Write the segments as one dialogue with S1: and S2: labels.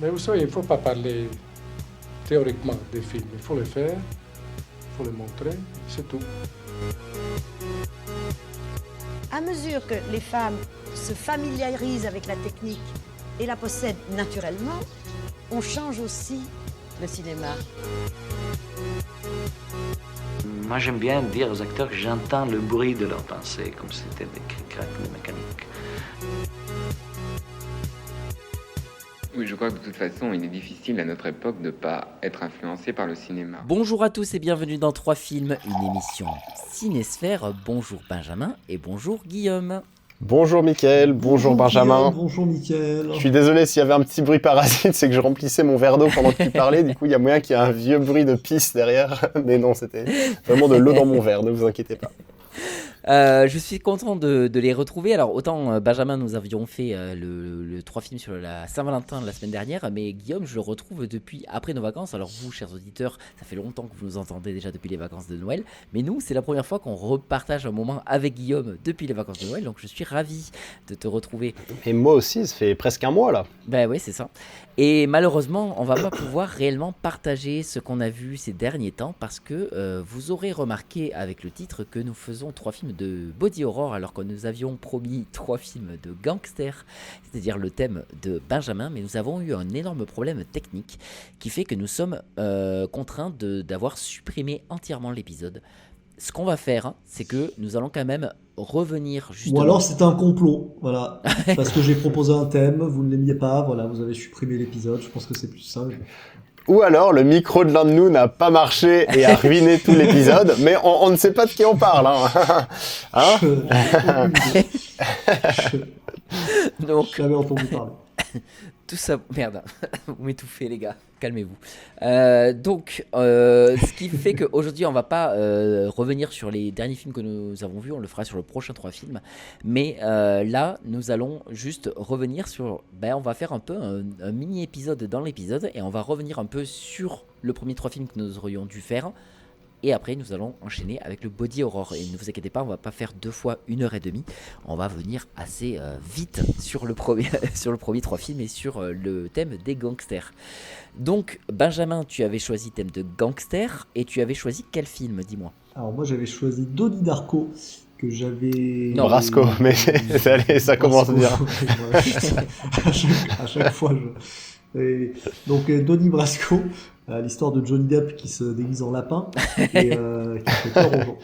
S1: Mais vous savez, il ne faut pas parler théoriquement des films. Il faut les faire, il faut les montrer, c'est tout.
S2: À mesure que les femmes se familiarisent avec la technique et la possèdent naturellement, on change aussi le cinéma.
S3: Moi, j'aime bien dire aux acteurs que j'entends le bruit de leurs pensées, comme si c'était des cric-crac de mécanique.
S4: Oui, je crois que de toute façon, il est difficile à notre époque de ne pas être influencé par le cinéma.
S5: Bonjour à tous et bienvenue dans 3 films, une émission Cinésphère. Bonjour Benjamin et bonjour Guillaume.
S6: Bonjour Mickaël, bonjour Benjamin.
S7: Guillaume, bonjour Mickaël.
S6: Je suis désolé s'il y avait un petit bruit parasite, c'est que je remplissais mon verre d'eau pendant que tu parlais, du coup il y a moyen qu'il y ait un vieux bruit de pisse derrière, mais non, c'était vraiment de l'eau dans mon verre, ne vous inquiétez pas.
S5: Je suis content de les retrouver. Alors autant Benjamin, nous avions fait le 3 films sur la Saint-Valentin la semaine dernière, mais Guillaume, je le retrouve depuis après nos vacances. Alors vous, chers auditeurs, ça fait longtemps que vous nous entendez déjà depuis les vacances de Noël, mais nous, c'est la première fois qu'on repartage un moment avec Guillaume depuis les vacances de Noël, donc je suis ravi de te retrouver.
S6: Et moi aussi, ça fait presque un mois là.
S5: Ben oui, c'est ça. Et malheureusement, on va pas pouvoir réellement partager ce qu'on a vu ces derniers temps parce que vous aurez remarqué avec le titre que nous faisons 3 films de body horror alors que nous avions promis 3 films de gangsters, c'est-à-dire le thème de Benjamin, mais nous avons eu un énorme problème technique qui fait que nous sommes contraints d'avoir supprimé entièrement l'épisode. Ce qu'on va faire, hein, c'est que nous allons quand même revenir justement...
S7: Ou alors c'est un complot, voilà. Parce que j'ai proposé un thème, vous ne l'aimiez pas, voilà, vous avez supprimé l'épisode, je pense que c'est plus simple.
S6: Ou alors le micro de l'un de nous n'a pas marché et a ruiné tout l'épisode, mais on ne sait pas de qui on parle. Hein
S5: Donc,
S7: J'avais entendu parler.
S5: tout ça, merde, vous m'étouffez les gars, calmez-vous. Donc, ce qui fait qu'aujourd'hui on va pas revenir sur les derniers films que nous avons vus, on le fera sur le prochain 3 films. Mais là, nous allons juste revenir sur, on va faire un peu un mini épisode dans l'épisode et on va revenir un peu sur le premier 3 films que nous aurions dû faire. Et après, nous allons enchaîner avec le body horror. Et ne vous inquiétez pas, on va pas faire 2 fois 1h30. On va venir assez vite sur le premier 3 films et sur le thème des gangsters. Donc, Benjamin, tu avais choisi thème de gangster et tu avais choisi quel film, dis-moi?
S7: Alors moi j'avais choisi Donnie Darko, que j'avais...
S6: Non, Brasco, mais allez, ça commence bien.
S7: à chaque fois, donc Donnie Brasco, l'histoire de Johnny Depp qui se déguise en lapin et qui fait peur aux gens.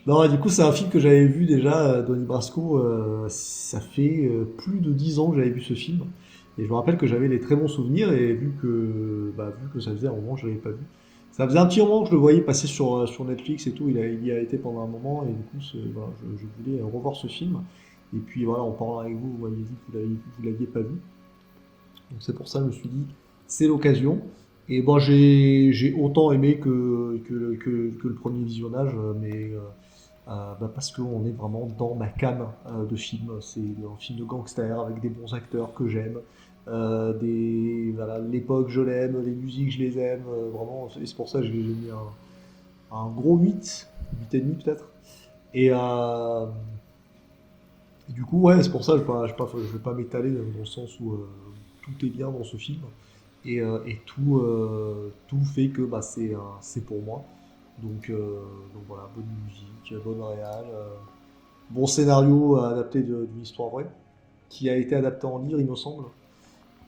S7: Non, du coup, c'est un film que j'avais vu déjà, Donnie Brasco, ça fait plus de 10 ans que j'avais vu ce film. Et je me rappelle que j'avais des très bons souvenirs, et vu que ça faisait un moment que je l'avais pas vu. Ça faisait un petit moment que je le voyais passer sur Netflix et tout, il y a été pendant un moment, et du coup, voilà, je voulais revoir ce film. Et puis voilà, en parlant avec vous, vous m'aviez dit que vous l'aviez pas vu. Donc c'est pour ça que je me suis dit, c'est l'occasion. Et bon, j'ai autant aimé que le premier visionnage, mais parce qu'on est vraiment dans ma came de film. C'est un film de gangster avec des bons acteurs que j'aime. Voilà, l'époque je l'aime, les musiques je les aime, vraiment. Et c'est pour ça que j'ai mis un gros 8, 8,5 peut-être. Et du coup, ouais, c'est pour ça que je vais pas m'étaler dans le sens où tout est bien dans ce film. Et tout fait que c'est pour moi. Donc voilà, bonne musique, bonne réal, bon scénario adapté d'une histoire vraie, qui a été adapté en livre, il me semble.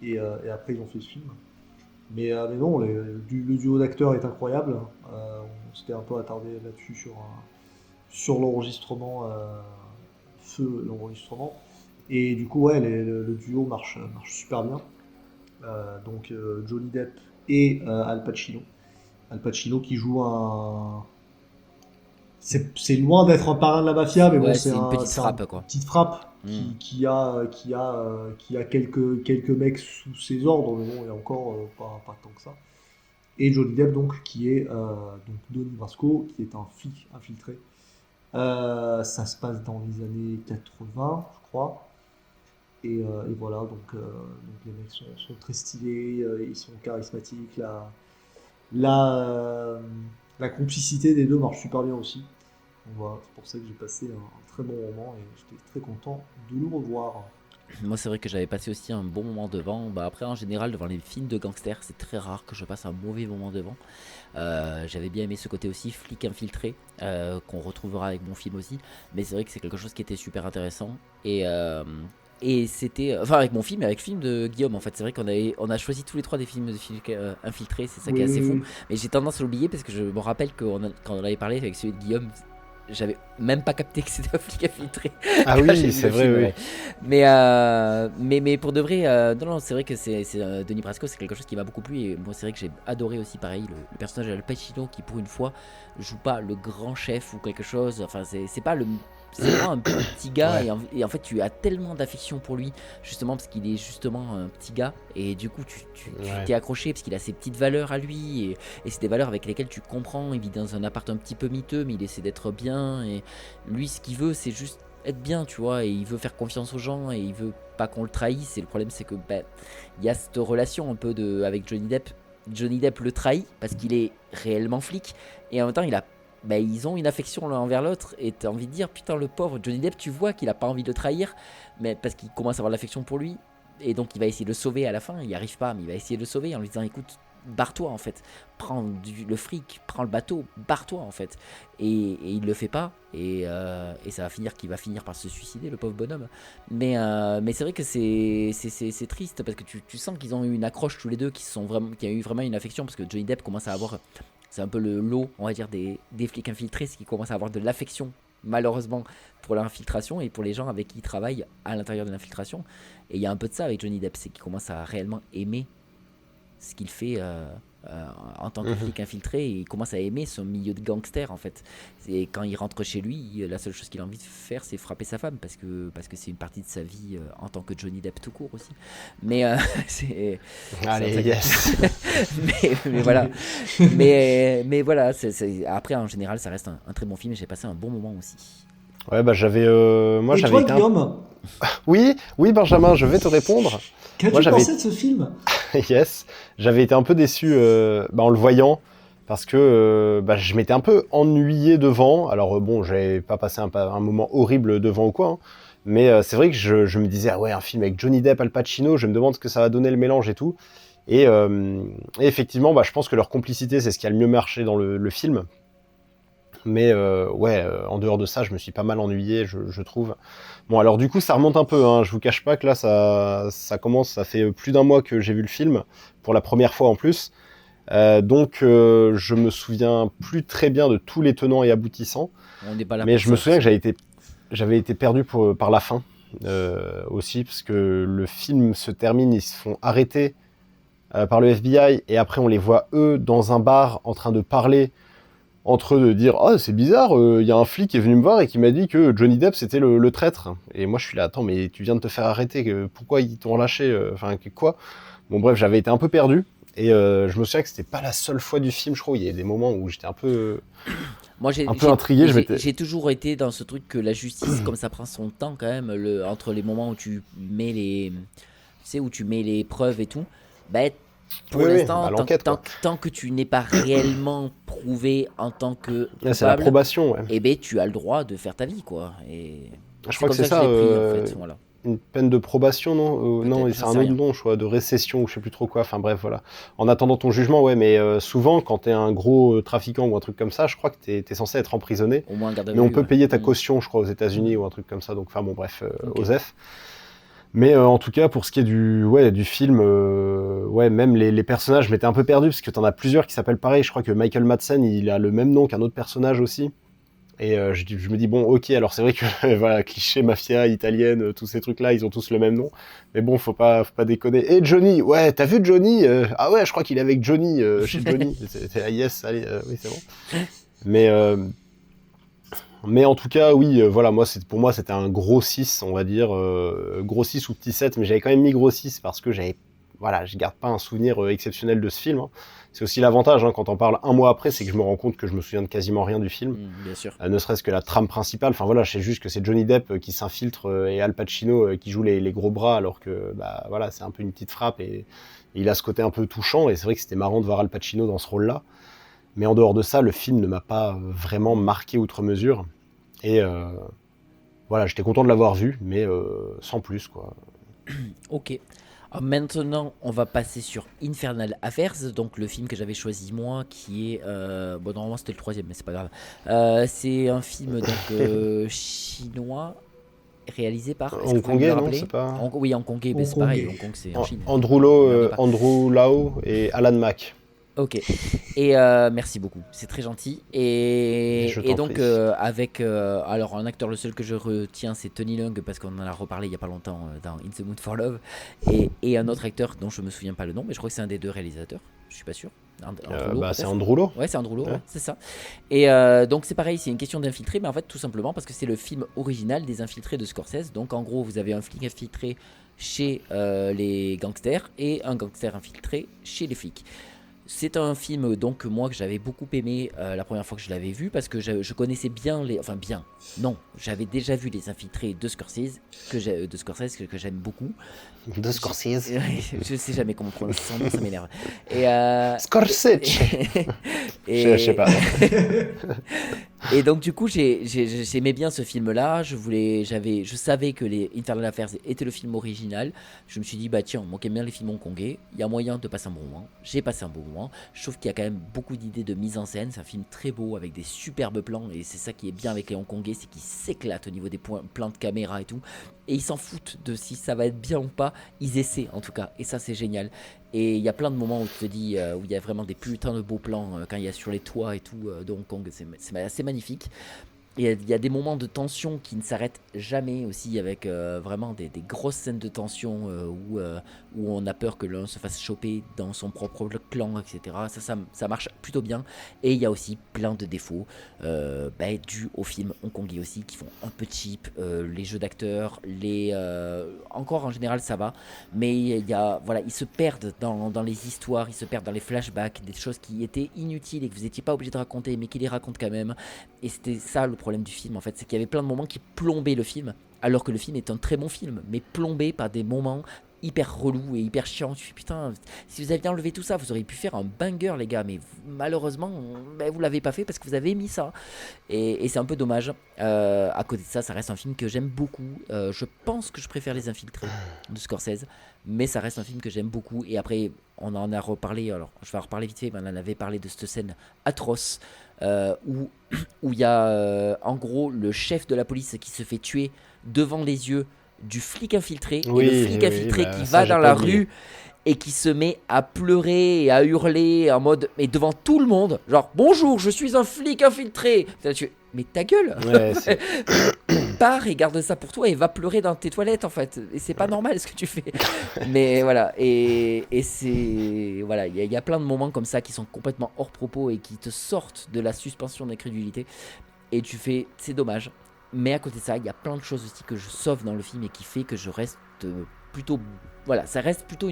S7: Et après, ils ont fait ce film. Mais non, le duo d'acteurs est incroyable. On s'était un peu attardé là-dessus sur l'enregistrement, feu l'enregistrement. Et du coup, ouais, le duo marche super bien. Donc Johnny Depp et Al Pacino. Al Pacino qui joue un... C'est loin d'être un parrain de la mafia, mais
S5: Ouais,
S7: bon,
S5: c'est une petite frappe, quoi.
S7: Une petite frappe
S5: Mm.
S7: qui a quelques mecs sous ses ordres, mais bon, il y a encore pas tant que ça. Et Johnny Depp, donc, qui est donc Donnie Brasco, qui est un flic infiltré. Ça se passe dans les années 80, je crois. Et voilà, donc les mecs sont très stylés, ils sont charismatiques, la complicité des deux marche super bien aussi. Donc voilà, c'est pour ça que j'ai passé un très bon moment et j'étais très content de le revoir.
S5: Moi, c'est vrai que j'avais passé aussi un bon moment devant. Bah, après, en général, devant les films de gangsters, c'est très rare que je passe un mauvais moment devant. J'avais bien aimé ce côté aussi flic infiltré qu'on retrouvera avec mon film aussi. Mais c'est vrai que c'est quelque chose qui était super intéressant. Et c'était. Enfin, avec mon film et avec le film de Guillaume, en fait. C'est vrai on a choisi tous les trois des films de flics infiltrés. C'est ça qui est assez fou. Mais j'ai tendance à l'oublier parce que je me rappelle quand on avait parlé avec celui de Guillaume. J'avais même pas capté que c'était un flic infiltré.
S6: Ah oui, c'est vrai, oui.
S5: Mais pour de vrai, non, c'est vrai que c'est Denis Brasco, c'est quelque chose qui m'a beaucoup plu. Et moi, c'est vrai que j'ai adoré aussi, pareil, le personnage d'Al Pacino qui, pour une fois, joue pas le grand chef ou quelque chose. Enfin, c'est pas le. C'est vraiment un petit gars et en fait tu as tellement d'affection pour lui justement parce qu'il est justement un petit gars et du coup tu t'es accroché parce qu'il a ses petites valeurs à lui et c'est des valeurs avec lesquelles tu comprends. Il vit dans un appart un petit peu miteux mais il essaie d'être bien et lui ce qu'il veut c'est juste être bien, tu vois, et il veut faire confiance aux gens et il veut pas qu'on le trahisse. Et le problème c'est que il y a cette relation un peu avec Johnny Depp. Johnny Depp le trahit parce qu'il est réellement flic et en même temps ils ont une affection l'un envers l'autre et t'as envie de dire putain le pauvre Johnny Depp, tu vois qu'il a pas envie de le trahir mais parce qu'il commence à avoir de l'affection pour lui et donc il va essayer de le sauver à la fin, il n'y arrive pas mais il va essayer de le sauver en lui disant écoute barre-toi en fait, prends le fric, prends le bateau, barre-toi en fait et il le fait pas et ça va finir qu'il va finir par se suicider le pauvre bonhomme mais c'est vrai que c'est triste parce que tu sens qu'ils ont eu une accroche tous les deux qu'il y a eu vraiment une affection parce que Johnny Depp commence à avoir c'est un peu le lot, on va dire, des flics infiltrés, c'est qu'ils commencent à avoir de l'affection, malheureusement, pour l'infiltration et pour les gens avec qui ils travaillent à l'intérieur de l'infiltration. Et il y a un peu de ça avec Johnny Depp, c'est qu'il commence à réellement aimer ce qu'il fait en tant que flic infiltré et il commence à aimer son milieu de gangster en fait. Et quand il rentre chez lui, la seule chose qu'il a envie de faire c'est frapper sa femme parce que c'est une partie de sa vie en tant que Johnny Depp tout court aussi. Mais c'est
S6: allez yes.
S5: mais voilà. mais voilà, après en général ça reste un très bon film et j'ai passé un bon moment aussi.
S6: Ouais, j'avais
S7: moi j'avais toi, Guillaume
S6: Oui, Benjamin, je vais te répondre.
S7: Qu'as-tu pensé de ce film?
S6: Yes, j'avais été un peu déçu en le voyant parce que je m'étais un peu ennuyé devant. Alors j'avais pas passé un moment horrible devant ou quoi, hein, mais c'est vrai que je me disais ah ouais, un film avec Johnny Depp, Al Pacino, je me demande ce que ça va donner le mélange et tout. Et effectivement, je pense que leur complicité c'est ce qui a le mieux marché dans le film. Mais en dehors de ça, je me suis pas mal ennuyé, je trouve. Bon, alors du coup, ça remonte un peu, hein. Je vous cache pas que là, ça commence, ça fait plus d'un mois que j'ai vu le film, pour la première fois en plus. Donc, je me souviens plus très bien de tous les tenants et aboutissants.
S5: On n'est pas là
S6: mais
S5: pour
S6: je me
S5: ça,
S6: souviens que j'avais été perdu par la fin aussi, parce que le film se termine, ils se font arrêter par le FBI, et après on les voit eux dans un bar en train de parler entre eux, de dire ah c'est bizarre, y a un flic qui est venu me voir et qui m'a dit que Johnny Depp c'était le traître. Et moi je suis là, attends mais tu viens de te faire arrêter, pourquoi ils t'ont relâché, quoi. Bon bref, j'avais été un peu perdu et je me souviens que c'était pas la seule fois du film, je crois, il y a des moments où j'étais un peu intrigué.
S5: J'ai toujours été dans ce truc que la justice, comme ça prend son temps quand même, entre les moments où tu mets les preuves et tout, pour l'instant, tant que tu n'es pas réellement prouvé en tant que coupable,
S6: c'est l'approbation, ouais.
S5: Tu as le droit de faire ta vie, quoi. Et
S6: je crois que c'est ça, voilà. Une peine de probation, non non, c'est un autre nom, je crois, de récession ou je sais plus trop quoi. Enfin bref, voilà. En attendant ton jugement, ouais, mais souvent, quand t'es un gros trafiquant ou un truc comme ça, je crois que t'es censé être emprisonné.
S5: Au moins garde à vue,
S6: mais on peut payer ta caution, je crois, aux États-Unis ou un truc comme ça. Donc, bref, OSEF. Mais en tout cas, pour ce qui est du film, même les personnages, je m'étais un peu perdu parce que t'en as plusieurs qui s'appellent pareil. Je crois que Michael Madsen, il a le même nom qu'un autre personnage aussi. Et je me dis, bon, ok, alors c'est vrai que, voilà, cliché, mafia, italienne, tous ces trucs-là, ils ont tous le même nom. Mais bon, faut pas déconner. Et Johnny, ouais, t'as vu Johnny ah ouais, je crois qu'il est avec Johnny, chez Johnny. Yes, allez, oui, c'est bon. Mais en tout cas, oui, voilà, pour moi, c'était un gros 6, on va dire. Gros 6 ou petit 7, mais j'avais quand même mis gros 6 parce que je garde pas un souvenir exceptionnel de ce film. Hein. C'est aussi l'avantage, hein, quand on parle un mois après, c'est que je me rends compte que je me souviens de quasiment rien du film.
S5: Bien sûr.
S6: Ne serait-ce que la trame principale. Enfin voilà, je sais juste que c'est Johnny Depp qui s'infiltre et Al Pacino qui joue les gros bras, alors que voilà, c'est un peu une petite frappe et il a ce côté un peu touchant. Et c'est vrai que c'était marrant de voir Al Pacino dans ce rôle-là. Mais en dehors de ça, le film ne m'a pas vraiment marqué outre mesure. Et voilà, j'étais content de l'avoir vu, mais sans plus, quoi.
S5: Ok. Alors maintenant, on va passer sur Infernal Affairs, donc le film que j'avais choisi moi, qui est... bon, normalement c'était le troisième, mais c'est pas grave. C'est un film donc chinois, réalisé par... est-ce que vous pouvez me
S6: Hongkongais,
S5: le
S6: non,
S5: rappeler
S6: c'est pas...
S5: Oui, Hongkongais, mais c'est pareil,
S7: Hongkongais.
S5: Hong Kong c'est en Chine.
S6: Andrew Lau et Alan Mack.
S5: Ok. Et merci beaucoup, c'est très gentil.
S6: Je
S5: Et
S6: t'en
S5: donc
S6: prie.
S5: avec alors un acteur, le seul que je retiens c'est Tony Leung parce qu'on en a reparlé il y a pas longtemps dans In the Mood for Love, et un autre acteur dont je me souviens pas le nom, mais je crois que c'est un des deux réalisateurs, je suis pas sûr. Andrew Lau,
S6: C'est
S5: peut-être.
S6: Andrew Lau.
S5: Ouais, c'est Andrew Lau,
S6: Ouais.
S5: ouais, c'est ça. Et donc c'est pareil, c'est une question d'infiltré, mais en fait tout simplement parce que c'est le film original des infiltrés de Scorsese. Donc en gros, vous avez un flic infiltré chez les gangsters et un gangster infiltré chez les flics. C'est un film donc moi que j'avais beaucoup aimé la première fois que je l'avais vu parce que je connaissais bien les... Enfin bien, non, j'avais déjà vu les infiltrés de Scorsese que j'aime beaucoup.
S6: De Scorsese.
S5: Je sais jamais comment prononcer son nom, ça m'énerve. Et
S6: Scorsese. Je sais pas.
S5: Et donc du coup j'aimais bien ce film-là. Je savais que les Infernal Affairs était le film original. Je me suis dit bah tiens, moi qui aime bien les films hongkongais, il y a moyen de passer un bon moment. J'ai passé un bon moment. Je trouve qu'il y a quand même beaucoup d'idées de mise en scène. C'est un film très beau avec des superbes plans et c'est ça qui est bien avec les hongkongais, c'est qu'ils s'éclatent au niveau des plans de caméra et tout. Et ils s'en foutent de si ça va être bien ou pas. Ils essaient en tout cas et ça c'est génial. Et il y a plein de moments où tu te dis, où il y a vraiment des putains de beaux plans quand il y a sur les toits et tout de Hong Kong, c'est assez magnifique. Et il y a des moments de tension qui ne s'arrêtent jamais aussi, avec vraiment des grosses scènes de tension où on a peur que l'un se fasse choper dans son propre clan, etc. Ça marche plutôt bien. Et il y a aussi plein de défauts dus au film hongkongais aussi, qui font un peu cheap. Les jeux d'acteurs, encore en général ça va, mais ils se perdent dans les histoires, ils se perdent dans les flashbacks, des choses qui étaient inutiles et que vous n'étiez pas obligé de raconter, mais qui les racontent quand même. Et c'était ça le problème du film en fait, c'est qu'il y avait plein de moments qui plombaient le film, alors que le film est un très bon film, mais plombé par des moments hyper relous et hyper chiants. Tu fais putain, si vous aviez enlevé tout ça, vous auriez pu faire un banger les gars, mais malheureusement vous l'avez pas fait parce que vous avez mis ça, et c'est un peu dommage. À côté de ça, ça reste un film que j'aime beaucoup. Je pense que je préfère Les Infiltrés de Scorsese, mais ça reste un film que j'aime beaucoup. Et après on en a reparlé, alors je vais en reparler vite fait, mais on en avait parlé de cette scène atroce où il y a en gros le chef de la police qui se fait tuer devant les yeux du flic infiltré,
S6: Oui,
S5: et le flic infiltré qui
S6: ça,
S5: va
S6: j'ai
S5: dans
S6: pas
S5: la
S6: oublié.
S5: rue et qui se met à pleurer et à hurler en mode, mais devant tout le monde, genre bonjour, je suis un flic infiltré. Mais ta gueule,
S6: Ouais, c'est-
S5: pars et garde ça pour toi et va pleurer dans tes toilettes en fait, et c'est pas normal ce que tu fais. Mais voilà, et c'est voilà, il y a plein de moments comme ça qui sont complètement hors propos et qui te sortent de la suspension d'incrédulité, et tu fais c'est dommage. Mais à côté de ça, il y a plein de choses aussi que je sauve dans le film et qui fait que je reste plutôt, voilà, ça reste plutôt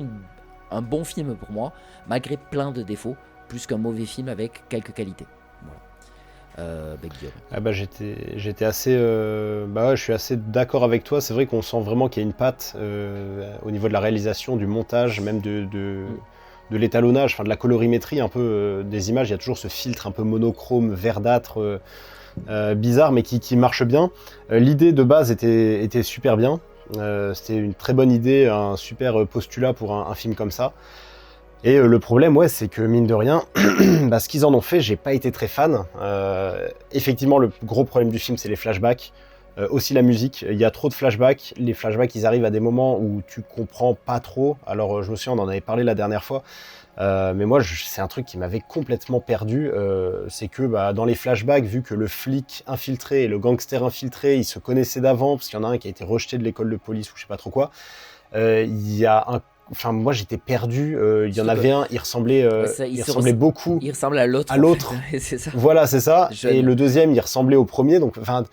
S5: un bon film pour moi, malgré plein de défauts, plus qu'un mauvais film avec quelques qualités. Voilà. Guillaume.
S6: Ah bah j'étais assez ouais, je suis assez d'accord avec toi. C'est vrai qu'on sent vraiment qu'il y a une patte au niveau de la réalisation, du montage, même de l'étalonnage, enfin de la colorimétrie un peu des images. Il y a toujours ce filtre un peu monochrome, verdâtre, bizarre, mais qui marche bien. L'idée de base était super bien. C'était une très bonne idée, un super postulat pour un film comme ça. Et le problème, ouais, c'est que mine de rien, bah, ce qu'ils en ont fait, j'ai pas été très fan. Effectivement, le gros problème du film, c'est les flashbacks. Aussi la musique, il y a trop de flashbacks. Les flashbacks, ils arrivent à des moments où tu comprends pas trop. Alors, je me souviens, on en avait parlé la dernière fois. Mais moi, c'est un truc qui m'avait complètement perdu. C'est que bah, dans les flashbacks, vu que le flic infiltré et le gangster infiltré, ils se connaissaient d'avant, parce qu'il y en a un qui a été rejeté de l'école de police ou je sais pas trop quoi, il y a un... Enfin, moi j'étais perdu. Il y en avait un, il ressemblait beaucoup.
S5: Il ressemble à l'autre.
S6: À l'autre.
S5: C'est ça.
S6: Voilà, c'est ça.
S5: Jeune.
S6: Et le deuxième, il ressemblait au premier. Donc, enfin,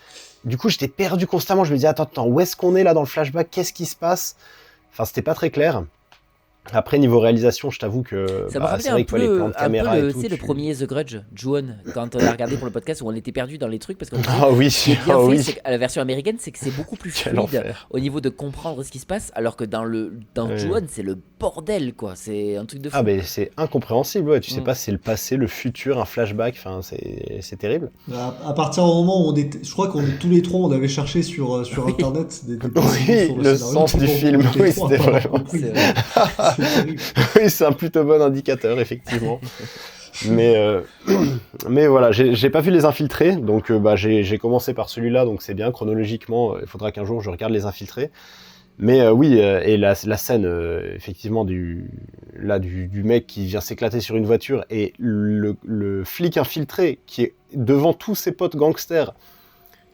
S6: du coup, j'étais perdu constamment. Je me disais, attends, où est-ce qu'on est là dans le flashback? Qu'est-ce qui se passe? Enfin, c'était pas très clair. Après, niveau réalisation, je t'avoue que
S5: Ça m'a rappelé
S6: c'est
S5: un
S6: vrai que les plans
S5: peu,
S6: de caméra et tout.
S5: le premier The Grudge, Ju-On, quand on a regardé pour le podcast où on était perdu dans les trucs parce que
S6: Ah oui,
S5: ce qui est bien
S6: ah
S5: fait,
S6: oui.
S5: c'est que la version américaine, c'est que c'est beaucoup plus
S6: Quel
S5: fluide
S6: enfer.
S5: au niveau de comprendre ce qui se passe, alors que dans
S6: Ouais.
S5: Ju-On, c'est le bordel, quoi. C'est un truc de fou.
S6: Ah ben c'est incompréhensible, ouais. Tu sais
S5: Mm.
S6: pas si c'est le passé, le futur, un flashback, enfin c'est terrible.
S7: À partir du moment où je crois qu'on tous les trois, on avait cherché sur internet des
S6: Oui,
S7: sur
S6: le
S7: scénario,
S6: sens du
S7: tout
S6: film,
S7: tous les
S6: oui,
S7: trois,
S6: c'était
S7: on a
S6: vraiment-
S7: compris.
S5: C'est vrai.
S7: C'est terrible.
S6: Oui, c'est un plutôt bon indicateur, effectivement. Mais voilà, j'ai pas vu Les Infiltrés, donc j'ai commencé par celui-là, donc c'est bien. Chronologiquement, il faudra qu'un jour je regarde Les Infiltrés. Mais oui, et la scène, effectivement, du mec qui vient s'éclater sur une voiture et le flic infiltré qui est devant tous ses potes gangsters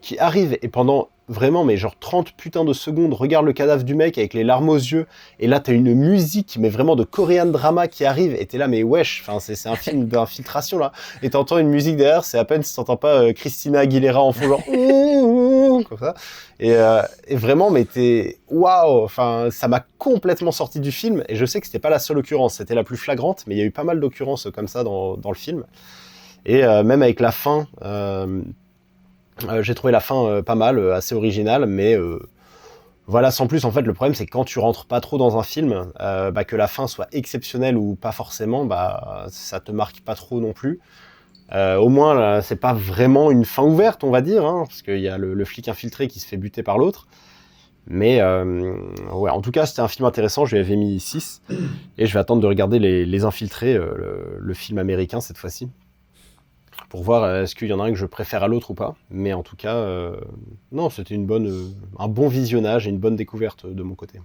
S6: qui arrive et pendant vraiment, mais genre 30 putains de secondes, regarde le cadavre du mec avec les larmes aux yeux, et là t'as une musique, mais vraiment de Korean drama qui arrive, et t'es là, mais wesh, enfin c'est un film d'infiltration là, et t'entends une musique derrière, c'est à peine si t'entends pas Christina Aguilera en fond genre comme ça, et vraiment, mais t'es waouh, enfin ça m'a complètement sorti du film, et je sais que c'était pas la seule occurrence, c'était la plus flagrante, mais il y a eu pas mal d'occurrences comme ça dans le film, et même avec la fin. J'ai trouvé la fin pas mal, assez originale, mais voilà, sans plus, en fait, le problème, c'est que quand tu rentres pas trop dans un film, que la fin soit exceptionnelle ou pas forcément, ça te marque pas trop non plus. Au moins, là, c'est pas vraiment une fin ouverte, on va dire, hein, parce qu'il y a le flic infiltré qui se fait buter par l'autre. Mais ouais, en tout cas, c'était un film intéressant, je lui avais mis 6, et je vais attendre de regarder Les Infiltrés, le film américain cette fois-ci, pour voir est-ce qu'il y en a un que je préfère à l'autre ou pas. Mais en tout cas, non, c'était un bon visionnage et une bonne découverte de mon côté.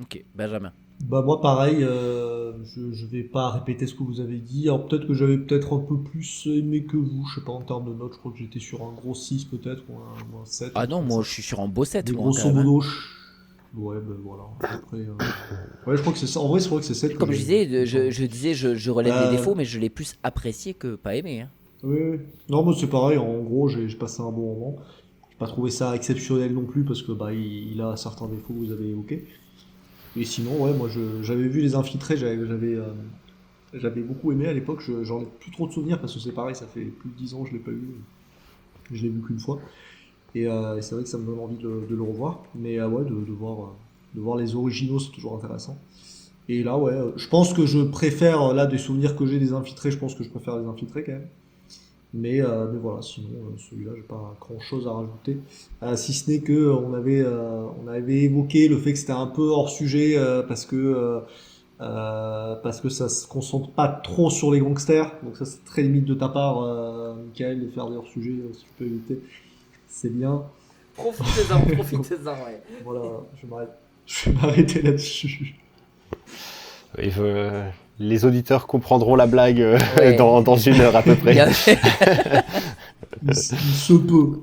S5: Ok, Benjamin.
S7: Bah moi pareil, je vais pas répéter ce que vous avez dit. Alors peut-être que j'avais peut-être un peu plus aimé que vous, je sais pas en termes de notes, je crois que j'étais sur un gros 6 peut-être, ou un 7.
S5: Ah non, moi je suis sur un beau 7.
S7: Des
S5: moi,
S7: grosso
S5: quand même, hein.
S7: modo, ouais, ben voilà, après... Ouais, je crois que c'est ça, en vrai je crois que c'est 7.
S5: Comme je disais, je relève les
S7: Euh,
S5: défauts, mais je l'ai plus apprécié que pas aimé. Hein.
S7: Oui, oui. Non, moi c'est pareil, en gros j'ai passé un bon moment. J'ai pas trouvé ça exceptionnel non plus, parce que il a certains défauts que vous avez évoqués. Et sinon, ouais, moi j'avais vu Les Infiltrés, j'avais beaucoup aimé à l'époque, j'en ai plus trop de souvenirs parce que c'est pareil, ça fait plus de 10 ans que je l'ai pas vu, je l'ai vu qu'une fois. Et c'est vrai que ça me donne envie de le revoir, mais ouais, de voir les originaux, c'est toujours intéressant. Et là, ouais, je pense que je préfère, là, des souvenirs que j'ai des Infiltrés, je pense que je préfère Les Infiltrés quand même. Mais voilà, sinon, celui-là, j'ai pas grand-chose à rajouter. Si ce n'est que on avait évoqué le fait que c'était un peu hors sujet parce que ça se concentre pas trop sur les gangsters. Donc ça, c'est très limite de ta part, Michael, de faire des hors-sujets si tu peux éviter. C'est bien.
S5: Profitez-en, ouais.
S7: Voilà, je vais m'arrêter là-dessus.
S6: Les auditeurs comprendront la blague
S5: Ouais.
S6: dans 1 heure à peu près.
S7: Il se peut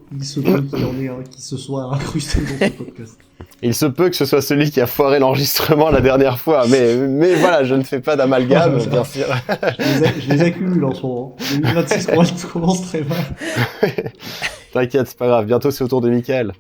S7: qu'il y en ait un qui se soit incrusté dans ce podcast.
S6: Il se peut que ce soit celui qui a foiré l'enregistrement la dernière fois, mais voilà, je ne fais pas d'amalgame, bien sûr.
S7: Je les accumule en ce moment. 2026 commence très mal.
S6: T'inquiète, c'est pas grave, bientôt c'est au tour de Michael.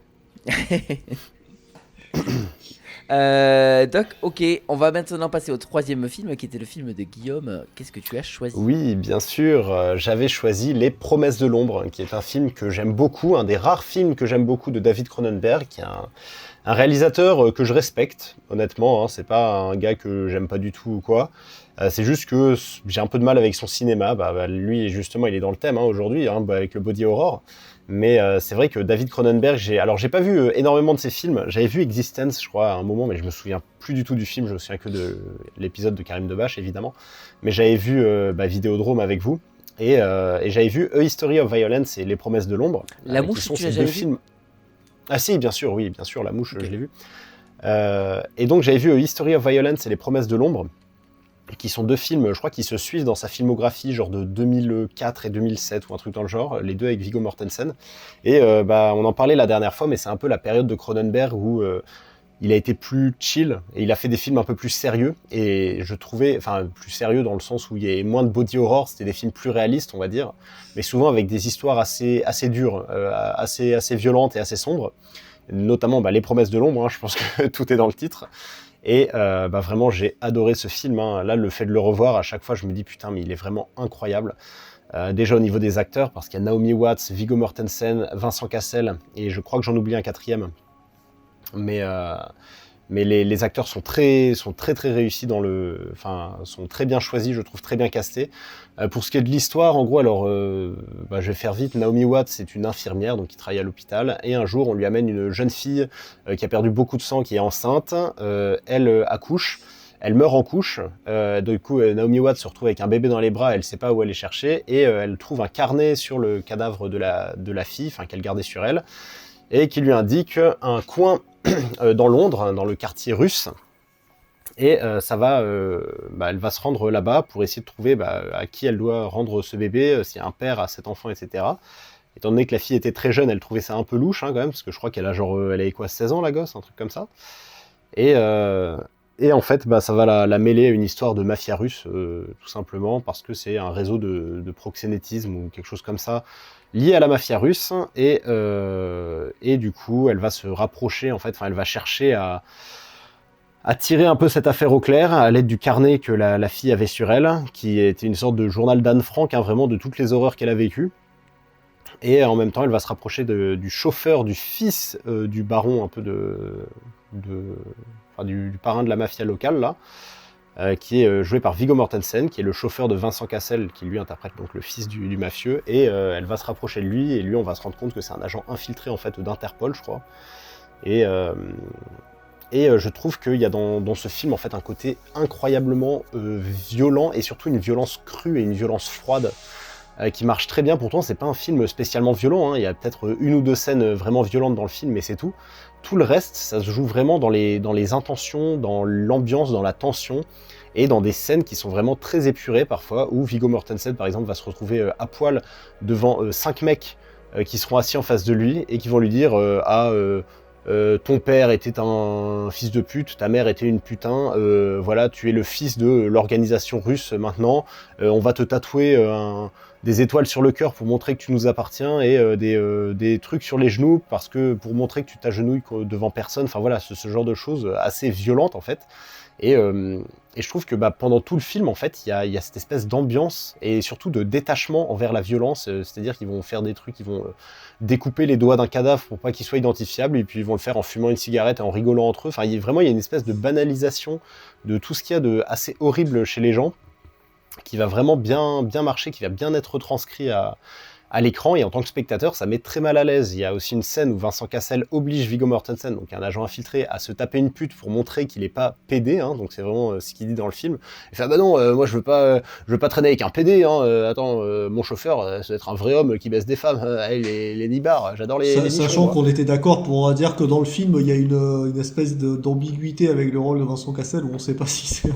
S5: Donc, ok, on va maintenant passer au 3e film qui était le film de Guillaume. Qu'est-ce que tu as choisi?
S6: Oui, bien sûr, j'avais choisi Les Promesses de l'ombre, qui est un film que j'aime beaucoup, un des rares films que j'aime beaucoup de David Cronenberg, qui est un réalisateur que je respecte, honnêtement, hein, c'est pas un gars que j'aime pas du tout ou quoi. C'est juste que j'ai un peu de mal avec son cinéma. Lui, justement, il est dans le thème aujourd'hui, avec le body horror. Mais c'est vrai que David Cronenberg, j'ai pas vu énormément de ses films. J'avais vu Existence, je crois, à un moment, mais je me souviens plus du tout du film. Je me souviens que de l'épisode de Karim Debache, évidemment. Mais j'avais vu Vidéodrome avec vous. Et j'avais vu A History of Violence et Les Promesses de l'ombre.
S5: La Mouche,
S6: qui sont
S5: tu l'as
S6: ces
S5: jamais
S6: deux
S5: vu
S6: films. Ah si, bien sûr, oui, bien sûr, La Mouche,
S5: Ok.
S6: je l'ai vu. Et donc j'avais vu A History of Violence et Les Promesses de l'ombre, qui sont deux films, je crois, qui se suivent dans sa filmographie, genre de 2004 et 2007 ou un truc dans le genre, les deux avec Viggo Mortensen. Et on en parlait la dernière fois, mais c'est un peu la période de Cronenberg où il a été plus chill et il a fait des films un peu plus sérieux. Et je trouvais, enfin, plus sérieux dans le sens où il y a moins de body horror, c'était des films plus réalistes, on va dire, mais souvent avec des histoires assez dures, assez violentes et assez sombres. Notamment Les Promesses de l'ombre, je pense que tout est dans le titre. Et vraiment, j'ai adoré ce film. Hein. Là, le fait de le revoir, à chaque fois, je me dis putain, mais il est vraiment incroyable. Déjà au niveau des acteurs, parce qu'il y a Naomi Watts, Viggo Mortensen, Vincent Cassel, et je crois que j'en oublie un quatrième. Mais les acteurs sont très réussis sont très bien choisis, je trouve très bien castés. Pour ce qui est de l'histoire, en gros, alors, je vais faire vite. Naomi Watts, c'est une infirmière, donc qui travaille à l'hôpital, et un jour, on lui amène une jeune fille qui a perdu beaucoup de sang, qui est enceinte. Elle accouche. Elle meurt en couche, du coup Naomi Watts se retrouve avec un bébé dans les bras, elle sait pas où aller chercher, et elle trouve un carnet sur le cadavre de la fille, qu'elle gardait sur elle, et qui lui indique un coin dans Londres, dans le quartier russe, et elle va se rendre là-bas pour essayer de trouver à qui elle doit rendre ce bébé, s'il y a un père à cet enfant, etc. Étant donné que la fille était très jeune, elle trouvait ça un peu louche quand même, parce que je crois qu'elle a elle avait quoi, 16 ans la gosse, un truc comme ça. Et en fait, ça va la mêler à une histoire de mafia russe, tout simplement, parce que c'est un réseau de proxénétisme ou quelque chose comme ça, lié à la mafia russe, et du coup, elle va se rapprocher, elle va chercher à tirer un peu cette affaire au clair, à l'aide du carnet que la fille avait sur elle, qui était une sorte de journal d'Anne Frank, vraiment de toutes les horreurs qu'elle a vécues. Et en même temps, elle va se rapprocher du chauffeur, du fils du baron, un peu du parrain de la mafia locale, là, qui est joué par Viggo Mortensen, qui est le chauffeur de Vincent Cassel, qui lui interprète donc le fils du mafieux, et elle va se rapprocher de lui, et lui, on va se rendre compte que c'est un agent infiltré, en fait, d'Interpol, je crois. Et je trouve qu'il y a dans ce film, en fait, un côté incroyablement violent, et surtout une violence crue et une violence froide, qui marche très bien. Pourtant, c'est pas un film spécialement violent, hein. Il y a peut-être une ou deux scènes vraiment violentes dans le film, mais c'est tout. Tout le reste, ça se joue vraiment dans les intentions, dans l'ambiance, dans la tension, et dans des scènes qui sont vraiment très épurées parfois, où Viggo Mortensen, par exemple, va se retrouver à poil devant 5 mecs qui seront assis en face de lui, et qui vont lui dire ton père était un fils de pute, ta mère était une putain, voilà, tu es le fils de l'organisation russe maintenant, on va te tatouer des étoiles sur le cœur pour montrer que tu nous appartiens, et des trucs sur les genoux pour montrer que tu t'agenouilles devant personne, voilà, ce genre de choses assez violentes en fait. Et je trouve que pendant tout le film, en fait, il y a cette espèce d'ambiance et surtout de détachement envers la violence, c'est-à-dire qu'ils vont faire des trucs, ils vont découper les doigts d'un cadavre pour pas qu'il soit identifiable, et puis ils vont le faire en fumant une cigarette et en rigolant entre eux. Il y a une espèce de banalisation de tout ce qu'il y a de assez horrible chez les gens, qui va vraiment bien marcher, qui va bien être retranscrit à l'écran, et en tant que spectateur, ça met très mal à l'aise. Il y a aussi une scène où Vincent Cassel oblige Viggo Mortensen, donc un agent infiltré, à se taper une pute pour montrer qu'il est pas pédé, hein, donc c'est vraiment ce qu'il dit dans le film. Il fait non, moi je veux pas traîner avec un pédé, hein, attends, mon chauffeur, ça doit être un vrai homme qui baisse des femmes, les nibards, j'adore les nichons,
S7: sachant qu'on était d'accord pour dire que dans le film, il y a une espèce d'ambiguïté avec le rôle de Vincent Cassel, où on sait pas si c'est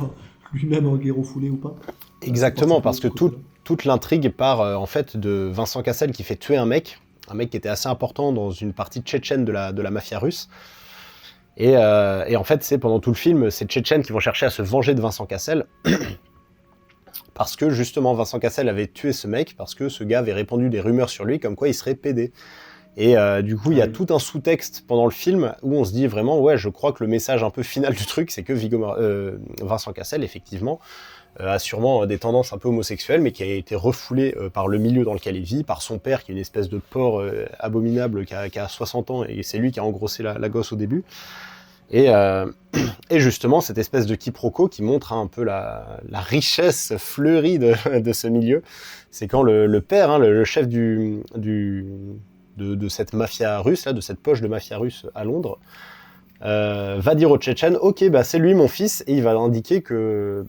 S7: lui-même un guerreau foulé ou pas.
S6: Exactement, parce que toute l'intrigue part en fait de Vincent Cassel qui fait tuer un mec qui était assez important dans une partie tchétchène de la mafia russe. Et en fait, c'est pendant tout le film, c'est Tchétchènes qui vont chercher à se venger de Vincent Cassel. Parce que justement, Vincent Cassel avait tué ce mec, parce que ce gars avait répandu des rumeurs sur lui comme quoi il serait pédé. Et du coup, il y a tout un sous-texte pendant le film où on se dit vraiment, ouais, je crois que le message un peu final du truc, c'est que Vincent Cassel, effectivement, a sûrement des tendances un peu homosexuelles, mais qui a été refoulé par le milieu dans lequel il vit, par son père, qui est une espèce de porc abominable, qui a 60 ans, et c'est lui qui a engrossé la gosse au début. Et justement, cette espèce de quiproquo qui montre un peu la richesse fleurie de ce milieu, c'est quand le père, hein, le chef de cette mafia russe, là, de cette poche de mafia russe à Londres, va dire aux Tchétchènes, ok, c'est lui mon fils, et il va indiquer que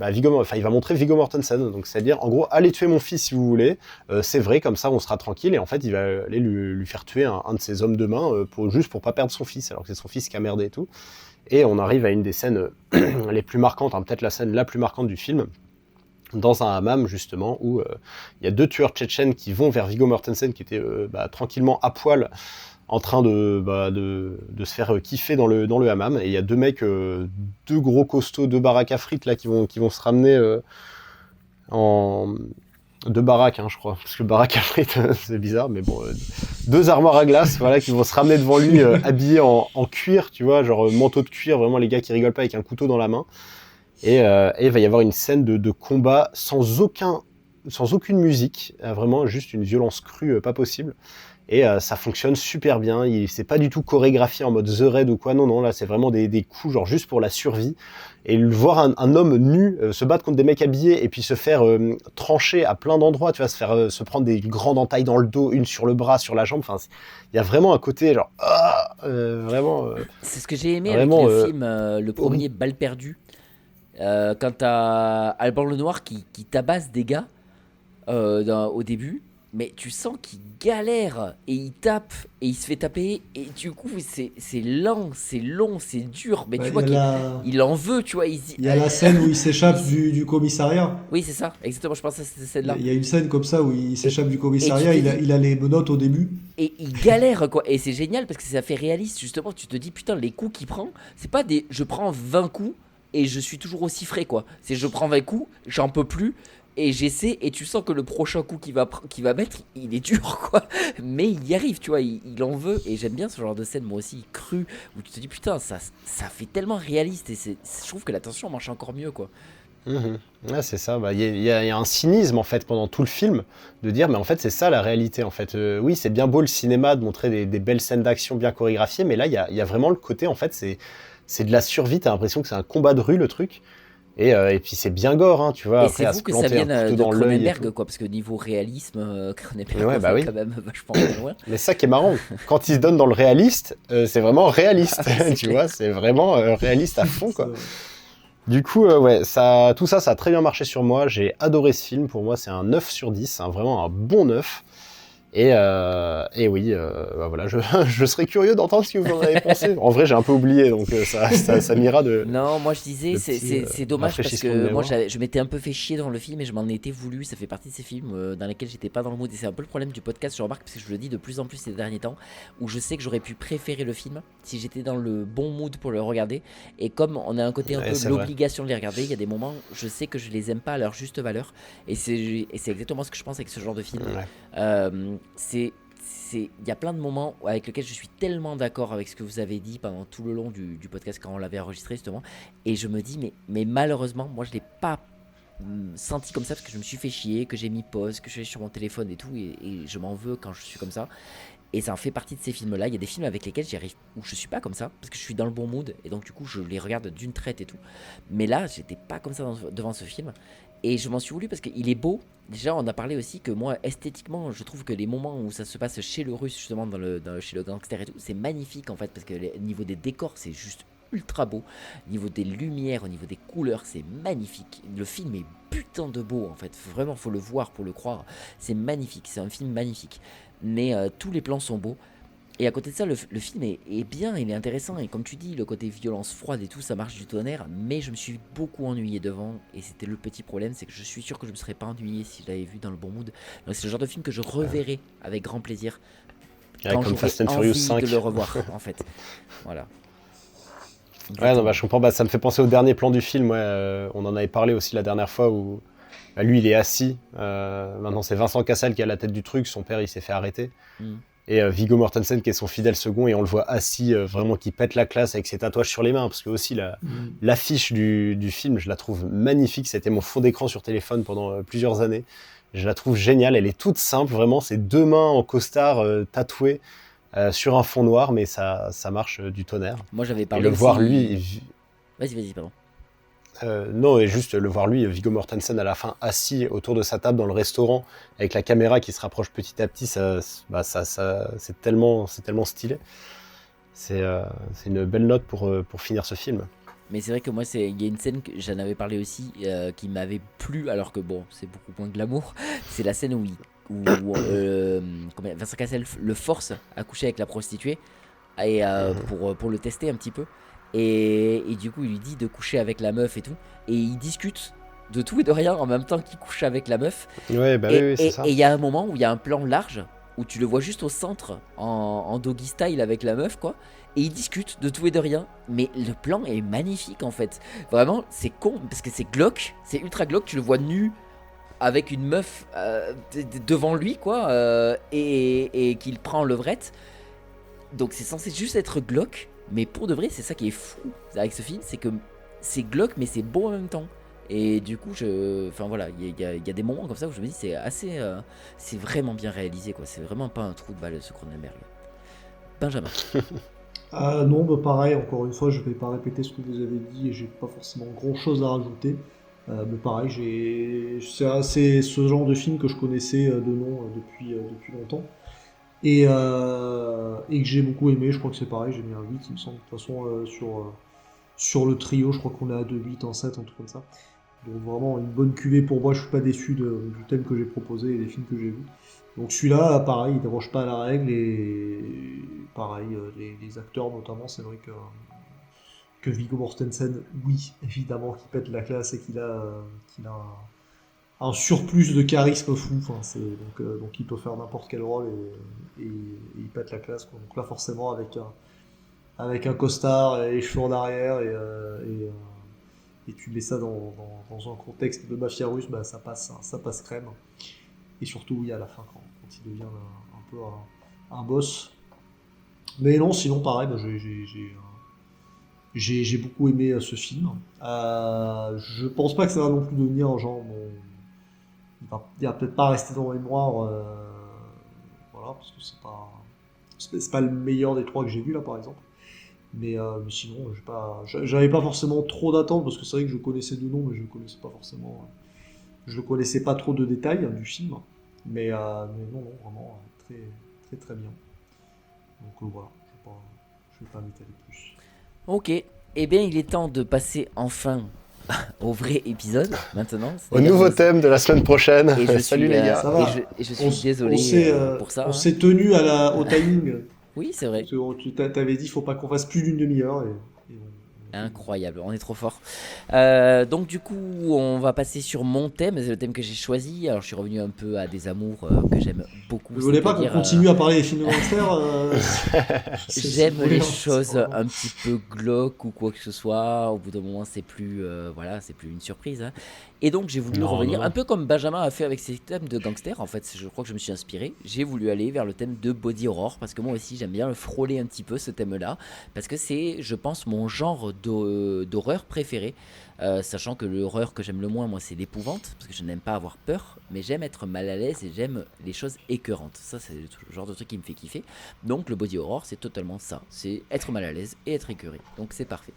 S6: il va montrer Viggo Mortensen, donc c'est-à-dire en gros, allez tuer mon fils si vous voulez, c'est vrai, comme ça on sera tranquille, et en fait il va aller lui faire tuer un de ses hommes de main juste pour pas perdre son fils, alors que c'est son fils qui a merdé et tout. Et on arrive à une des scènes les plus marquantes, hein, peut-être la scène la plus marquante du film, dans un hammam justement, où il y a 2 tueurs tchétchènes qui vont vers Viggo Mortensen, qui était tranquillement à poil, en train de se faire kiffer dans le hammam, et il y a 2 mecs, 2 gros costauds, 2 baraques à frites là, qui vont se ramener 2 baraques, je crois. Parce que baraque abrite, c'est bizarre, mais bon. 2 armoires à glace, voilà, qui vont se ramener devant lui, habillés en cuir, tu vois, genre manteau de cuir, vraiment les gars qui rigolent pas avec un couteau dans la main. Et il va y avoir une scène de combat sans aucune musique, vraiment juste une violence crue, pas possible. Et ça fonctionne super bien. C'est pas du tout chorégraphié en mode The Raid ou quoi. Non, là c'est vraiment des coups genre juste pour la survie. Et voir un homme nu se battre contre des mecs habillés et puis se faire trancher à plein d'endroits, tu vois, se prendre des grandes entailles dans le dos, une sur le bras, sur la jambe. Enfin, il y a vraiment un côté genre vraiment.
S5: C'est ce que j'ai aimé
S6: vraiment,
S5: avec le film, le premier Balle perdue. Quand t'as Alban Lenoir qui tabasse des gars au début, mais tu sens qu'il galère et il tape et il se fait taper et du coup c'est lent, c'est long, c'est dur, mais tu vois qu'il en veut, tu vois.
S7: Il y a la scène où il s'échappe du commissariat.
S5: Oui, c'est ça, exactement, je pense que c'est cette scène-là.
S7: Il y a une scène comme ça où il s'échappe du commissariat, il a les menottes au début.
S5: Et il galère, quoi. Et c'est génial parce que ça fait réaliste, justement. Tu te dis, putain, les coups qu'il prend, c'est pas des je prends 20 coups et je suis toujours aussi frais, quoi. C'est je prends 20 coups, j'en peux plus. Et j'essaie, et tu sens que le prochain coup qu'il va mettre, il est dur, quoi. Mais il y arrive, tu vois, il en veut. Et j'aime bien ce genre de scène, moi aussi, cru, où tu te dis, putain, ça fait tellement réaliste. Et je trouve que la tension marche encore mieux, quoi.
S6: Ouais, c'est ça. Il y a un cynisme, en fait, pendant tout le film, de dire, mais en fait, c'est ça la réalité, en fait. Oui, c'est bien beau le cinéma, de montrer des belles scènes d'action bien chorégraphiées, mais là, il y a vraiment le côté, en fait, c'est de la survie. T'as l'impression que c'est un combat de rue, le truc. Et puis c'est bien gore, tu vois.
S5: Et c'est fou que ça vienne de Cronenberg, quoi, parce que niveau réalisme, Cronenberg
S6: ouais,
S5: quand même vachement loin.
S6: Mais ça qui est marrant, quand il se donne dans le réaliste, c'est vraiment réaliste, tu vois, c'est vraiment réaliste à fond, quoi. Du coup, tout ça a très bien marché sur moi. J'ai adoré ce film. Pour moi, c'est un 9 sur 10, vraiment un bon 9. Et oui, voilà, je serais curieux d'entendre ce que vous en avez pensé. En vrai, j'ai un peu oublié, donc ça m'ira de...
S5: Non, moi je disais, c'est dommage parce que moi je m'étais un peu fait chier dans le film et je m'en étais voulu. Ça fait partie de ces films dans lesquels j'étais pas dans le mood. Et c'est un peu le problème du podcast, je remarque, parce que je le dis de plus en plus ces derniers temps, où je sais que j'aurais pu préférer le film si j'étais dans le bon mood pour le regarder. Et comme on a un côté un peu l'obligation de les regarder, il y a des moments, je sais que je les aime pas à leur juste valeur. Et c'est exactement ce que je pense avec ce genre de film. Il y a plein de moments avec lesquels je suis tellement d'accord avec ce que vous avez dit pendant tout le long du podcast quand on l'avait enregistré justement, et je me dis mais malheureusement moi je l'ai pas senti comme ça parce que je me suis fait chier, que j'ai mis pause, que je suis sur mon téléphone et tout, et je m'en veux quand je suis comme ça. Et ça en fait partie de ces films-là. Il y a des films avec lesquels j'y arrive où je suis pas comme ça parce que je suis dans le bon mood et donc du coup je les regarde d'une traite et tout. Mais là j'étais pas comme ça devant ce film. Et je m'en suis voulu parce qu'il est beau. Déjà, on a parlé aussi que moi, esthétiquement, je trouve que les moments où ça se passe chez le russe, justement, chez le gangster et tout, c'est magnifique en fait, parce que au niveau des décors, c'est juste ultra beau. Au niveau des lumières, au niveau des couleurs, c'est magnifique. Le film est putain de beau en fait. Vraiment, faut le voir pour le croire. C'est magnifique. C'est un film magnifique. Mais tous les plans sont beaux. Et à côté de ça, le film est bien, il est intéressant. Et comme tu dis, le côté violence froide et tout, ça marche du tonnerre. Mais je me suis beaucoup ennuyé devant. Et c'était le petit problème, c'est que je suis sûr que je me serais pas ennuyé si je l'avais vu dans le bon mood. Donc c'est le genre de film que je reverrai avec grand plaisir. Quand
S6: comme Fast and
S5: j'aurai
S6: Furious 5.
S5: envie de le revoir, en fait. Voilà.
S6: Ouais, non, je comprends. Ça me fait penser au dernier plan du film. On en avait parlé aussi la dernière fois où lui, il est assis. Maintenant, c'est Vincent Cassel qui a la tête du truc. Son père, il s'est fait arrêter. Et Viggo Mortensen qui est son fidèle second, et on le voit assis, vraiment qui pète la classe avec ses tatouages sur les mains, parce que aussi l'affiche du film, je la trouve magnifique. C'était mon fond d'écran sur téléphone pendant plusieurs années. Je la trouve géniale, elle est toute simple, vraiment, c'est 2 mains en costard tatouées sur un fond noir, mais ça marche du tonnerre.
S5: Moi j'avais parlé
S6: et le
S5: aussi...
S6: voir lui...
S5: Vas-y, pardon.
S6: Non, et juste le voir lui, Viggo Mortensen à la fin assis autour de sa table dans le restaurant avec la caméra qui se rapproche petit à petit, c'est tellement stylé. C'est une belle note pour finir ce film.
S5: Mais c'est vrai que moi, il y a une scène que j'en avais parlé aussi qui m'avait plu, alors que bon, c'est beaucoup moins glamour. C'est la scène où Vincent Cassel le force à coucher avec la prostituée et pour le tester un petit peu. Et du coup, il lui dit de coucher avec la meuf et tout. Et ils discutent de tout et de rien en même temps qu'il couche avec la meuf.
S6: Ouais, oui, c'est ça.
S5: Et il y a un moment où il y a un plan large où tu le vois juste au centre en doggy style avec la meuf, quoi. Et ils discutent de tout et de rien. Mais le plan est magnifique en fait. Vraiment, c'est con parce que c'est glauque. C'est ultra glauque. Tu le vois nu avec une meuf devant lui, quoi, et qu'il prend en levrette. Donc c'est censé juste être glauque, mais pour de vrai, c'est ça qui est fou avec ce film, c'est que c'est glauque, mais c'est beau en même temps. Et du coup, enfin voilà, il y a des moments comme ça où je me dis c'est assez, c'est vraiment bien réalisé, quoi. C'est vraiment pas un trou de balle ce Cronenberg. Benjamin.
S7: Ah non, bah pareil, encore une fois, je vais pas répéter ce que vous avez dit et j'ai pas forcément grand chose à rajouter. Mais pareil, c'est ce genre de film que je connaissais de nom depuis longtemps et que j'ai beaucoup aimé. Je crois que c'est pareil, j'ai mis un 8, il me semble. De toute façon, sur le trio, je crois qu'on est à 2, 8 en 7, un truc comme ça. Donc vraiment une bonne cuvée pour moi, je suis pas déçu du thème que j'ai proposé et des films que j'ai vus. Donc celui-là, pareil, il déroge pas à la règle et pareil, les acteurs notamment, c'est vrai que Viggo Mortensen, oui, évidemment, qui pète la classe et qu'il a un surplus de charisme fou. Enfin, donc il peut faire n'importe quel rôle et il pète la classe, quoi. Donc là, forcément, avec un costard et les cheveux en arrière et tu mets ça dans un contexte de mafia russe, bah, ça passe crème. Et surtout, oui, à la fin, quand il devient un peu un boss. Mais non, sinon, pareil, bah, j'ai beaucoup aimé ce film. Je pense pas que ça va non plus devenir genre il va peut-être pas rester dans la mémoire, voilà, parce que c'est pas le meilleur des trois que j'ai vu là, par exemple. Mais sinon, j'avais pas forcément trop d'attentes parce que c'est vrai que je connaissais de nom, mais je connaissais pas forcément. Je connaissais pas trop de détails du film. Mais non, vraiment très très très bien. Donc voilà, je vais pas m'étaler plus.
S5: Ok, eh bien il est temps de passer enfin au vrai épisode maintenant.
S6: Au nouveau thème de la semaine prochaine. Salut les gars.
S7: Ça va.
S5: Et je suis désolé pour ça.
S7: On s'est tenu au timing.
S5: Oui, c'est vrai.
S7: Tu t'avais dit, faut pas qu'on fasse plus d'une demi-heure.
S5: Incroyable, on est trop fort. Donc du coup, on va passer sur mon thème, c'est le thème que j'ai choisi. Alors je suis revenu un peu à des amours que j'aime beaucoup.
S7: Vous voulez pas qu'on continue à parler des films de gangsters
S5: J'aime les choses un petit peu glauques ou quoi que ce soit. Au bout d'un moment, c'est plus c'est plus une surprise. Hein. Et donc j'ai voulu revenir un peu comme Benjamin a fait avec ses thèmes de gangsters. En fait, je crois que je me suis inspiré. J'ai voulu aller vers le thème de body horror parce que moi aussi j'aime bien le frôler un petit peu ce thème-là parce que c'est, je pense, mon genre d'horreur préféré. Sachant que l'horreur que j'aime le moins, moi, c'est l'épouvante, parce que je n'aime pas avoir peur, mais j'aime être mal à l'aise et j'aime les choses écœurantes. Ça, c'est le genre de truc qui me fait kiffer. Donc, le body horror, c'est totalement ça. C'est être mal à l'aise et être écœuré. Donc, c'est parfait.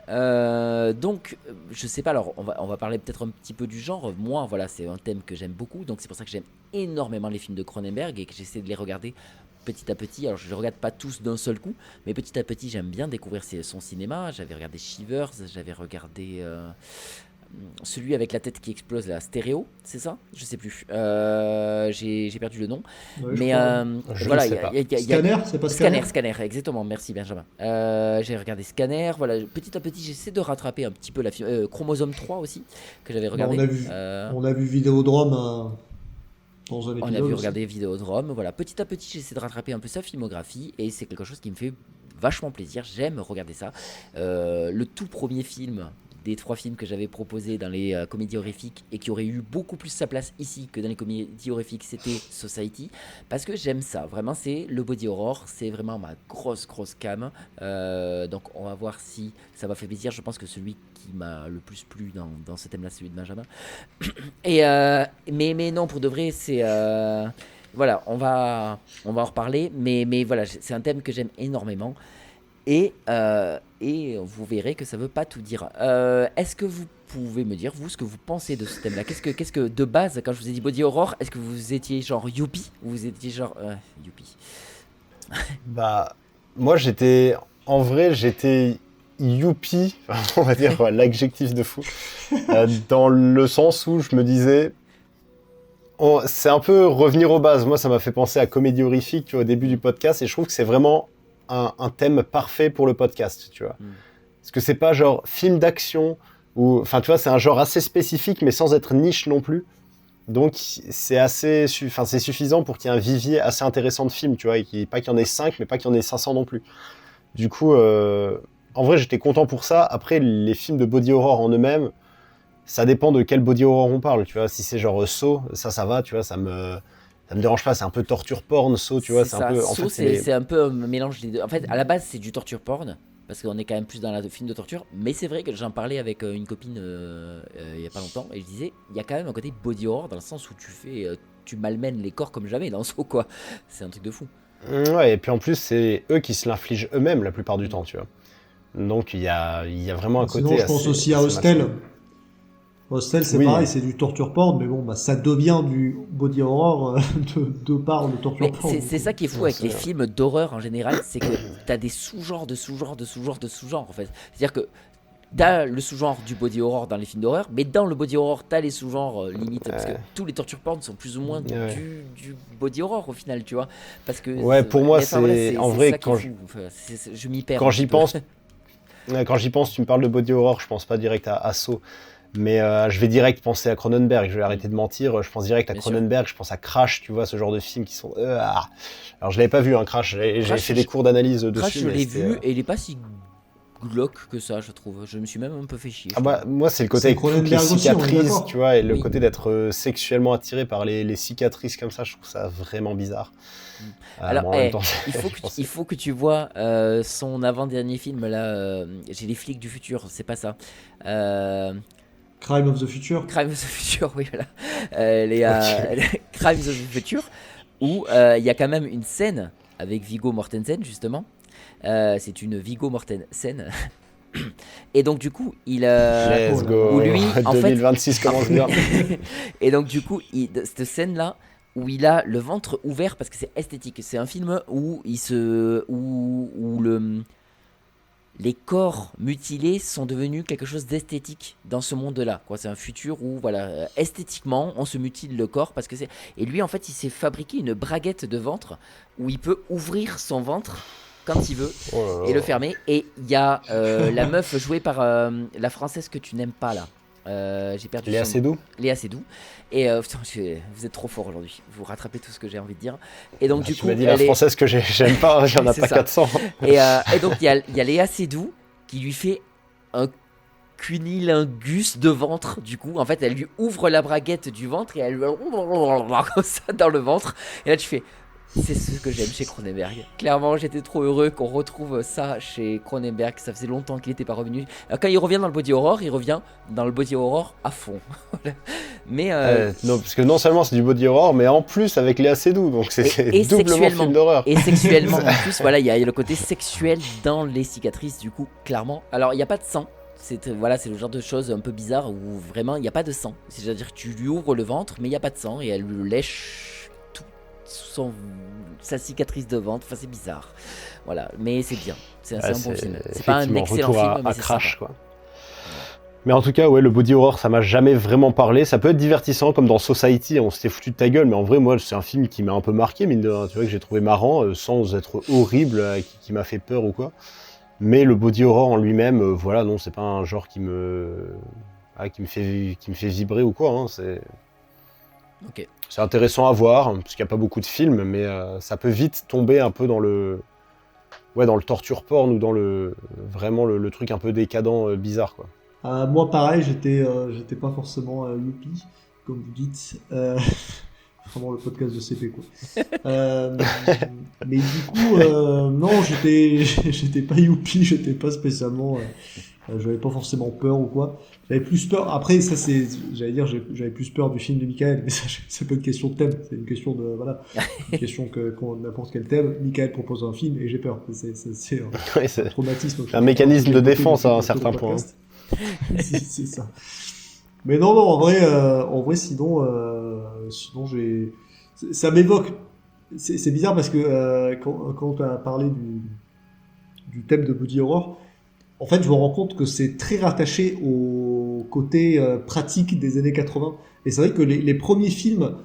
S5: Donc, je sais pas, alors, on va parler peut-être un petit peu du genre. Moi, voilà, c'est un thème que j'aime beaucoup, donc c'est pour ça que j'aime énormément les films de Cronenberg et que j'essaie de les regarder petit à petit. Alors je ne regarde pas tous d'un seul coup, mais petit à petit j'aime bien découvrir son cinéma. J'avais regardé Shivers, j'avais regardé celui avec la tête qui explose, la Stéréo, c'est ça? Je sais plus. J'ai perdu le nom.
S7: Ouais,
S5: mais
S6: voilà,
S7: Scanner, c'est pas Scanner?
S5: Scanner, exactement. Merci Benjamin. J'ai regardé Scanner. Voilà, petit à petit j'essaie de rattraper un petit peu Chromosome 3 aussi que j'avais regardé.
S7: On a vu Vidéodrome.
S5: On a vu regarder Vidéodrome, voilà. Petit à petit, j'essaie de rattraper un peu sa filmographie et c'est quelque chose qui me fait vachement plaisir. J'aime regarder ça. Le tout premier film des 3 films que j'avais proposés dans les comédies horrifiques et qui aurait eu beaucoup plus sa place ici que dans les comédies horrifiques, c'était Society, parce que j'aime ça. Vraiment, c'est le body horror, c'est vraiment ma grosse cam. Donc, on va voir si ça m'a fait plaisir. Je pense que celui qui m'a le plus plu dans ce thème-là, c'est celui de Benjamin. Et mais non, pour de vrai, c'est voilà, on va en reparler. Mais voilà, c'est un thème que j'aime énormément. Et vous verrez que ça veut pas tout dire. Est-ce que vous pouvez me dire, vous, ce que vous pensez de ce thème-là? Qu'est-ce que de base, quand je vous ai dit body horror, est-ce que vous étiez genre youpi ou vous étiez genre youpi?
S6: Bah, moi j'étais youpi, on va dire l'adjectif de fou, dans le sens où je me disais, c'est un peu revenir aux bases. Moi, ça m'a fait penser à comédie horrifique, tu vois, au début du podcast, et je trouve que c'est vraiment un thème parfait pour le podcast, tu vois. Parce que c'est pas genre film d'action, enfin tu vois, c'est un genre assez spécifique, mais sans être niche non plus. Donc c'est suffisant pour qu'il y ait un vivier assez intéressant de films, tu vois, et pas qu'il y en ait 5, mais pas qu'il y en ait 500 non plus. Du coup, en vrai, j'étais content pour ça. Après, les films de body horror en eux-mêmes, ça dépend de quel body horror on parle, tu vois. Si c'est genre Saw, ça va, tu vois, ça me dérange pas. C'est un peu torture porn, Saw, tu vois. C'est
S5: ça.
S6: un peu. En
S5: Saw,
S6: fait,
S5: c'est un peu un mélange des deux. En fait, à la base, c'est du torture porn. Parce qu'on est quand même plus dans le film de torture. Mais c'est vrai que j'en parlais avec une copine il y a pas longtemps. Et je disais, il y a quand même un côté body horror dans le sens où tu malmènes les corps comme jamais dans Saw, quoi. C'est un truc de fou.
S6: Ouais, et puis en plus, c'est eux qui se l'infligent eux-mêmes la plupart du temps, tu vois. Donc il y a vraiment un côté.
S7: Sinon, je pense aussi à Hostel. Hostel, c'est pareil, c'est du torture porn, mais bon, ça devient du body horror de par le torture porn.
S5: C'est ça qui est fou avec les films d'horreur en général, c'est que t'as des sous-genres de sous-genres de sous-genres de sous-genres en fait. C'est-à-dire que t'as le sous-genre du body horror dans les films d'horreur, mais dans le body horror, t'as les sous-genres limite, parce que tous les torture porn sont plus ou moins du body horror au final, tu vois. Parce que
S6: pour moi, c'est en vrai quand
S5: je m'y perds.
S6: Quand j'y pense, tu me parles de body horror, je pense pas direct à Saw. Mais je vais direct penser à Cronenberg, je vais arrêter de mentir, je pense direct à Cronenberg, je pense à Crash, tu vois, ce genre de films qui sont... Alors je l'avais pas vu, hein, Crash, j'ai fait des cours d'analyse dessus.
S5: Crash, je l'ai vu, et il est pas si glauque que ça, je trouve. Je me suis même un peu fait chier.
S6: Moi, c'est le côté avec toutes les cicatrices, tu vois, et le côté d'être sexuellement attiré par les cicatrices comme ça, je trouve ça vraiment bizarre.
S5: Alors, il faut que tu vois son avant-dernier film, là, j'ai les flics du futur, c'est pas ça.
S7: Crime of the Future.
S5: Crime of the Future, oui, voilà. Crime of the Future, où il y a quand même une scène avec Viggo Mortensen, justement. C'est une Viggo Mortensen. Et donc, du coup,
S6: Let's go.
S5: Lui, en
S6: 2026 commence bien.
S5: Et donc, du coup, cette scène-là, où il a le ventre ouvert, parce que c'est esthétique. C'est un film où les corps mutilés sont devenus quelque chose d'esthétique dans ce monde-là. C'est un futur où, voilà, esthétiquement, on se mutile le corps parce que c'est. Et lui, en fait, il s'est fabriqué une braguette de ventre où il peut ouvrir son ventre quand il veut et le fermer. Et il y a la meuf jouée par la française que tu n'aimes pas là. J'ai perdu
S6: Léa Seydoux.
S5: Léa Seydoux. Et putain, vous êtes trop fort aujourd'hui. Vous rattrapez tout ce que j'ai envie de dire. Et donc du coup,
S6: tu m'as dit la française que j'aime pas, il y en a pas 400.
S5: Et donc il y a Léa Seydoux qui lui fait un cunilingus de ventre. Du coup, en fait, elle lui ouvre la braguette du ventre et elle lui comme ça dans le ventre. Et là, tu fais. C'est ce que j'aime chez Cronenberg. Clairement, j'étais trop heureux qu'on retrouve ça chez Cronenberg. Ça faisait longtemps qu'il n'était pas revenu. Quand il revient dans le body horror, il revient dans le body horror à fond. Mais
S6: non, parce que non seulement c'est du body horror, mais en plus avec Léa Seydoux, donc c'est doublement film d'horreur.
S5: Et sexuellement en plus, voilà, il y a le côté sexuel dans les cicatrices, du coup, clairement. Alors, il n'y a pas de sang. C'est le genre de choses un peu bizarre où vraiment il n'y a pas de sang. C'est-à-dire que tu lui ouvres le ventre, mais il n'y a pas de sang et elle le lèche sa cicatrice de ventre, enfin c'est bizarre, voilà, mais c'est bien, c'est un bon film, c'est pas un excellent film, mais c'est
S6: Crash, quoi. Mais en tout cas, ouais, le body horror, ça m'a jamais vraiment parlé. Ça peut être divertissant, comme dans Society, on s'était foutu de ta gueule, mais en vrai, moi, c'est un film qui m'a un peu marqué, mine de rien, tu vois, que j'ai trouvé marrant, sans être horrible, qui m'a fait peur ou quoi. Mais le body horror en lui-même, voilà, non, c'est pas un genre qui me fait vibrer ou quoi, hein, c'est...
S5: Ok.
S6: C'est intéressant à voir, parce qu'il n'y a pas beaucoup de films, mais ça peut vite tomber un peu dans le torture porn ou dans vraiment le truc un peu décadent, bizarre, quoi.
S7: Moi, pareil, j'étais pas forcément youpi, comme vous dites. Vraiment le podcast de CP, quoi. Mais du coup, non, j'étais pas youpi, j'étais pas spécialement... j'avais pas forcément peur ou quoi. J'avais plus peur. Après, ça c'est, j'allais dire, j'avais plus peur du film de Michael, mais ça, c'est pas une question de thème, c'est une question de une question qu'on n'importe quel thème. Michael propose un film et j'ai peur. C'est un traumatisme.
S6: Un mécanisme de défense à un certain point.
S7: C'est ça. Mais non, en vrai, sinon ça m'évoque. C'est bizarre parce que quand tu as parlé du thème de body horror. En fait, je me rends compte que c'est très rattaché au côté pratique des années 80. Et c'est vrai que les premiers films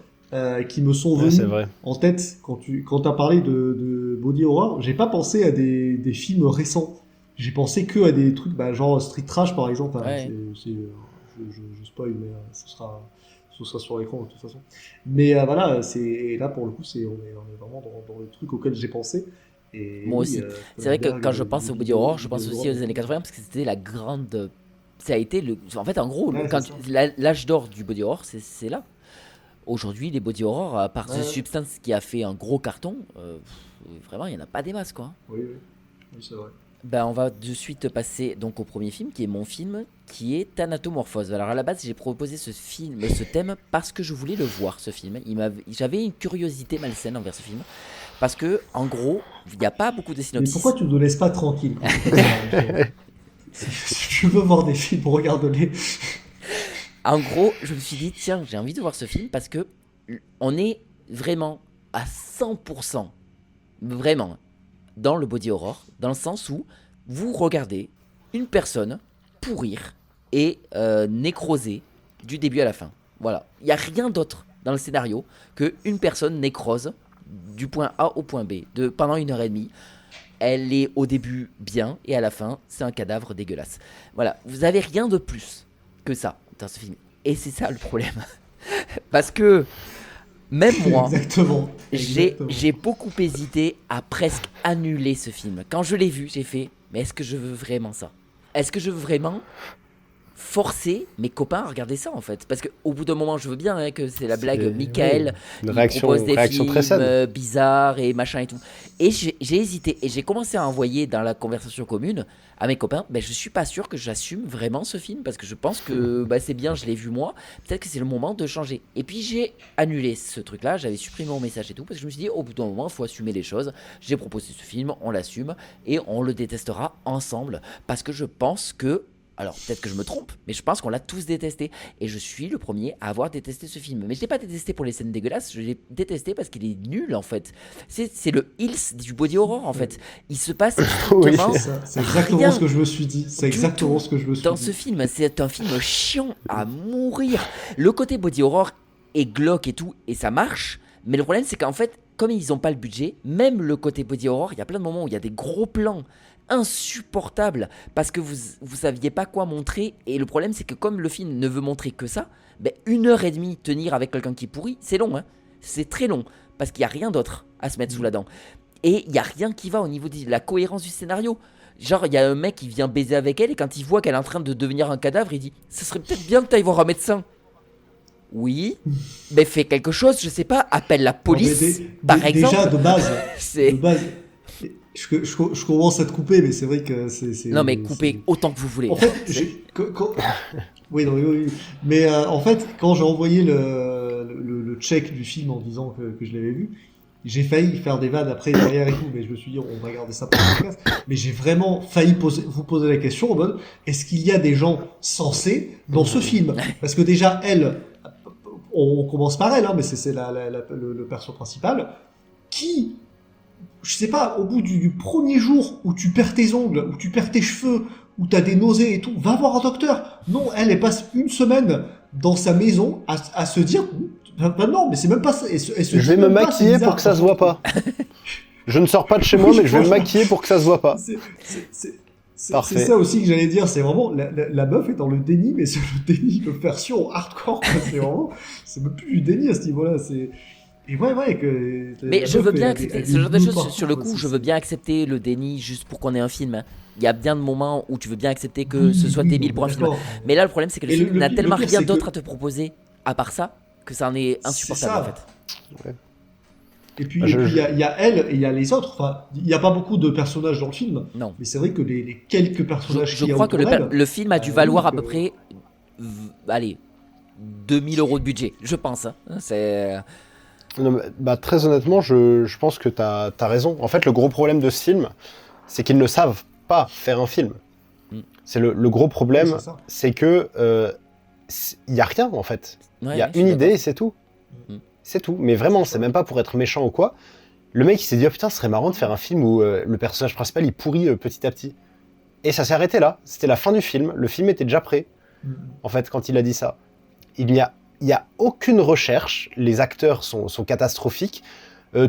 S7: qui me sont venus en tête quand tu as parlé de body horror, j'ai pas pensé à des films récents. J'ai pensé que à des trucs genre Street Trash par exemple.
S5: Ouais.
S7: Je spoil, mais ce sera sur l'écran de toute façon. Mais voilà, et là pour le coup, on est vraiment dans le truc auquel j'ai pensé. Et
S5: moi aussi. C'est vrai que quand je pense au body horror, je pense aussi aux années 80 parce que c'était la grande ça a été en fait, en gros,
S7: Ouais,
S5: quand
S7: c'est ça.
S5: l'âge d'or du body horror, c'est là. Aujourd'hui, les body horror, à part The
S7: Ouais.
S5: Substance qui a fait un gros carton, vraiment, il n'y en a pas des masses, quoi.
S7: Oui, c'est vrai.
S5: Ben, on va de suite passer donc au premier film, qui est mon film, qui est Thanatomorphose. Alors à la base, j'ai proposé ce thème, parce que je voulais le voir, ce film. J'avais une curiosité malsaine envers ce film, parce que, en gros, il n'y a pas beaucoup de
S7: Mais
S5: synopsis.
S7: pourquoi tu ne nous laisses pas tranquille quand tu fais ça, si tu veux voir des films, regarde-les.
S5: En gros, je me suis dit, tiens, j'ai envie de voir ce film parce que on est vraiment à 100%, vraiment, dans le body horror, dans le sens où vous regardez une personne pourrir et nécroser du début à la fin. Voilà, il n'y a rien d'autre dans le scénario qu'une personne nécrose du point A au point B pendant 1h30. Elle est au début bien et à la fin, c'est un cadavre dégueulasse. Voilà, vous avez rien de plus que ça dans ce film. Et c'est ça le problème. Parce que même moi,
S7: Exactement.
S5: j'ai beaucoup hésité à presque annuler ce film. Quand je l'ai vu, j'ai fait, mais est-ce que je veux vraiment ça? Est-ce que je veux vraiment forcer mes copains à regarder ça en fait? Parce qu'au bout d'un moment, je veux bien hein, que c'est la blague Michael,
S6: Une
S5: il
S6: réaction
S5: propose des
S6: très
S5: films
S6: saine.
S5: bizarres et machin et tout. Et j'ai hésité et j'ai commencé à envoyer dans la conversation commune à mes copains, je suis pas sûr que j'assume vraiment ce film parce que je pense que c'est bien, je l'ai vu moi, peut-être que c'est le moment de changer. Et puis j'ai annulé ce truc-là, j'avais supprimé mon message et tout parce que je me suis dit au bout d'un moment, il faut assumer les choses. J'ai proposé ce film, on l'assume et on le détestera ensemble parce que je pense que alors, peut-être que je me trompe, mais je pense qu'on l'a tous détesté. Et je suis le premier à avoir détesté ce film. Mais je ne l'ai pas détesté pour les scènes dégueulasses, je l'ai détesté parce qu'il est nul, en fait. C'est le Hills du body horror, en fait. Il se passe strictement
S7: C'est exactement
S5: rien
S7: ce que je me suis dit. C'est
S5: du
S7: exactement
S5: tout
S7: ce que je me suis
S5: dans
S7: dit.
S5: ce film. C'est un film chiant à mourir. Le côté body horror est glauque et tout, et ça marche. Mais le problème, c'est qu'en fait, comme ils n'ont pas le budget, même le côté body horror, il y a plein de moments où il y a des gros plans insupportable parce que vous saviez pas quoi montrer et le problème c'est que comme le film ne veut montrer que ça, 1h30 tenir avec quelqu'un qui pourrit, c'est long, hein, c'est très long parce qu'il y a rien d'autre à se mettre sous la dent et il y a rien qui va au niveau de la cohérence du scénario. Genre il y a un mec qui vient baiser avec elle et quand il voit qu'elle est en train de devenir un cadavre, il dit ce serait peut-être bien que tu ailles voir un médecin. Oui, mais fais quelque chose, je sais pas, appelle la police par exemple.
S7: Déjà de base,
S5: c'est...
S7: Je commence à te couper, mais c'est vrai que c'est.
S5: Non, mais coupez autant que vous voulez.
S7: En fait, oui, non, oui. Mais en fait, quand j'ai envoyé le check du film en disant que je l'avais vu, j'ai failli faire des vannes après derrière et tout, mais je me suis dit on va garder ça pour le podcast. Mais j'ai vraiment failli vous poser la question en mode est-ce qu'il y a des gens sensés dans ce film? Parce que déjà elle, on commence par elle, hein, mais c'est le perso principal qui, je sais pas, au bout du premier jour où tu perds tes ongles, où tu perds tes cheveux, où t'as des nausées et tout, va voir un docteur. Non, elle passe une semaine dans sa maison à se dire, non, mais c'est même pas ça.
S6: Je vais me maquiller pour que ça se voit pas. Je ne sors pas de chez moi, mais je vais me maquiller pour que ça se voit pas.
S7: C'est ça aussi que j'allais dire, c'est vraiment, la meuf est dans le déni, mais c'est le déni de version hardcore, quoi. C'est même plus du déni à ce niveau-là, Et ouais, que.
S5: Mais je veux bien accepter ce genre de choses. Sur le coup, je veux bien accepter le déni juste pour qu'on ait un film. Il y a bien de moments où tu veux bien accepter que ce soit débile pour un film. Mais là, le problème, c'est que le film n'a tellement rien d'autre à te proposer à part ça que ça en est insupportable en fait.
S7: Ouais. Et puis il y a elle et il y a les autres. Enfin, il n'y a pas beaucoup de personnages dans le film.
S5: Non.
S7: Mais c'est vrai que les quelques personnages
S5: je crois que le film a dû valoir à peu près, allez, 2000 € de budget, je pense. Hein. C'est.
S6: Non, très honnêtement, je pense que t'as raison. En fait, le gros problème de ce film, c'est qu'ils ne savent pas faire un film. C'est le gros problème, c'est que il y a rien en fait. Il y a une idée et c'est tout. C'est tout. Mais vraiment, c'est même pas pour être méchant ou quoi. Le mec, il s'est dit, oh putain, ce serait marrant de faire un film où le personnage principal, il pourrit petit à petit. Et ça s'est arrêté là. C'était la fin du film. Le film était déjà prêt. En fait, quand il a dit ça. Il y a aucune recherche. Les acteurs sont catastrophiques.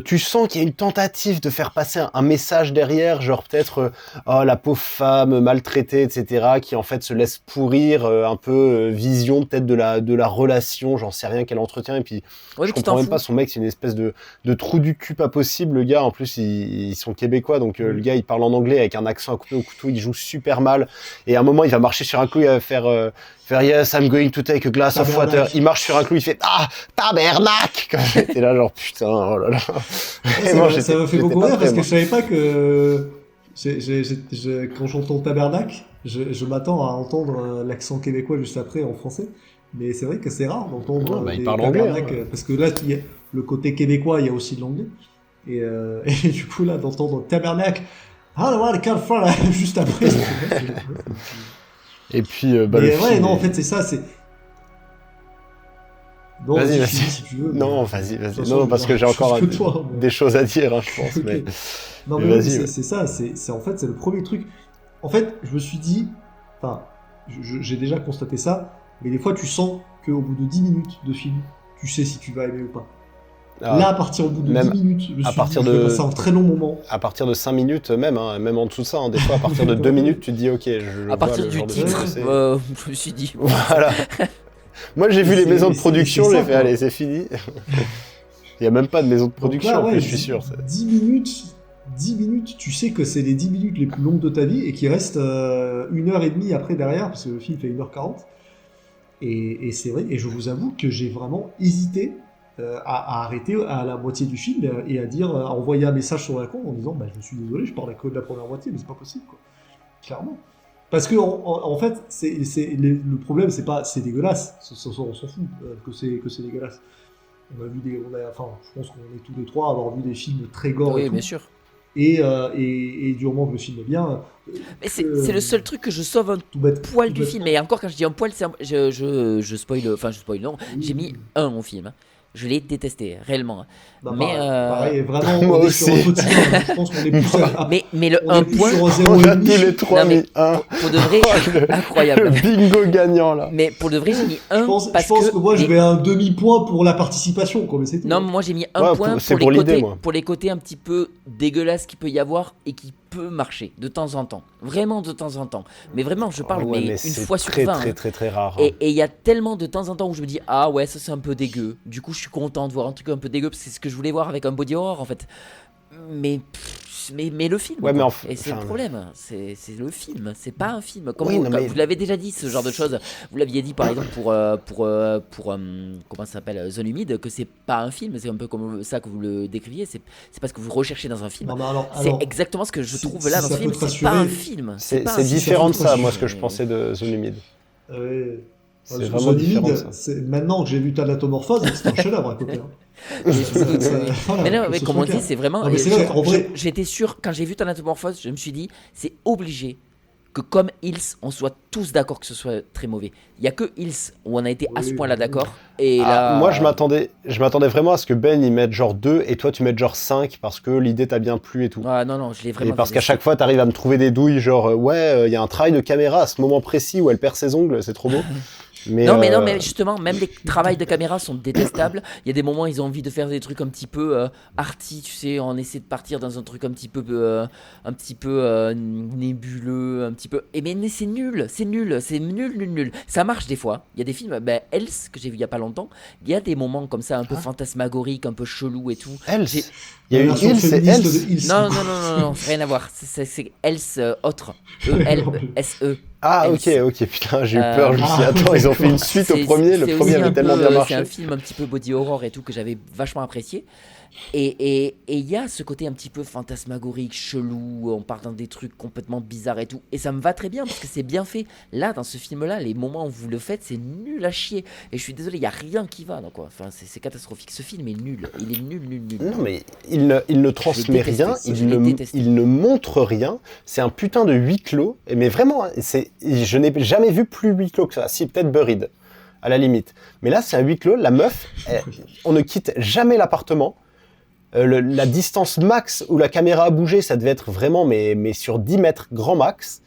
S6: Tu sens qu'il y a une tentative de faire passer un message derrière, genre peut-être oh, la pauvre femme maltraitée, etc., qui en fait se laisse pourrir, un peu vision peut-être de la relation, j'en sais rien, qu'elle entretient, et puis je comprends même pas, son mec c'est une espèce de trou du cul pas possible, le gars, en plus ils sont québécois, donc le gars il parle en anglais avec un accent à couper au couteau, il joue super mal, et à un moment il va marcher sur un clou, il va faire yes, I'm going to take a glass of water. Il marche sur un clou, il fait ah tabernacle. Quand j'étais là, genre putain, oh là là.
S7: Ça me fait beaucoup rire parce que je savais pas que quand j'entends tabernacle, je m'attends à entendre l'accent québécois juste après en français. Mais c'est vrai que c'est rare d'entendre
S6: il parle anglais,
S7: parce que là, il y a le côté québécois, il y a aussi de l'anglais. Et du coup là, d'entendre tabernacle, juste après.
S6: Et puis,
S7: non, en fait, c'est ça, c'est. Non,
S6: vas-y.
S7: Si tu veux.
S6: Non, vas-y. Non, parce que j'ai encore des choses à dire, hein, je pense.
S7: Okay.
S6: Mais...
S7: Non, mais vas-y, c'est ça, c'est en fait, c'est le premier truc. En fait, je me suis dit, enfin, j'ai déjà constaté ça, mais des fois, tu sens qu'au bout de 10 minutes de film, tu sais si tu vas aimer ou pas. Là, à partir au bout de 10 minutes, je vais passer un très long moment.
S6: À partir de 5 minutes, même en dessous de ça, hein, des fois, à partir de 2 minutes, tu te dis, ok,
S5: à partir du titre, je me suis dit.
S6: Voilà. Moi, j'ai vu les maisons de production, j'ai fait, allez, c'est fini. Il n'y a même pas de maison de production,
S7: là,
S6: en plus, je suis sûr.
S7: 10 minutes, tu sais que c'est les 10 minutes les plus longues de ta vie et qu'il reste 1h30 après derrière, parce que le film fait 1h40. Et c'est vrai, et je vous avoue que j'ai vraiment hésité à arrêter à la moitié du film et à envoyer un message sur la con en disant je suis désolé, je parle que de la première moitié, mais c'est pas possible, quoi. Clairement. Parce que en fait, le problème, c'est dégueulasse. On s'en fout que c'est dégueulasse. On a vu je pense qu'on est tous les trois à avoir vu des films très gore.
S5: Oui,
S7: et tout.
S5: bien sûr.
S7: Et du moment que le film est bien.
S5: Mais c'est le seul truc que je sauve un poil du film. Et encore, quand je dis un poil, je spoil. Enfin, je spoil, non. Oui. J'ai mis 1 au film. Je l'ai détesté, réellement. Mais
S7: pareil, vraiment, moi aussi. Je pense qu'on est plus
S5: mais le 1 point,
S6: on a tous les 3 mis 1.
S5: Pour de vrai, incroyable.
S6: Le bingo gagnant, là.
S5: Mais pour de vrai, j'ai mis 1
S7: je pense que moi, je vais à un demi-point pour la participation, quoi, mais c'est tout.
S5: Non, moi, j'ai mis 1 point pour les côtés un petit peu dégueulasses qu'il peut y avoir et qui peut marcher de temps en temps. Vraiment de temps en temps. Mais vraiment, je parle mais une fois sur 20.
S6: C'est très rare.
S5: Et il y a tellement de temps en temps où je me dis ah ouais, ça c'est un peu dégueu. Du coup, je suis content de voir un truc un peu dégueu parce que c'est ce que je voulais voir avec un body horror en fait. Mais le film.
S6: Ouais,
S5: et c'est le problème. C'est le film. C'est pas un film. Comme vous l'avez déjà dit, ce genre de choses. Vous l'aviez dit par exemple pour comment ça s'appelle, Zone humide, que c'est pas un film. C'est un peu comme ça que vous le décriviez. C'est pas ce que vous recherchez dans un film. C'est exactement ce que je trouve là dans ce film. C'est pas un film.
S6: C'est différent de ça, moi, ce que je pensais de Zone humide. C'est vraiment différent de ça.
S7: Maintenant que j'ai vu Thanatomorphose, c'est un chef-d'œuvre à côté.
S5: Mais non, mais comme on dit, c'est vraiment. J'étais sûr, quand j'ai vu Thanatomorphose, je me suis dit, c'est obligé que comme Hills, on soit tous d'accord que ce soit très mauvais. Il y a que Hills où on a été à ce point-là d'accord. Et là...
S6: Moi, je m'attendais vraiment à ce que Ben il mette genre 2 et toi tu mettes genre 5 parce que l'idée t'a bien plu et tout.
S5: Ah non, je l'ai vraiment.
S6: Et parce qu'à chaque fois t'arrives à me trouver des douilles, genre il y a un travail de caméra à ce moment précis où elle perd ses ongles, c'est trop beau.
S5: Mais justement, même les travails de caméra sont détestables. Il y a des moments où ils ont envie de faire des trucs un petit peu arty, tu sais, on essaie de partir dans un truc un petit peu nébuleux, un petit peu. Mais c'est nul. Ça marche des fois. Il y a des films, Else que j'ai vu il y a pas longtemps. Il y a des moments comme ça, un peu fantasmagoriques, un peu chelou et tout.
S6: Else. Il y a une Else et Else.
S5: Non, rien à voir. C'est Else autre. E-L-S-E.
S6: Ah ok, putain, j'ai eu peur, je me suis dit, attends, ils ont fait une suite au premier, le premier avait tellement bien marché.
S5: C'est un film un petit peu body horror et tout que j'avais vachement apprécié. Et il y a ce côté un petit peu fantasmagorique, chelou, on part dans des trucs complètement bizarres et tout. Et ça me va très bien parce que c'est bien fait. Là, dans ce film-là, les moments où vous le faites, c'est nul à chier. Et je suis désolé, il n'y a rien qui va. Donc, enfin, c'est catastrophique. Ce film est nul. Il est nul.
S6: Non, mais il ne transmet rien, il ne montre rien. C'est un putain de huis clos. Mais vraiment, je n'ai jamais vu plus huis clos que ça. Si, peut-être Buried, à la limite. Mais là, c'est un huis clos. La meuf, on ne quitte jamais l'appartement. La distance max où la caméra a bougé, ça devait être vraiment mais sur 10 mètres grand max.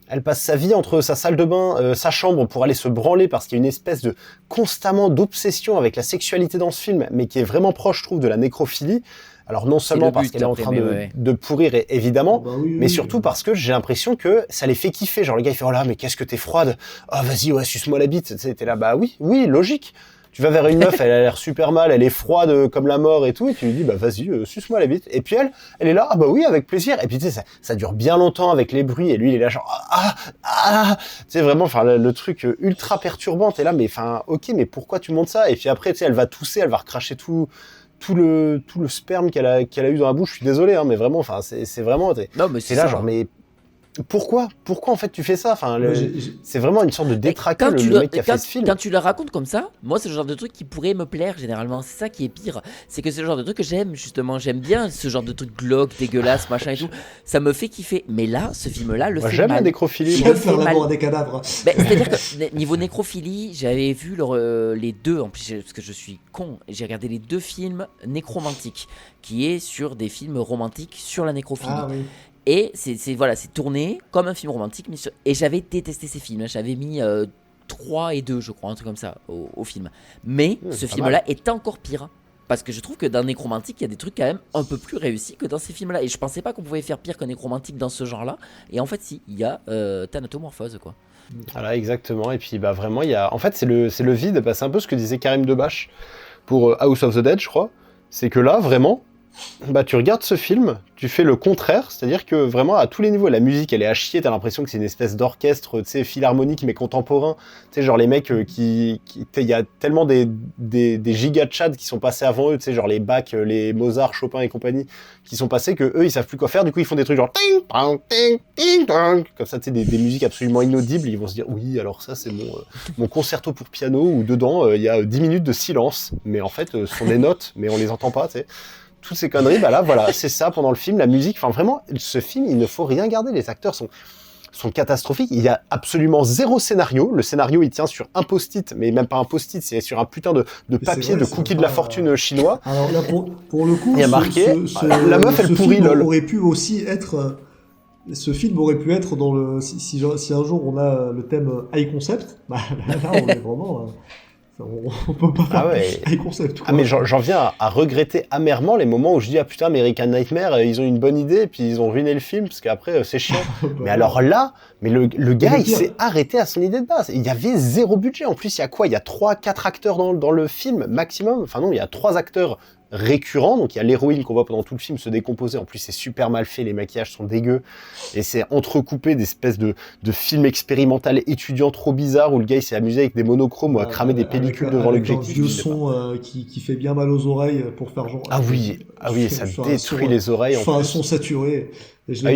S6: Elle passe sa vie entre sa salle de bain, sa chambre pour aller se branler parce qu'il y a une espèce de constamment d'obsession avec la sexualité dans ce film, mais qui est vraiment proche, je trouve, de la nécrophilie. Alors non seulement parce qu'elle est en train de pourrir, évidemment, mais surtout parce que j'ai l'impression que ça les fait kiffer. Genre le gars il fait oh là mais qu'est-ce que t'es froide. Ah vas-y ouais suce-moi la bite. Tu sais, t'es là bah oui logique. Tu vas vers une meuf, elle a l'air super mal, elle est froide comme la mort et tout, et tu lui dis bah vas-y suce-moi la bite. Et puis elle est là ah bah oui avec plaisir. Et puis tu sais ça dure bien longtemps avec les bruits et lui il est là genre tu sais vraiment enfin le truc ultra perturbant. T'es là mais enfin ok mais pourquoi tu montes ça. Et puis après tu sais elle va tousser, elle va recracher tout le sperme qu'elle a eu dans la bouche. Je suis désolé hein, mais vraiment enfin c'est vraiment
S5: non mais c'est
S6: là
S5: ça.
S6: genre mais pourquoi en fait tu fais ça enfin c'est vraiment une sorte de détraquer le mec qui a fait ce film.
S5: Quand tu le racontes comme ça, moi c'est le genre de truc qui pourrait me plaire généralement. C'est ça qui est pire, c'est que c'est le genre de truc que j'aime justement. J'aime bien ce genre de truc glauque, dégueulasse, machin et tout. Ça me fait kiffer. Mais là, ce film-là le
S6: moi,
S5: fait
S6: j'aime
S5: mal.
S6: la nécrophilie.
S7: J'aime faire l'amour à des cadavres.
S5: C'est-à-dire que niveau nécrophilie, j'avais vu les deux en plus parce que je suis con. J'ai regardé les deux films nécromantiques, qui est sur des films romantiques sur la nécrophilie.
S7: Ah oui.
S5: Et c'est tourné comme un film romantique, et j'avais détesté ces films. J'avais mis 3 et 2, je crois, un truc comme ça, au film. Mais ce film-là est encore pire. Parce que je trouve que dans Nécromantique, il y a des trucs quand même un peu plus réussis que dans ces films-là. Et je pensais pas qu'on pouvait faire pire que Nécromantique dans ce genre-là. Et en fait, si, il y a Thanatomorphose, quoi.
S6: Voilà, exactement. Et puis, bah, vraiment, il y a. En fait, c'est le vide. Bah, c'est un peu ce que disait Karim Debache pour House of the Dead, je crois. C'est que là, vraiment, bah, tu regardes ce film, tu fais le contraire, c'est-à-dire que vraiment à tous les niveaux, la musique elle est à chier, t'as l'impression que c'est une espèce d'orchestre, tu sais, philharmonique mais contemporain, tu sais, genre les mecs il y a tellement des giga tchads qui sont passés avant eux, tu sais, genre les Bach, les Mozart, Chopin et compagnie, qui sont passés que eux ils savent plus quoi faire, du coup ils font des trucs genre ting, tang, ting, ting, tang, comme ça, tu sais, des musiques absolument inaudibles, ils vont se dire oui, alors ça c'est mon concerto pour piano où dedans il y a 10 minutes de silence, mais en fait ce sont des notes, mais on les entend pas, tu sais. Toutes ces conneries, bah là, voilà, c'est ça pendant le film, la musique. Enfin, vraiment, ce film, il ne faut rien garder. Les acteurs sont catastrophiques. Il y a absolument zéro scénario. Le scénario, il tient sur un post-it, mais même pas un post-it, c'est sur un putain de papier de cookie de la fortune chinois.
S7: Alors là, pour le coup,
S6: il y a marqué la meuf, elle pourrit lol.
S7: Aurait pu aussi être. Ce film aurait pu être dans le. Si un jour on a le thème high concept, bah là, on est vraiment. On peut pas faire high concept.
S6: Ah mais j'en viens à regretter amèrement les moments où je dis ah putain American Nightmare ils ont une bonne idée et puis ils ont ruiné le film parce qu'après c'est chiant. Mais alors là, mais le gars il s'est arrêté à son idée de base. Il y avait zéro budget. En plus il y a quoi? Il y a 3-4 acteurs dans le film maximum. Enfin non, il y a 3 acteurs récurrent, donc il y a l'héroïne qu'on voit pendant tout le film se décomposer, en plus c'est super mal fait, les maquillages sont dégueux, et c'est entrecoupé d'espèces de films expérimental étudiants trop bizarres où le gars il s'est amusé avec des monochromes ou à cramer des pellicules devant l'objectif.
S7: Un vieux son qui fait bien mal aux oreilles pour faire genre...
S6: Ah oui, ça détruit les oreilles en plus.
S7: Enfin un son saturé. Et je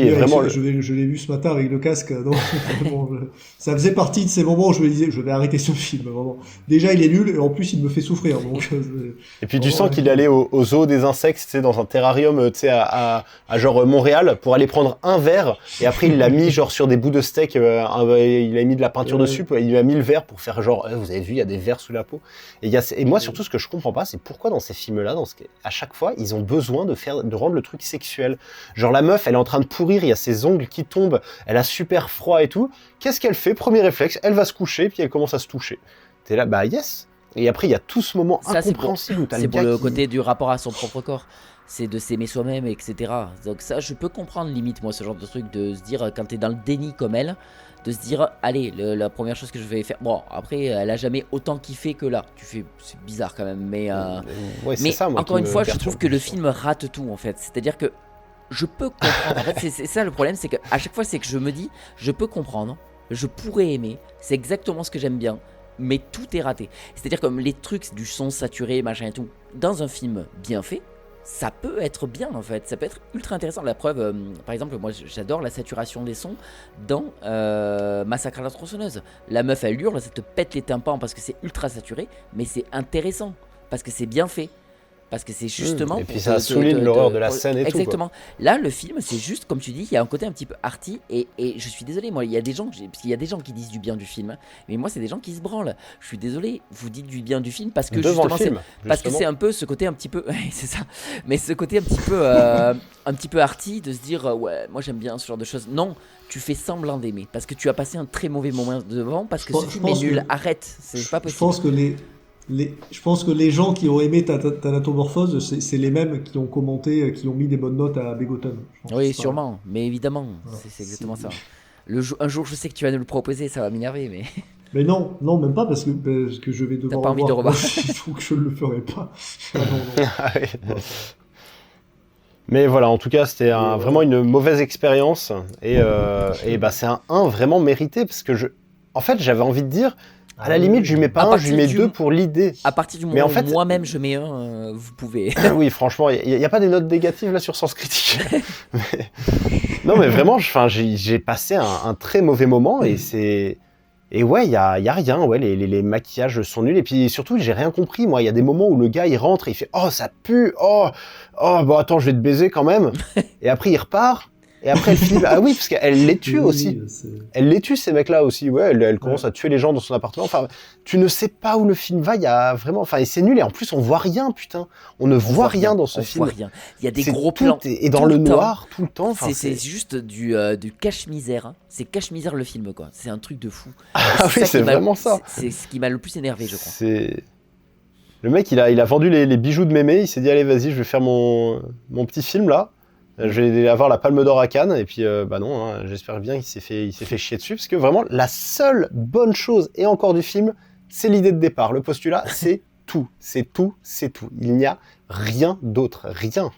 S7: l'ai vu ce matin avec le casque. Non, vraiment, ça faisait partie de ces moments où je me disais, je vais arrêter ce film. Vraiment. Déjà, il est nul et en plus, il me fait souffrir. Donc,
S6: et puis, tu sens qu'il allait au zoo des insectes, tu sais, dans un terrarium, tu sais, à genre Montréal, pour aller prendre un verre. Et après, il l'a mis genre sur des bouts de steak. Il a mis de la peinture dessus. Il a mis le verre pour faire genre, vous avez vu, il y a des vers sous la peau. Et moi, surtout, ce que je comprends pas, c'est pourquoi dans ces films-là, à chaque fois, ils ont besoin de rendre le truc sexuel. Genre la meuf, elle est en train de pourrir, il y a ses ongles qui tombent, elle a super froid et tout. Qu'est-ce qu'elle fait? Premier réflexe, elle va se coucher, puis elle commence à se toucher. T'es là, bah yes. Et après, il y a tout ce moment incompréhensible où t'as le gars
S5: pour le côté du rapport à son propre corps. C'est de s'aimer soi-même, etc. Donc ça, je peux comprendre limite, moi, ce genre de truc, de se dire, quand t'es dans le déni comme elle, de se dire, allez, la première chose que je vais faire... Bon, après, elle a jamais autant kiffé que là. C'est bizarre quand même, mais...
S6: Ouais,
S5: mais
S6: ça, moi,
S5: encore une fois, je trouve que le film rate tout, en fait. C'est-à-dire que je peux comprendre. En fait, c'est ça le problème, c'est qu'à chaque fois, c'est que je me dis, je peux comprendre, je pourrais aimer, c'est exactement ce que j'aime bien, mais tout est raté. C'est-à-dire comme les trucs du son saturé, machin et tout, dans un film bien fait, ça peut être bien en fait, ça peut être ultra intéressant. La preuve, par exemple, moi j'adore la saturation des sons dans Massacre à la tronçonneuse. La meuf elle hurle, ça te pète les tympans parce que c'est ultra saturé, mais c'est intéressant, parce que c'est bien fait. parce que c'est justement.
S6: Et puis ça souligne l'horreur de la scène et tout.
S5: Exactement. Là, le film, c'est juste, comme tu dis, il y a un côté un petit peu arty, et je suis désolé, moi, il y a des gens qui disent du bien du film, hein, mais moi, c'est des gens qui se branlent. Je suis désolé, vous dites du bien du film parce que
S6: devant
S5: justement,
S6: le film,
S5: parce que c'est un peu ce côté un petit peu, c'est ça, mais ce côté un petit peu arty de se dire, ouais, moi j'aime bien ce genre de choses. Non, tu fais semblant d'aimer parce que tu as passé un très mauvais moment devant, parce que ce film est nul. Arrête, c'est pas possible.
S7: Je pense que les gens qui ont aimé Thanatomorphose, c'est les mêmes qui ont commenté, qui ont mis des bonnes notes à Begotten.
S5: Oui, sûrement, mais évidemment, voilà, c'est exactement ça. Un jour, je sais que tu vas nous le proposer, ça va m'énerver, mais.
S7: Mais non, même pas parce que je vais devoir.
S5: T'as pas envie de revoir.
S7: Donc je ne le ferai pas. Non.
S6: Mais voilà, en tout cas, c'était vraiment une mauvaise expérience. Et c'est un 1 vraiment mérité parce que en fait, j'avais envie de dire. À la limite, je lui mets pas un, je lui mets 2 pour l'idée.
S5: À partir du moment où moi-même je mets un, vous pouvez.
S6: Oui, franchement, il n'y a pas des notes négatives là sur Sens Critique. Non, mais vraiment, j'ai passé un très mauvais moment et ouais, il y a rien. Ouais, les maquillages sont nuls et puis surtout, j'ai rien compris. Moi, il y a des moments où le gars il rentre et il fait oh ça pue, oh bon attends, je vais te baiser quand même. Et après il repart. Et après, elle finit. Ah oui, parce qu'elle les tue aussi. Elle les tue, ces mecs-là aussi. Ouais, elle commence à tuer les gens dans son appartement. Enfin, tu ne sais pas où le film va. Il y a vraiment. Enfin, et c'est nul. Et en plus, on voit rien, putain. On ne voit rien dans ce film.
S5: On voit rien. Il y a des gros plans.
S6: Et dans le noir, tout le temps. Enfin,
S5: c'est juste du cache-misère. Hein. C'est cache-misère le film, quoi. C'est un truc de fou.
S6: Ah oui, c'est vraiment ça.
S5: C'est ce qui m'a le plus énervé, je crois.
S6: Le mec, il a vendu les bijoux de mémé. Il s'est dit, allez, vas-y, je vais faire mon petit film là. Je vais avoir la Palme d'Or à Cannes et puis non, hein, j'espère bien qu'il s'est fait chier dessus parce que vraiment la seule bonne chose et encore du film, c'est l'idée de départ. Le postulat, c'est tout. Il n'y a rien d'autre, rien.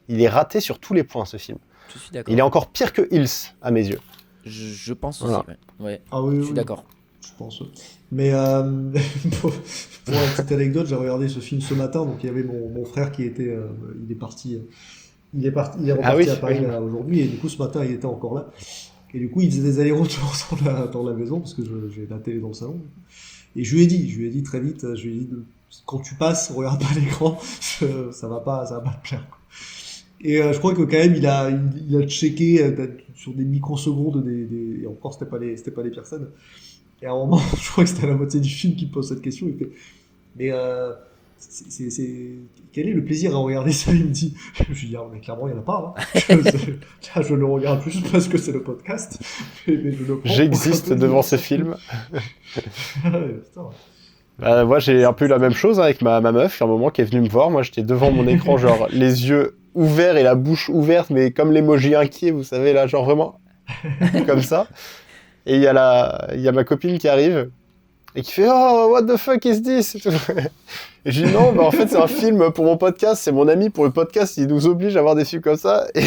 S6: Il est raté sur tous les points ce film.
S5: Je suis d'accord.
S6: Il est encore pire que Hills à mes yeux.
S5: Je pense aussi. Voilà. Ouais.
S7: Ah oui,
S5: je suis d'accord.
S7: Je pense. Mais pour une petite anecdote, j'ai regardé ce film ce matin. Donc il y avait mon frère qui était, il est reparti à Paris là, aujourd'hui, et du coup ce matin il était encore là. Et du coup il faisait des allers-retours dans la maison parce que j'ai la télé dans le salon. Et je lui ai dit très vite, quand tu passes, regarde pas l'écran, ça va pas te plaire. Et je crois que quand même il a checké sur des microsecondes et encore c'était pas les personnes. Et à un moment, je crois que c'était à la moitié du film qu'il pose cette question, il fait mais quel est le plaisir à regarder ça? Il me dit, je lui dis, mais clairement, il n'y en a pas. Hein. Je le regarde juste parce que c'est le podcast. Mais
S6: j'existe devant ce film. Moi, j'ai un peu eu la même chose avec ma meuf, à un moment, qui est venue me voir. Moi, j'étais devant mon écran, genre, les yeux ouverts et la bouche ouverte, mais comme l'emoji inquiet, vous savez, là, genre vraiment, comme ça. Et il y a ma copine qui arrive. Et qui fait « Oh, what the fuck is this ?» Et je dis « Non, en fait, c'est un film pour mon podcast. C'est mon ami pour le podcast. Il nous oblige à voir des films comme ça. » Et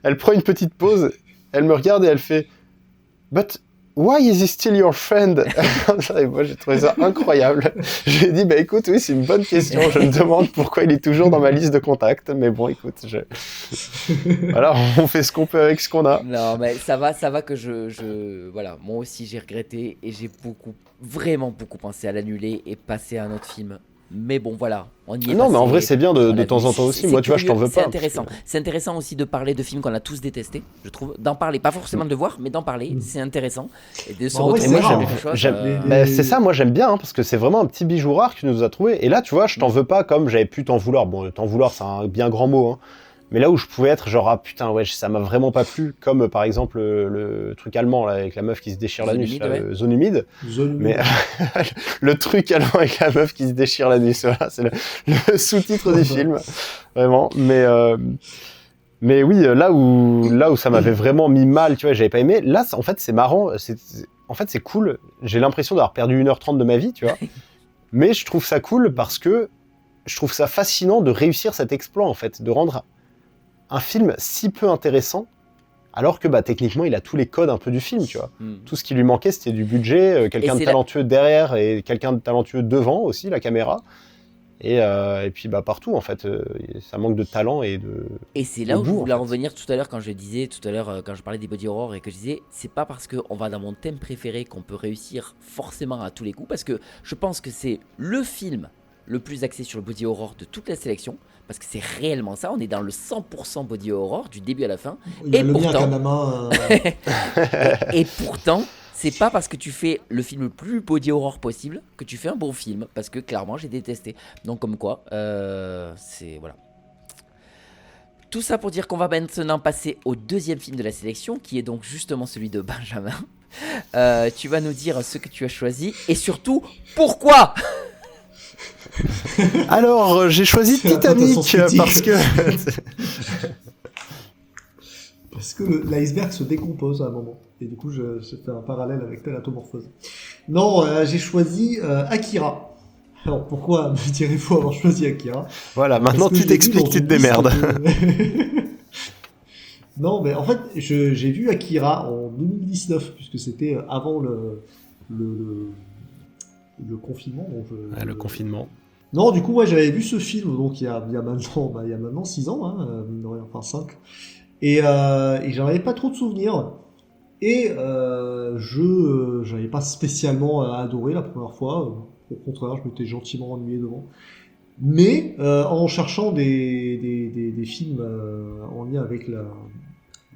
S6: elle prend une petite pause. Elle me regarde et elle fait « But why is he still your friend ?» Et moi, j'ai trouvé ça incroyable. Je lui ai dit « Écoute, oui, c'est une bonne question. Je me demande pourquoi il est toujours dans ma liste de contacts. Mais bon, écoute, voilà, on fait ce qu'on peut avec ce qu'on a. »
S5: Non, mais ça va que voilà, moi aussi, j'ai regretté et j'ai vraiment beaucoup pensé à l'annuler et passer à un autre film. Mais bon, voilà, on y est.
S6: Non, mais en vrai, c'est bien de temps en temps aussi. Moi, tu vois, je t'en veux pas.
S5: C'est intéressant. C'est intéressant aussi de parler de films qu'on a tous détestés, je trouve. D'en parler, pas forcément de le voir, mais d'en parler, c'est intéressant. Et de se retrouver sur quelque chose.
S6: C'est ça, moi, j'aime bien, hein, parce que c'est vraiment un petit bijou rare que tu nous as trouvé. Et là, tu vois, je t'en veux pas comme j'avais pu t'en vouloir. Bon, t'en vouloir, c'est un bien grand mot, hein. Mais là où je pouvais être genre, ah putain, ouais, ça m'a vraiment pas plu, comme par exemple le truc allemand là, avec la meuf qui se déchire l'anus, Zone humide. Mais le truc allemand avec la meuf qui se déchire l'anus, voilà, c'est le sous-titre du film, vraiment. Mais oui, là où ça m'avait vraiment mis mal, tu vois, j'avais pas aimé. Là, en fait, c'est marrant, en fait, c'est cool. J'ai l'impression d'avoir perdu 1h30 de ma vie, tu vois. Mais je trouve ça cool parce que je trouve ça fascinant de réussir cet exploit, en fait, de rendre un film si peu intéressant, alors que techniquement il a tous les codes un peu du film, tu vois. Tout ce qui lui manquait, c'était du budget, quelqu'un de talentueux derrière et quelqu'un de talentueux devant aussi, la caméra. Et puis partout en fait, ça manque de talent et de.
S5: Et c'est là où je voulais en revenir tout à l'heure quand je parlais des body horror et que je disais c'est pas parce qu'on va dans mon thème préféré qu'on peut réussir forcément à tous les coups, parce que je pense que c'est le film le plus axé sur le body horror de toute la sélection, parce que c'est réellement ça, on est dans le 100% body horror du début à la fin.
S7: Il y a
S5: Et
S7: le mien
S5: pourtant-
S7: qui a ma main.
S5: Et pourtant, c'est pas parce que tu fais le film le plus body horror possible que tu fais un bon film, parce que clairement j'ai détesté. Donc comme quoi, c'est voilà. Tout ça pour dire qu'on va maintenant passer au deuxième film de la sélection, qui est donc justement celui de Benjamin. Tu vas nous dire ce que tu as choisi et surtout pourquoi.
S6: Alors, j'ai choisi
S7: C'est la
S6: Titanic
S7: cotation critique.
S6: parce que
S7: Parce que l'iceberg se décompose à un moment. Et du coup, je fais un parallèle avec Thanatomeurphose. Non, j'ai choisi Akira. Alors pourquoi me direz-vous avoir choisi Akira?
S6: voilà,
S7: Parce
S6: maintenant
S7: que
S6: tu
S7: je l'ai vu
S6: t'expliques,
S7: dans
S6: tu te
S7: une liste
S6: démerdes.
S7: de- Non, mais en fait, j'ai vu Akira en 2019, puisque c'était avant le, le confinement. Donc
S6: Le confinement.
S7: Non, du coup, ouais, j'avais vu ce film, donc il y a maintenant 6 ans, hein, mine de rien, enfin 5. Et j'en avais pas trop de souvenirs. Et j'avais pas spécialement adoré la première fois. Au contraire, je m'étais gentiment ennuyé devant. Mais en cherchant des films en lien avec le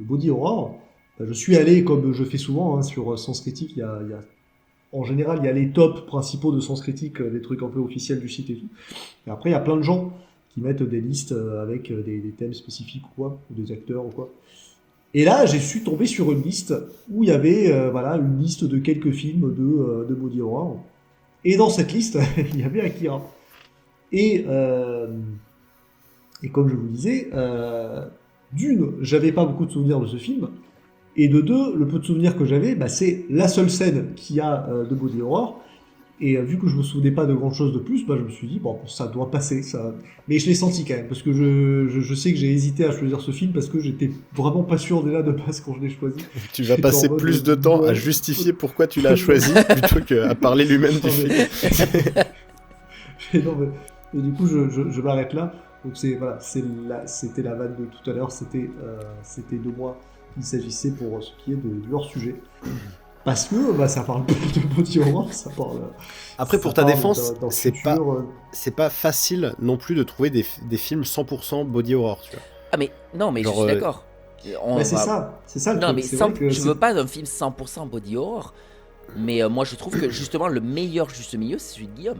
S7: body horror, je suis allé, comme je fais souvent, hein, sur Sens Critique. En général, il y a les tops principaux de Sens Critique, des trucs un peu officiels du site et tout. Et après, il y a plein de gens qui mettent des listes avec des thèmes spécifiques ou quoi, ou des acteurs ou quoi. Et là, je suis tombé sur une liste où il y avait une liste de quelques films de body horror. Et dans cette liste, il y avait Akira. Et comme je vous disais, d'une, j'avais pas beaucoup de souvenirs de ce film. Et de deux, le peu de souvenirs que j'avais, c'est la seule scène qu'il y a de body horror. Et vu que je me souvenais pas de grand chose de plus, je me suis dit, bon, ça doit passer. Ça... Mais je l'ai senti quand même, parce que je sais que j'ai hésité à choisir ce film, parce que j'étais vraiment pas sûr déjà de base quand je l'ai choisi.
S6: Tu vas
S7: J'étais
S6: passer
S7: en mode,
S6: plus de temps à
S7: ouais.
S6: justifier pourquoi tu l'as choisi plutôt qu'à parler lui-même du
S7: Non,
S6: film.
S7: mais non, mais du coup, je m'arrête là. Donc c'était la vanne de tout à l'heure, c'était de moi qu'il s'agissait pour ce qui est de leur sujet. Parce que ça parle de body horror, ça parle.
S6: Après, pour
S7: ça
S6: ta
S7: parle
S6: défense,
S7: d'un
S6: c'est
S7: futur,
S6: c'est pas facile non plus de trouver des films 100% body horror, tu vois.
S5: Ah mais non, mais
S6: Genre,
S5: je suis d'accord. On
S7: c'est
S5: va-
S7: ça le
S5: Non,
S7: truc.
S5: mais
S7: C'est
S5: sans-
S7: vrai que
S5: je
S7: c'est-
S5: veux pas d'un film 100% body horror, mais moi je trouve que justement le meilleur juste milieu c'est celui de Guillaume.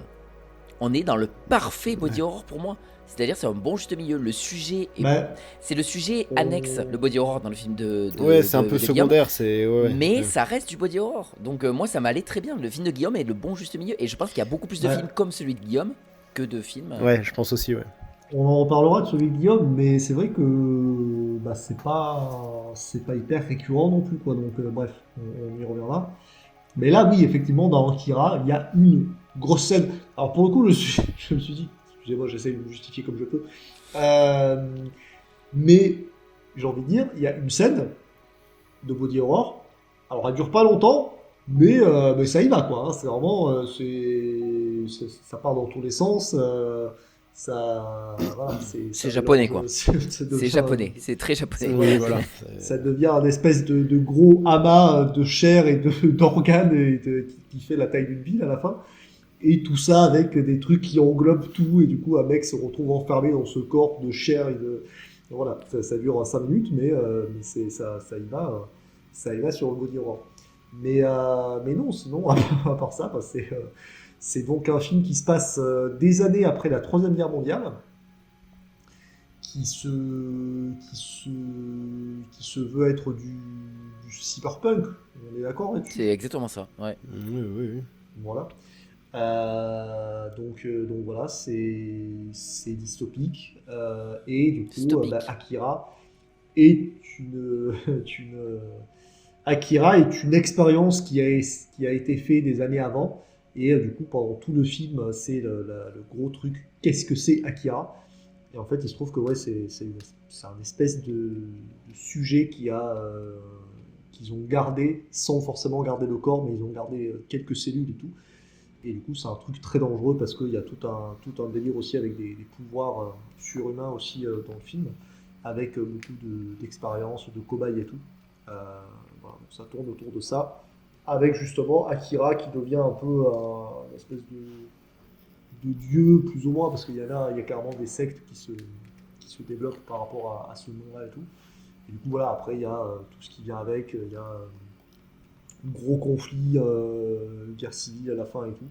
S5: On est dans le parfait body horror pour moi. C'est-à-dire c'est un bon juste milieu. Le sujet est...
S7: Bah,
S5: c'est le sujet
S7: on-
S5: annexe, le body horror dans le film
S6: Ouais, c'est un peu
S5: de Guillaume.
S6: secondaire, c'est. Ouais,
S5: Mais
S6: ouais.
S5: ça reste du body horror. Donc moi ça m'allait très bien. Le film de Guillaume est le bon juste milieu. Et je pense qu'il y a beaucoup plus de
S7: Ouais.
S5: films comme celui de Guillaume que de films.
S6: Ouais, je pense aussi, ouais.
S7: on en reparlera de celui de Guillaume, mais c'est vrai que c'est pas hyper récurrent non plus, quoi. Donc bref, on y reviendra. Mais là, oui, effectivement, dans Akira, il y a une grosse scène. Alors pour le coup, je me suis dit, excusez-moi, j'essaie de me justifier comme je peux. Mais j'ai envie de dire, il y a une scène de body horror. Alors elle dure pas longtemps, mais ça y va, quoi. Hein. C'est vraiment, ça part dans tous les sens. Voilà,
S5: C'est japonais, quoi.
S7: ça
S5: C'est
S7: devient-
S5: japonais. C'est très japonais.
S6: Oui, voilà.
S7: Ça devient un espèce de gros amas de chair et d'organes qui fait la taille d'une ville à la fin. Et tout ça avec des trucs qui englobent tout, et du coup un mec se retrouve enfermé dans ce corps de chair et de... Voilà, ça dure 5 minutes, mais ça y va sur le body horror. Mais non, sinon, à part ça, c'est donc un film qui se passe des années après la Troisième Guerre mondiale, qui se veut être du cyberpunk, on est d'accord là-dessus?
S5: C'est exactement ça. Ouais.
S6: Oui, oui, oui.
S7: Voilà. Donc voilà, c'est dystopique. Et du coup,
S5: Dystopique.
S7: Akira est Akira est une expérience qui a été faite des années avant. Et du coup, pendant tout le film, c'est le gros truc. Qu'est-ce que c'est Akira? Et en fait, il se trouve que ouais, c'est un espèce de sujet qu'ils ont gardé, sans forcément garder le corps, mais ils ont gardé quelques cellules et tout. Et du coup, c'est un truc très dangereux parce qu'il y a tout un délire aussi avec des pouvoirs surhumains aussi dans le film, avec beaucoup d'expériences, de cobayes et tout. Voilà, donc ça tourne autour de ça, avec justement Akira qui devient un peu une espèce dieux, plus ou moins, parce qu'il y a carrément des sectes qui se développent par rapport à ce nom-là et tout. Et du coup, voilà, après, il y a tout ce qui vient avec, il y a gros conflit, guerre civile à la fin et tout.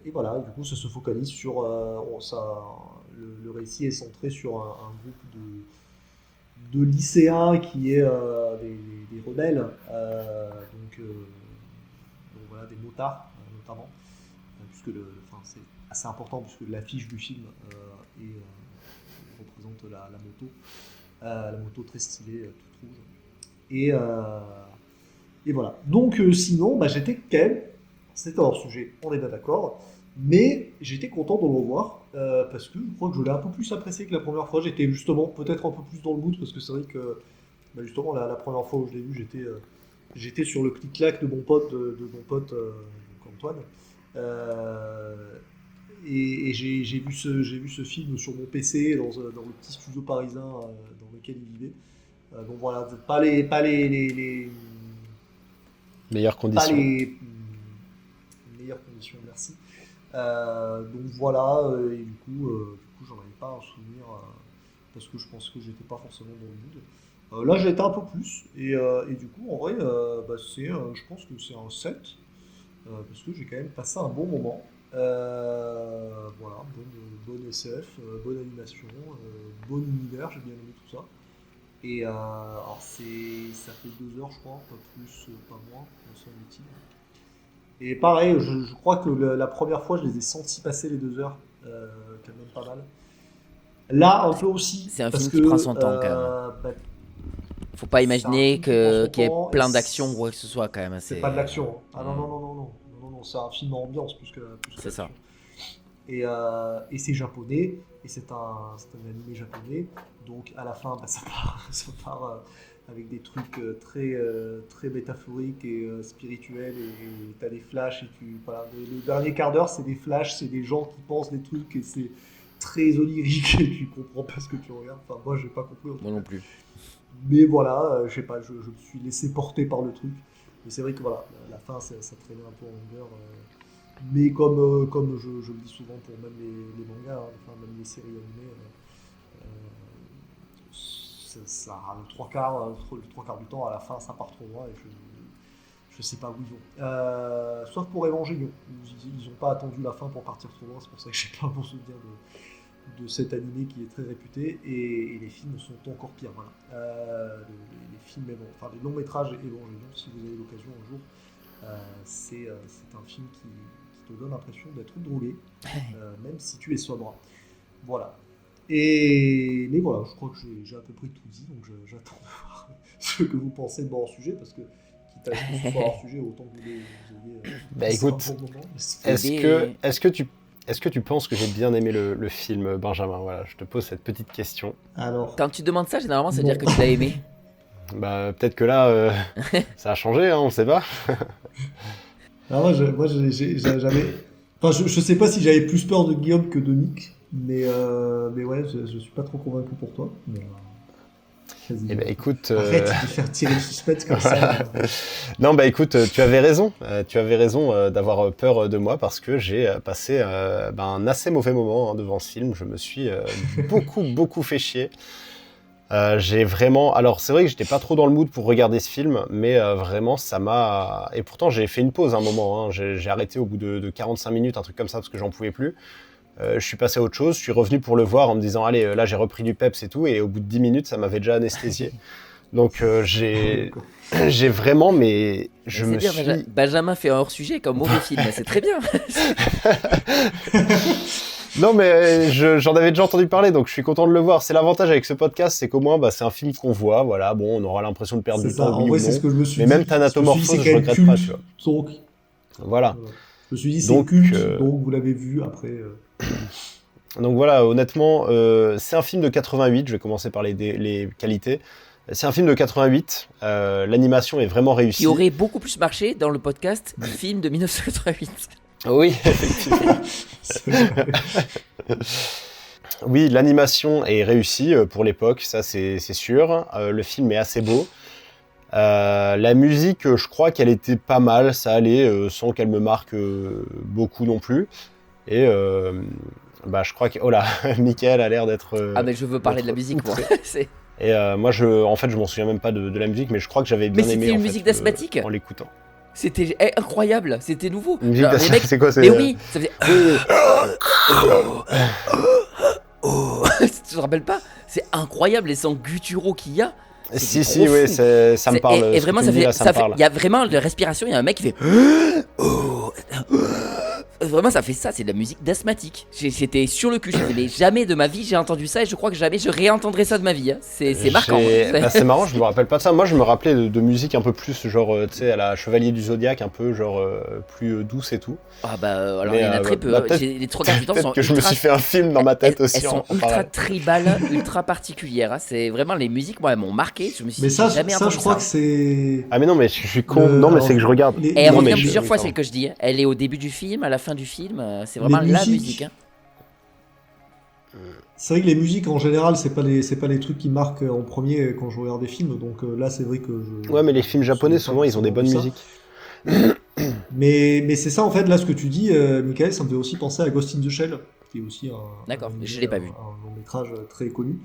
S7: Et voilà, du coup, ça se focalise sur... le récit est centré sur un groupe de lycéens qui est des rebelles, donc voilà, des motards notamment, puisque c'est assez important, puisque l'affiche du film représente la moto très stylée, toute rouge. Et voilà. Donc sinon, j'étais quand même, c'était hors sujet, on est bien d'accord, mais j'étais content de le revoir, parce que je crois que je l'ai un peu plus apprécié que la première fois. J'étais justement peut-être un peu plus dans le mood, parce que c'est vrai que justement la première fois où je l'ai vu, j'étais sur le clic-clac de mon pote, donc Antoine. Et j'ai vu ce film sur mon PC dans le petit studio parisien dans lequel il vivait. Donc voilà, pas les
S6: Meilleures conditions.
S7: Meilleures conditions, merci. Donc voilà, et du coup j'en avais pas un souvenir, parce que je pense que j'étais pas forcément dans le mood. Là j'étais un peu plus, et du coup en vrai je pense que c'est un 7, parce que j'ai quand même passé un bon moment. Voilà, bonne SF, bonne animation, bon univers, j'ai bien aimé tout ça. Et alors ça fait 2 heures je crois, pas plus, pas moins, me semble-t-il. Et pareil, je crois que la première fois je les ai sentis passer les 2 heures, quand même pas mal. Là un peu aussi.
S5: C'est un
S7: parce
S5: film qui
S7: que,
S5: prend son temps quand même. Faut pas imaginer qu'il y ait plein d'actions ou quoi que ce soit quand même.
S7: C'est pas de l'action. Hein. Ah non, c'est un film en ambiance plus que
S5: c'est ça.
S7: Et c'est japonais, et c'est un animé japonais, donc à la fin ça part avec des trucs très métaphoriques et spirituels, et t'as des flashs, et voilà, le dernier quart d'heure c'est des flashs, c'est des gens qui pensent des trucs, et c'est très onirique, et tu comprends pas ce que tu regardes. Enfin moi j'ai pas compris.
S5: Moi non plus.
S7: Mais voilà, je sais pas, je me suis laissé porter par le truc. Mais c'est vrai que voilà, la fin ça traînait un peu en longueur. Mais comme je le dis souvent pour même les mangas, même les séries animées, ça le trois quarts du temps, à la fin ça part trop loin, et je sais pas où ils vont. Sauf pour Evangelion, ils ont pas attendu la fin pour partir trop loin, c'est pour ça que j'ai plein de bons souvenirs de cet animé qui est très réputé, et les films sont encore pires. Voilà. Les films, les longs métrages Evangelion, si vous avez l'occasion un jour, c'est un film qui te donne l'impression d'être drogué, même si tu es sobre. Voilà. Mais voilà, je crois que j'ai à peu près tout dit, donc j'attends de voir ce que vous pensez de mon hors-sujet, parce que quitte à juste que ce soit hors-sujet, autant que vous ayez
S6: écoute,
S7: un bon moment.
S6: Est-ce que tu penses que j'ai bien aimé le film, Benjamin? Voilà, je te pose cette petite question.
S7: Alors,
S5: quand tu demandes ça, généralement, ça veut dire que tu l'as aimé.
S6: Peut-être que là, ça a changé, hein, on sait pas.
S7: moi, j'ai jamais. Enfin, je sais pas si j'avais plus peur de Guillaume que de Nick, mais ouais, je suis pas trop convaincu pour toi. Mais,
S6: écoute,
S7: arrête de faire tirer le suspense comme ça.
S6: Non, écoute, tu avais raison. Tu avais raison d'avoir peur de moi, parce que j'ai passé un assez mauvais moment devant ce film. Je me suis beaucoup fait chier. J'ai vraiment... Alors, c'est vrai que j'étais pas trop dans le mood pour regarder ce film, mais vraiment, ça m'a... Et pourtant, j'ai fait une pause un moment. Hein. J'ai arrêté au bout de 45 minutes, un truc comme ça, parce que j'en pouvais plus. Je suis passé à autre chose, je suis revenu pour le voir en me disant, allez, là, j'ai repris du peps et tout, et au bout de 10 minutes, ça m'avait déjà anesthésié. Donc, j'ai vraiment... Mais je me
S5: bien,
S6: suis...
S5: Benjamin fait un hors-sujet comme mauvais film, c'est très bien.
S6: Non, mais j'en avais déjà entendu parler, donc je suis content de le voir. C'est l'avantage avec ce podcast, c'est qu'au moins, c'est un film qu'on voit. Voilà, bon, on aura l'impression de perdre du temps.
S7: En vrai, c'est ce que je me suis dit.
S6: Mais même Thanatomorphose, je regrette pas, tu vois.
S7: Donc,
S6: voilà.
S7: Je me suis dit, c'est culte, donc vous l'avez vu après.
S6: Donc voilà, honnêtement, c'est un film de 88. Je vais commencer par les qualités. C'est un film de 88. L'animation est vraiment réussie.
S5: Qui aurait beaucoup plus marché dans le podcast film de 1988.
S6: Oui, effectivement. Oui, l'animation est réussie pour l'époque, ça c'est sûr. Le film est assez beau. La musique, je crois qu'elle était pas mal, ça allait, sans qu'elle me marque beaucoup non plus. Et je crois que... Oh là, Mickaël a l'air d'être...
S5: Ah mais je veux parler de la musique moi. C'est-
S6: Et moi, en fait, je m'en souviens même pas de la musique, mais je crois que j'avais bien
S5: Mais
S6: aimé
S5: c'était une
S6: en
S5: musique
S6: fait,
S5: d'asthmatique.
S6: en l'écoutant.
S5: C'était incroyable, c'était nouveau.
S6: Une musique
S5: Alors, les mecs-
S6: c'est quoi?
S5: Mais oui, ça faisait. Tu te rappelles pas? C'est incroyable les sons gutturaux qu'il y a.
S6: Si,
S5: trop
S6: oui,
S5: fou.
S6: ça me parle.
S5: Et
S6: ce que
S5: vraiment,
S6: tu
S5: ça
S6: me dis
S5: fait.
S6: là, ça me parle.
S5: Il y a vraiment de la respiration. Il y a un mec qui fait. Vraiment, ça fait ça. C'est de la musique d'asthmatique. J'étais sur le cul. J'ai dit, mais jamais de ma vie j'ai entendu ça et je crois que jamais je réentendrai ça de ma vie. Hein. C'est marquant.
S6: C'est marrant, je me rappelle pas de ça. Moi, je me rappelais de musique un peu plus, genre, tu sais, à la Chevalier du Zodiaque, un peu, genre, plus douce et tout.
S5: Ah bah, alors
S6: Mais,
S5: il y en a très peu. Les trois quarts du temps sont
S6: Peut-être que je me
S5: ultra-
S6: suis fait un film dans ma tête
S5: elles
S6: aussi.
S5: sont
S6: en
S5: ultra
S6: parallèle.
S5: tribales, ultra particulières. Hein. C'est vraiment les musiques, moi, elles m'ont marqué. Je me suis
S7: Mais
S5: dit,
S7: ça,
S5: j'ai jamais
S7: ça
S5: entendu
S7: je crois
S5: ça.
S7: que c'est.
S6: Ah, mais non, mais je suis con.
S7: Le-
S6: Non, mais
S7: alors,
S6: c'est que je regarde.
S7: les-
S5: Et elle
S7: Non,
S5: revient
S7: mais
S5: plusieurs fois,
S6: pardon.
S5: celle que je dis. Hein. Elle est au début du film, à la fin du film. C'est vraiment
S7: Les
S5: la
S7: musiques-
S5: musique. Hein.
S7: C'est vrai que les musiques en général, c'est pas les trucs qui marquent en premier quand je regarde des films. Donc là, c'est vrai que je.
S6: Ouais, mais les films japonais,
S7: je sais pas
S6: souvent, ils ont des bonnes
S7: forcément
S6: musiques.
S7: ça. Mais c'est ça en fait, là, ce que tu dis, Michael, ça me fait aussi penser à Ghost in the Shell, qui est aussi
S5: D'accord, je l'ai pas vu.
S7: un long métrage très connu.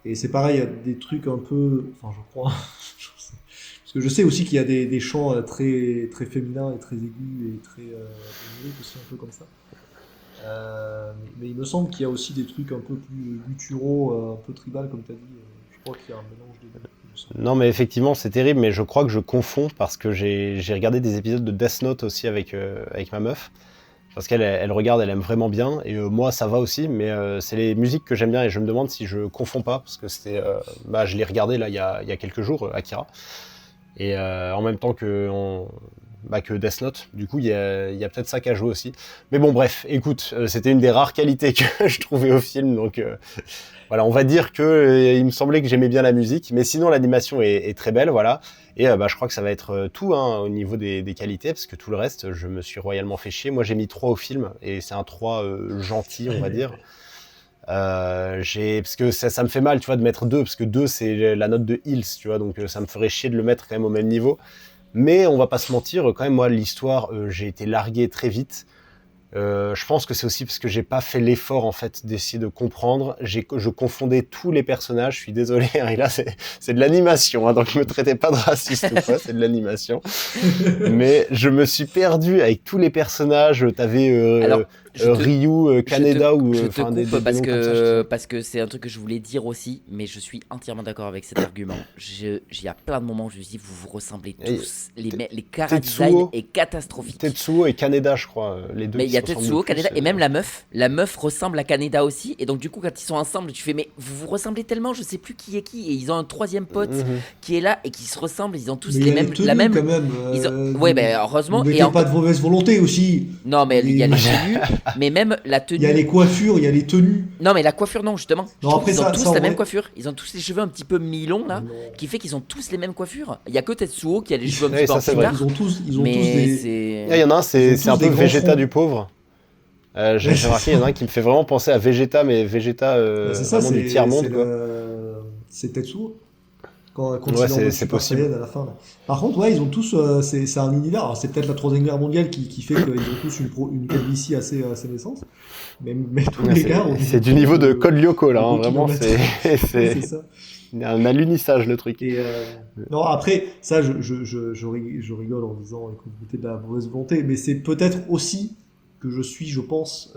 S7: Et c'est pareil, il y a des trucs un peu. Enfin, je crois. Parce que je sais aussi qu'il y a des chants très, très féminins et très aigus et très oniriques aussi, un peu comme ça. Mais il me semble qu'il y a aussi des trucs un peu plus gutturaux, un peu tribal, comme tu as dit. Je crois qu'il y a un mélange des deux. il me semble.
S6: Non, mais effectivement, c'est terrible, mais je crois que je confonds parce que j'ai regardé des épisodes de Death Note aussi avec ma meuf. Parce qu'elle elle regarde, elle aime vraiment bien, et moi ça va aussi, mais c'est les musiques que j'aime bien et je me demande si je confonds pas, parce que c'était, je l'ai regardé là il y a quelques jours, Akira, et en même temps que Death Note, du coup il y a peut-être ça qui a joué aussi. Mais bon bref, écoute, c'était une des rares qualités que je trouvais au film, donc voilà, on va dire que il me semblait que j'aimais bien la musique, mais sinon l'animation est très belle, voilà. Et je crois que ça va être tout au niveau des qualités, parce que tout le reste, je me suis royalement fait chier. Moi, j'ai mis 3 au film, et c'est un 3 gentil, on va dire. Parce que ça me fait mal, tu vois, de mettre 2, parce que 2, c'est la note de Hills, tu vois, donc ça me ferait chier de le mettre quand même au même niveau. Mais on va pas se mentir, quand même, moi, l'histoire, j'ai été largué très vite. Je pense que c'est aussi parce que j'ai pas fait l'effort en fait d'essayer de comprendre. Je confondais tous les personnages. Je suis désolé, hein, et là c'est de l'animation, hein, donc me traitez pas de raciste ou quoi, c'est de l'animation. Mais je me suis perdu avec tous les personnages. T'avais
S5: Alors,
S6: Ryu, Kaneda ou
S5: je te
S6: enfin,
S5: coupe
S6: des
S5: parce
S6: noms comme ça,
S5: parce que c'est un truc que je voulais dire aussi, mais je suis entièrement d'accord avec cet argument. Il y a plein de moments où je me dis vous vous ressemblez
S6: Et
S5: tous, les chara design
S6: Tetsuo.
S5: est catastrophique.
S6: Tetsuo et Kaneda, je crois, les deux.
S5: Mais
S6: qui
S5: il y a
S6: se ressemblent
S5: Tetsuo,
S6: le plus,
S5: Kaneda et même la meuf ressemble à Kaneda aussi, et donc du coup quand ils sont ensemble, tu fais mais vous vous ressemblez tellement, je sais plus qui est qui, et ils ont un troisième pote qui est là et qui se ressemble, ils ont tous
S7: Mais
S5: les
S7: il y a
S5: mêmes,
S7: les
S5: la
S7: tenues,
S5: même.
S7: quand même.
S5: Ils ont- Ouais, ben heureusement.
S7: Vous
S5: Et
S7: mettez pas de mauvaise volonté aussi.
S5: Non, mais il y a les
S7: Il
S5: tenues, mais même la tenue.
S7: Il y a les coiffures, il y a les tenues.
S5: Non, mais la coiffure, non, justement. Je trouve
S7: après,
S5: qu'ils ont
S7: ça,
S5: tous
S7: ça, en
S5: la même
S7: vrai-
S5: coiffure. Ils ont tous les cheveux un petit peu mi-longs, là,
S7: Non.
S5: qui fait qu'ils ont tous les mêmes coiffures. Il y a que Tetsuo qui a les cheveux un
S6: Oui,
S5: petit peu
S6: ça,
S5: en
S6: c'est vrai.
S5: pétard.
S7: Ils ont tous
S5: Mais
S7: des.
S5: c'est.
S6: Il y en a un,
S7: Ils ont
S6: c'est un
S7: tous
S6: peu
S7: des grands
S6: Vegeta
S7: fronts.
S6: du pauvre. J'ai
S7: Ouais, c'est
S6: remarqué, il y en a un qui me fait vraiment penser à Vegeta, mais Vegeta
S7: Bah, c'est ça,
S6: vraiment du tiers-monde, quoi.
S7: C'est Tetsuo. Quand
S6: Ouais,
S7: il est en
S6: c'est
S7: mode Super
S6: possible.
S7: Saiyan à la fin. Là. Par contre, ouais, ils ont tous. C'est un univers. Alors, c'est peut-être la Troisième Guerre mondiale qui fait qu'ils ont tous une calvitie assez naissance. Mais tous
S6: Ouais,
S7: les gars. ont
S6: c'est
S7: des
S6: du niveau de
S7: trucs
S6: Code Lyoko, là,
S7: de
S6: hein, vraiment,
S7: kilomètres.
S6: c'est
S7: C'est ça.
S6: un alunissage, le truc.
S7: Et non, après, ça, je rigole en disant que vous mettez de la mauvaise volonté, mais c'est peut-être aussi que je suis, je pense,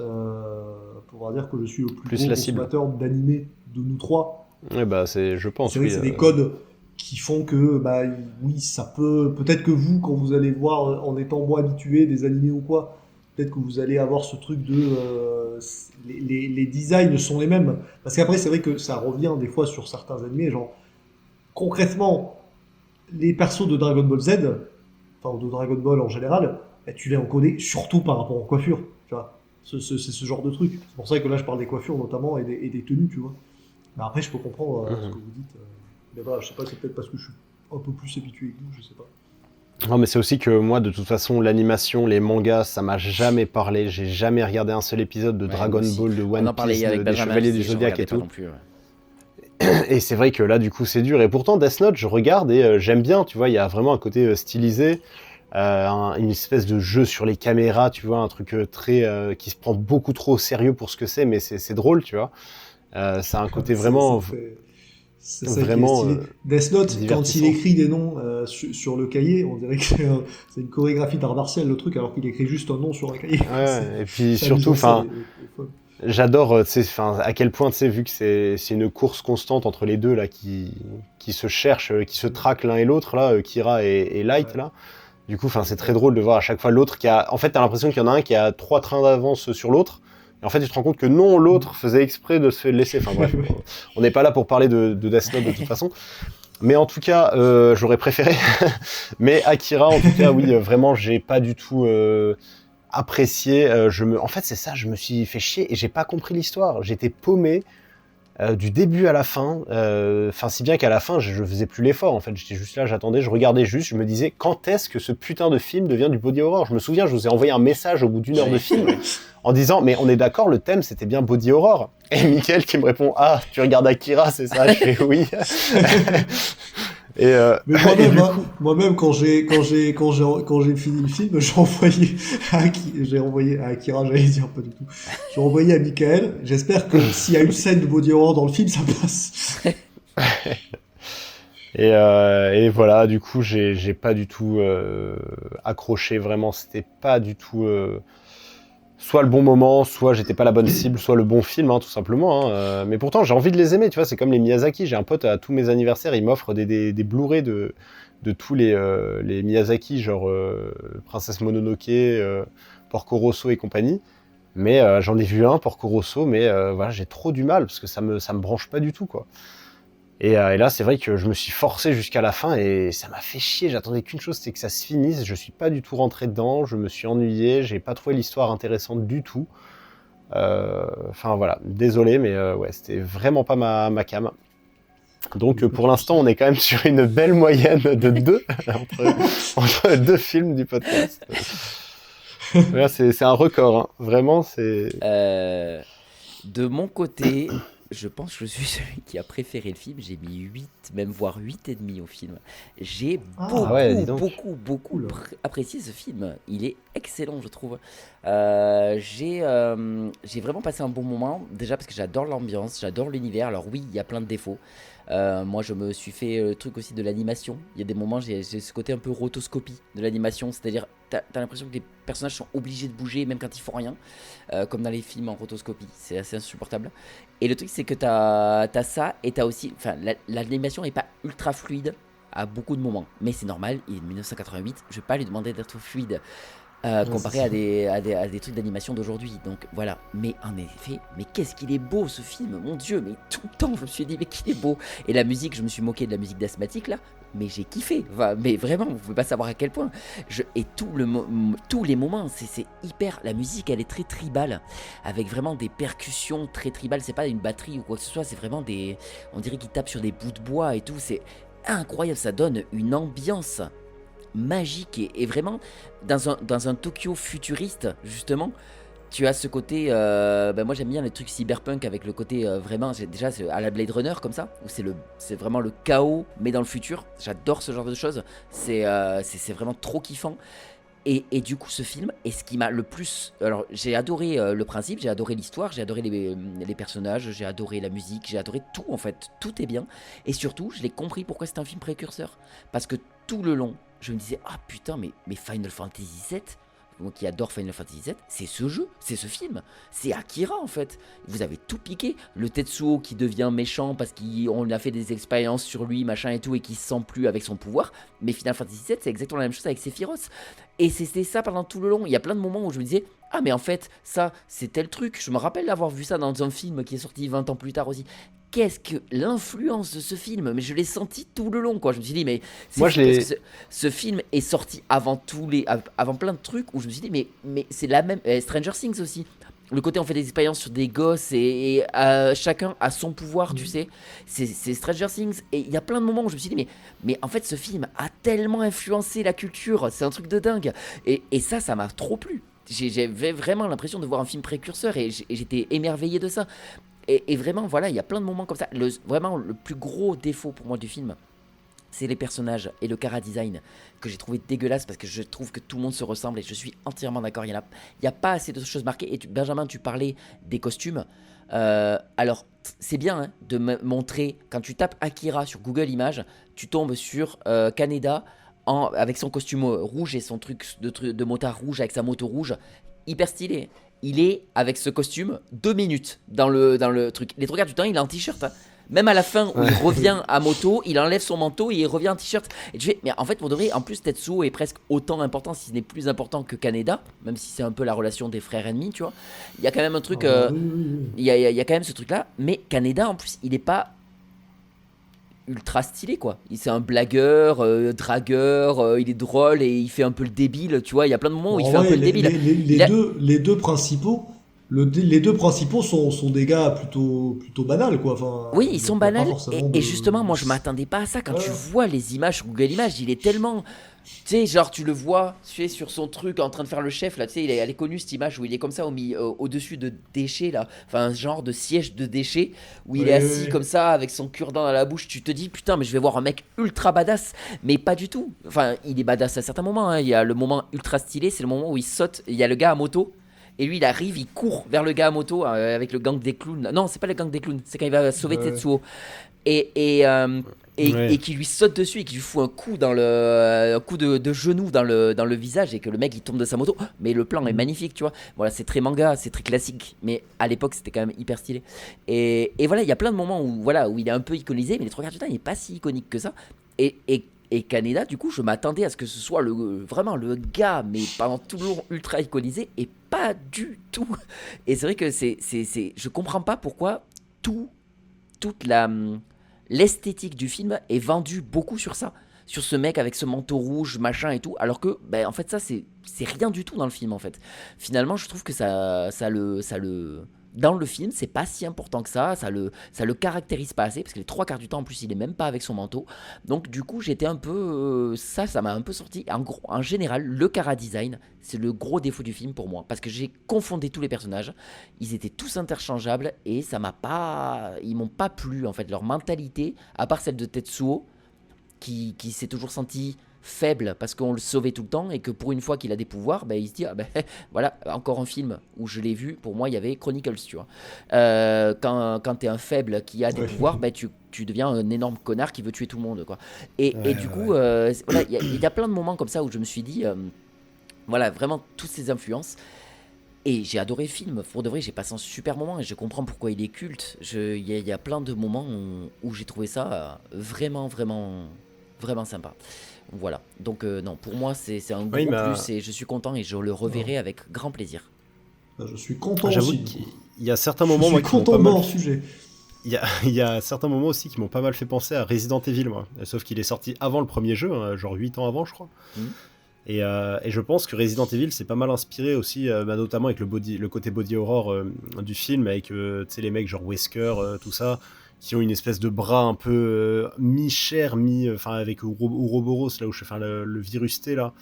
S7: pour dire que je suis le plus gros
S6: la cible.
S7: consommateur d'animés de nous trois.
S6: Ouais, bah, je pense,
S7: C'est vrai
S6: oui.
S7: que c'est des codes qui font que, bah, oui, ça peut. Peut-être que vous, quand vous allez voir, en étant moins habitué des animés ou quoi, peut-être que vous allez avoir ce truc de. Les designs sont les mêmes. Parce qu'après, c'est vrai que ça revient des fois sur certains animés, genre. Concrètement, les persos de Dragon Ball Z, enfin de Dragon Ball en général, bah, tu les reconnais surtout par rapport aux coiffures. Tu vois. C'est ce genre de truc. C'est pour ça que là je parle des coiffures notamment et des tenues, tu vois. Mais après, je peux comprendre ce que vous dites. Mais voilà, je sais pas, c'est peut-être parce que je suis un peu plus habitué que vous, je sais pas.
S6: Non, mais c'est aussi que moi, de toute façon, l'animation, les mangas, ça m'a jamais parlé. J'ai jamais regardé un seul épisode de
S5: Ouais,
S6: Dragon
S5: moi aussi.
S6: Ball, de
S5: On
S6: One
S5: en parlait
S6: Piece,
S5: avec
S6: des
S5: Benjamin,
S6: Chevaliers
S5: je
S6: du
S5: disais, je
S6: Zodiaque et
S5: regardais pas
S6: tout.
S5: non plus, ouais.
S6: Et c'est vrai que là, du coup, c'est dur. Et pourtant, Death Note, je regarde et j'aime bien, tu vois, il y a vraiment un côté stylisé, une espèce de jeu sur les caméras, tu vois, un truc qui se prend beaucoup trop au sérieux pour ce que c'est, mais c'est drôle, tu vois. Ça a un côté vraiment,
S7: C'est ça qui est
S6: vraiment
S7: stylé. Death Note, quand
S6: divertissant.
S7: il écrit des noms sur le cahier, on dirait que c'est une chorégraphie d'art martial, le truc, alors qu'il écrit juste un nom sur un cahier.
S6: Ouais, et puis
S7: C'est
S6: surtout,
S7: amusant, ça,
S6: enfin,
S7: les folles.
S6: j'adore, tu sais, enfin, à quel point, tu sais, vu que c'est une course constante entre les deux là, qui se cherchent, qui se traquent l'un et l'autre là, Kira et Light
S7: Ouais.
S6: là. Du coup, enfin, c'est très drôle de voir à chaque fois l'autre qui a. En fait, t'as l'impression qu'il y en a un qui a 3 trains d'avance sur l'autre. Et en fait, tu te rends compte que non, l'autre faisait exprès de se laisser. Enfin bref, on n'est pas là pour parler de Death Note de toute façon. Mais en tout cas, j'aurais préféré. Mais Akira, en tout cas, oui, vraiment, j'ai pas du tout apprécié. En fait, c'est ça, je me suis fait chier et j'ai pas compris l'histoire. J'étais paumé du début à la fin. Enfin, si bien qu'à la fin, je faisais plus l'effort. En fait, j'étais juste là, j'attendais, je regardais juste. Je me disais, quand est-ce que ce putain de film devient du body horror ? Je me souviens, je vous ai envoyé un message au bout d'1 heure de film en disant, mais on est d'accord, le thème c'était bien body horror. Et Mickaël qui me répond, ah, tu regardes Akira, c'est ça ? Je fais oui. Et
S7: Mais
S6: et du
S7: moi-même, quand j'ai fini le film, j'ai envoyé à Akira, j'allais dire pas du tout. J'ai envoyé à Michael. J'espère que s'il y a une scène de body horror dans le film, ça passe.
S6: et voilà, du coup, j'ai pas du tout accroché, vraiment, c'était pas du tout soit le bon moment, soit j'étais pas la bonne cible, soit le bon film, hein, tout simplement. Hein. Mais pourtant, j'ai envie de les aimer, tu vois, c'est comme les Miyazaki. J'ai un pote, à tous mes anniversaires, il m'offre des Blu-ray de tous les Miyazaki, genre Princesse Mononoke, Porco Rosso et compagnie. Mais j'en ai vu un, Porco Rosso, mais voilà, j'ai trop du mal, parce que ça me branche pas du tout, quoi. Et là, c'est vrai que je me suis forcé jusqu'à la fin et ça m'a fait chier. J'attendais qu'une chose, c'est que ça se finisse. Je suis pas du tout rentré dedans. Je me suis ennuyé. J'ai pas trouvé l'histoire intéressante du tout. Enfin voilà, désolé, mais ouais, c'était vraiment pas ma cam. Donc pour l'instant, on est quand même sur une belle moyenne de 2 entre 2 films du podcast. Là, c'est un record, hein. Vraiment, c'est.
S5: De mon côté, je pense que je suis celui qui a préféré le film. J'ai mis 8, même voire 8,5 au film. J'ai beaucoup,
S6: ouais, dis donc.
S5: beaucoup
S7: Oula.
S5: apprécié ce film. Il est excellent, je trouve. J'ai vraiment passé un bon moment. Déjà parce que j'adore l'ambiance, j'adore l'univers. Alors oui, il y a plein de défauts. Moi, je me suis fait le truc aussi de l'animation. Il y a des moments, j'ai ce côté un peu rotoscopie de l'animation. C'est-à-dire, t'as l'impression que les personnages sont obligés de bouger, même quand ils font rien. Comme dans les films en rotoscopie. C'est assez insupportable. Et le truc, c'est que t'as ça et t'as aussi. Enfin, l'animation est pas ultra fluide à beaucoup de moments. Mais c'est normal, il est de 1988. Je vais pas lui demander d'être fluide. Comparé à des trucs d'animation d'aujourd'hui. Donc voilà. Mais en effet, mais qu'est-ce qu'il est beau ce film, mon Dieu. Mais tout le temps, je me suis dit, mais qu'il est beau. Et la musique, je me suis moqué de la musique d'Asthmatique là. Mais j'ai kiffé. Enfin, mais vraiment, vous pouvez pas savoir à quel point. Et tous les moments, c'est hyper. La musique, elle est très tribale. Avec vraiment des percussions très tribales. C'est pas une batterie ou quoi que ce soit. C'est vraiment des. On dirait qu'ils tapent sur des bouts de bois et tout. C'est incroyable. Ça donne une ambiance magique et vraiment dans un Tokyo futuriste justement. Tu as ce côté moi j'aime bien les trucs cyberpunk avec le côté vraiment déjà c'est à la Blade Runner comme ça où c'est vraiment le chaos mais dans le futur. J'adore ce genre de choses. C'est vraiment trop kiffant. Et du coup, ce film, et ce qui m'a le plus. Alors, j'ai adoré le principe, j'ai adoré l'histoire, j'ai adoré les personnages, j'ai adoré la musique, j'ai adoré tout en fait. Tout est bien. Et surtout, je l'ai compris pourquoi c'est un film précurseur. Parce que tout le long, je me disais, ah putain, mais Final Fantasy VII, moi qui adore Final Fantasy VII, c'est ce jeu, c'est ce film, c'est Akira en fait. Vous avez tout piqué. Le Tetsuo qui devient méchant parce qu'on a fait des expériences sur lui, machin et tout, et qui se sent plus avec son pouvoir. Mais Final Fantasy VII, c'est exactement la même chose avec Sephiroth. Et c'était ça pendant tout le long. Il y a plein de moments où je me disais, ah mais en fait, ça, c'est tel truc. Je me rappelle d'avoir vu ça dans un film qui est sorti 20 ans plus tard aussi. Qu'est-ce que l'influence de ce film? Mais je l'ai senti tout le long, quoi. Je me suis dit, mais c'est
S6: Moi,
S5: fou parce que ce film est sorti avant avant plein de trucs où je me suis dit, mais c'est la même. Stranger Things aussi. Le côté on fait des expériences sur des gosses et chacun a son pouvoir, tu sais. C'est Stranger Things. Et il y a plein de moments où je me suis dit, mais en fait, ce film a tellement influencé la culture. C'est un truc de dingue. Et ça m'a trop plu. J'avais vraiment l'impression de voir un film précurseur et j'étais émerveillé de ça. Et vraiment, voilà, il y a plein de moments comme ça. Vraiment, le plus gros défaut pour moi du film, c'est les personnages et le chara-design que j'ai trouvé dégueulasse parce que je trouve que tout le monde se ressemble et je suis entièrement d'accord. Il y a pas assez de choses marquées. Et Benjamin, tu parlais des costumes. Alors, c'est bien hein, de montrer, quand tu tapes Akira sur Google Images, tu tombes sur Kaneda avec son costume rouge et son truc de motard rouge avec sa moto rouge. Hyper stylé. Il est avec ce costume 2 minutes dans le truc. Les 3 quarts du temps, il est en t-shirt. Hein. Même à la fin où il revient à moto, il enlève son manteau et il revient en t-shirt. Et tu fais, mais en fait, pour de vrai, en plus, Tetsuo est presque autant important, si ce n'est plus important que Kaneda, même si c'est un peu la relation des frères ennemis, tu vois. Il y a quand même un truc. Il y a quand même ce truc-là. Mais Kaneda, en plus, il n'est pas ultra stylé, quoi. C'est un blagueur, dragueur, il est drôle et il fait un peu le débile, tu vois. Il y a plein de moments où il fait un peu le débile.
S7: Les deux principaux. Les deux principaux sont des gars plutôt banals, quoi. Enfin,
S5: oui, ils sont banals. Et justement, moi, je
S7: m'attends
S5: m'attendais pas à ça. Quand tu vois les images sur Google Images, il est tellement. Tu sais, genre, tu le vois, tu sais, sur son truc en train de faire le chef, là, tu sais, elle est connue cette image où il est comme ça au-dessus de déchets, là. Enfin, un genre de siège de déchets où il est assis comme ça avec son cure-dent dans la bouche. Tu te dis, putain, mais je vais voir un mec ultra badass. Mais pas du tout. Enfin, il est badass à certains moments. Hein. Il y a le moment ultra stylé, c'est le moment où il saute. Il y a le gars à moto. Et lui, il arrive, il court vers le gars à moto avec le gang des clowns. Non, c'est pas le gang des clowns, c'est quand il va sauver Tetsuo. Et qui lui saute dessus et qui lui fout un coup un coup de genou dans le visage et que le mec il tombe de sa moto. Mais le plan est magnifique, tu vois. Voilà, c'est très manga, c'est très classique. Mais à l'époque, c'était quand même hyper stylé. Et voilà, il y a plein de moments où il est un peu iconisé, mais les 3 quarts du temps, il n'est pas si iconique que ça. Et Kaneda, du coup, je m'attendais à ce que ce soit vraiment le gars, mais pendant tout le long ultra iconisé, et pas du tout. Et c'est vrai que je comprends pas pourquoi toute l'esthétique du film est vendue beaucoup sur ça, sur ce mec avec ce manteau rouge, machin et tout, alors que, en fait, ça c'est rien du tout dans le film, en fait. Finalement, je trouve que ça le dans le film, c'est pas si important que ça le caractérise pas assez, parce que les 3 quarts du temps, en plus, il est même pas avec son manteau. Donc, du coup, j'étais un peu. Ça m'a un peu sorti. En général, le chara-design, c'est le gros défaut du film pour moi, parce que j'ai confondu tous les personnages. Ils étaient tous interchangeables, et ça m'a pas. Ils m'ont pas plu, en fait. Leur mentalité, à part celle de Tetsuo, qui s'est toujours senti faible parce qu'on le sauvait tout le temps et que pour une fois qu'il a des pouvoirs, il se dit voilà, encore un film où je l'ai vu, pour moi il y avait Chronicles, tu vois. Quand t'es un faible qui a des pouvoirs, tu deviens un énorme connard qui veut tuer tout le monde, quoi. Et du coup, voilà, il y a plein de moments comme ça où je me suis dit, voilà, vraiment toutes ces influences. Et j'ai adoré le film, pour de vrai, j'ai passé un super moment et je comprends pourquoi il est culte. Il y a plein de moments où j'ai trouvé ça vraiment, vraiment, vraiment sympa. Voilà, donc non, pour moi c'est un gros plus et je suis content et je le reverrai avec grand plaisir.
S7: Je suis content
S6: J'avoue
S7: aussi.
S6: qu'il y a certains moments,
S7: je suis content hors sujet.
S6: Il y a certains moments aussi qui m'ont pas mal fait penser à Resident Evil, moi. Sauf qu'il est sorti avant le premier jeu, hein, genre 8 ans avant, je crois. Et je pense que Resident Evil s'est pas mal inspiré aussi, notamment avec le côté body horror du film, avec les mecs genre Wesker, tout ça, qui ont une espèce de bras un peu mi-chair, avec Ouroboros, là où je fais le virus T, là,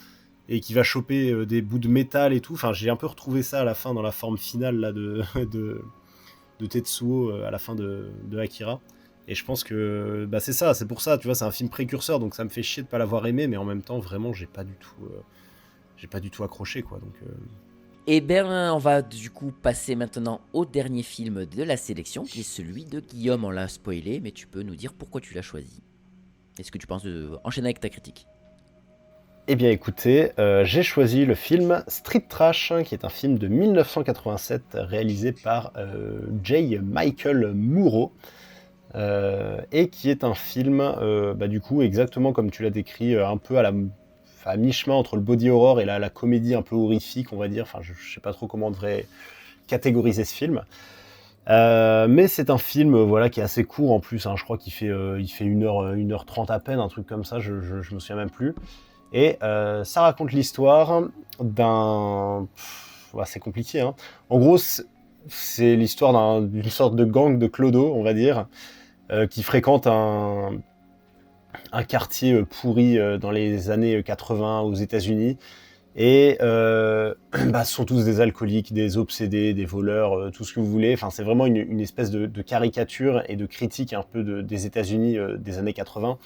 S6: et qui va choper des bouts de métal et tout. Enfin, j'ai un peu retrouvé ça à la fin, dans la forme finale là, de Tetsuo, à la fin de Akira. Et je pense que c'est ça, c'est pour ça, tu vois, c'est un film précurseur, donc ça me fait chier de pas l'avoir aimé, mais en même temps, vraiment, j'ai pas du tout accroché, quoi. Donc,
S5: Eh bien, on va du coup passer maintenant au dernier film de la sélection, qui est celui de Guillaume. On l'a spoilé, mais tu peux nous dire pourquoi tu l'as choisi. Est-ce que tu penses enchaîner avec ta critique ?
S6: Eh bien écoutez, j'ai choisi le film Street Trash, qui est un film de 1987 réalisé par J. Michael Muro, et qui est un film, du coup, exactement comme tu l'as décrit, un peu à mi-chemin entre le body horror et la comédie un peu horrifique, on va dire. Enfin, je sais pas trop comment on devrait catégoriser ce film. Mais c'est un film qui est assez court en plus, hein. Je crois qu'il fait 1h30 à peine, un truc comme ça, je me souviens même plus. Et ça raconte l'histoire d'un... c'est compliqué, hein. En gros, c'est l'histoire d'une sorte de gang de clodos, on va dire, qui fréquente un quartier pourri dans les années 80 aux États-Unis. Et sont tous des alcooliques, des obsédés, des voleurs, tout ce que vous voulez. Enfin, c'est vraiment une espèce de caricature et de critique un peu des États-Unis des années 80.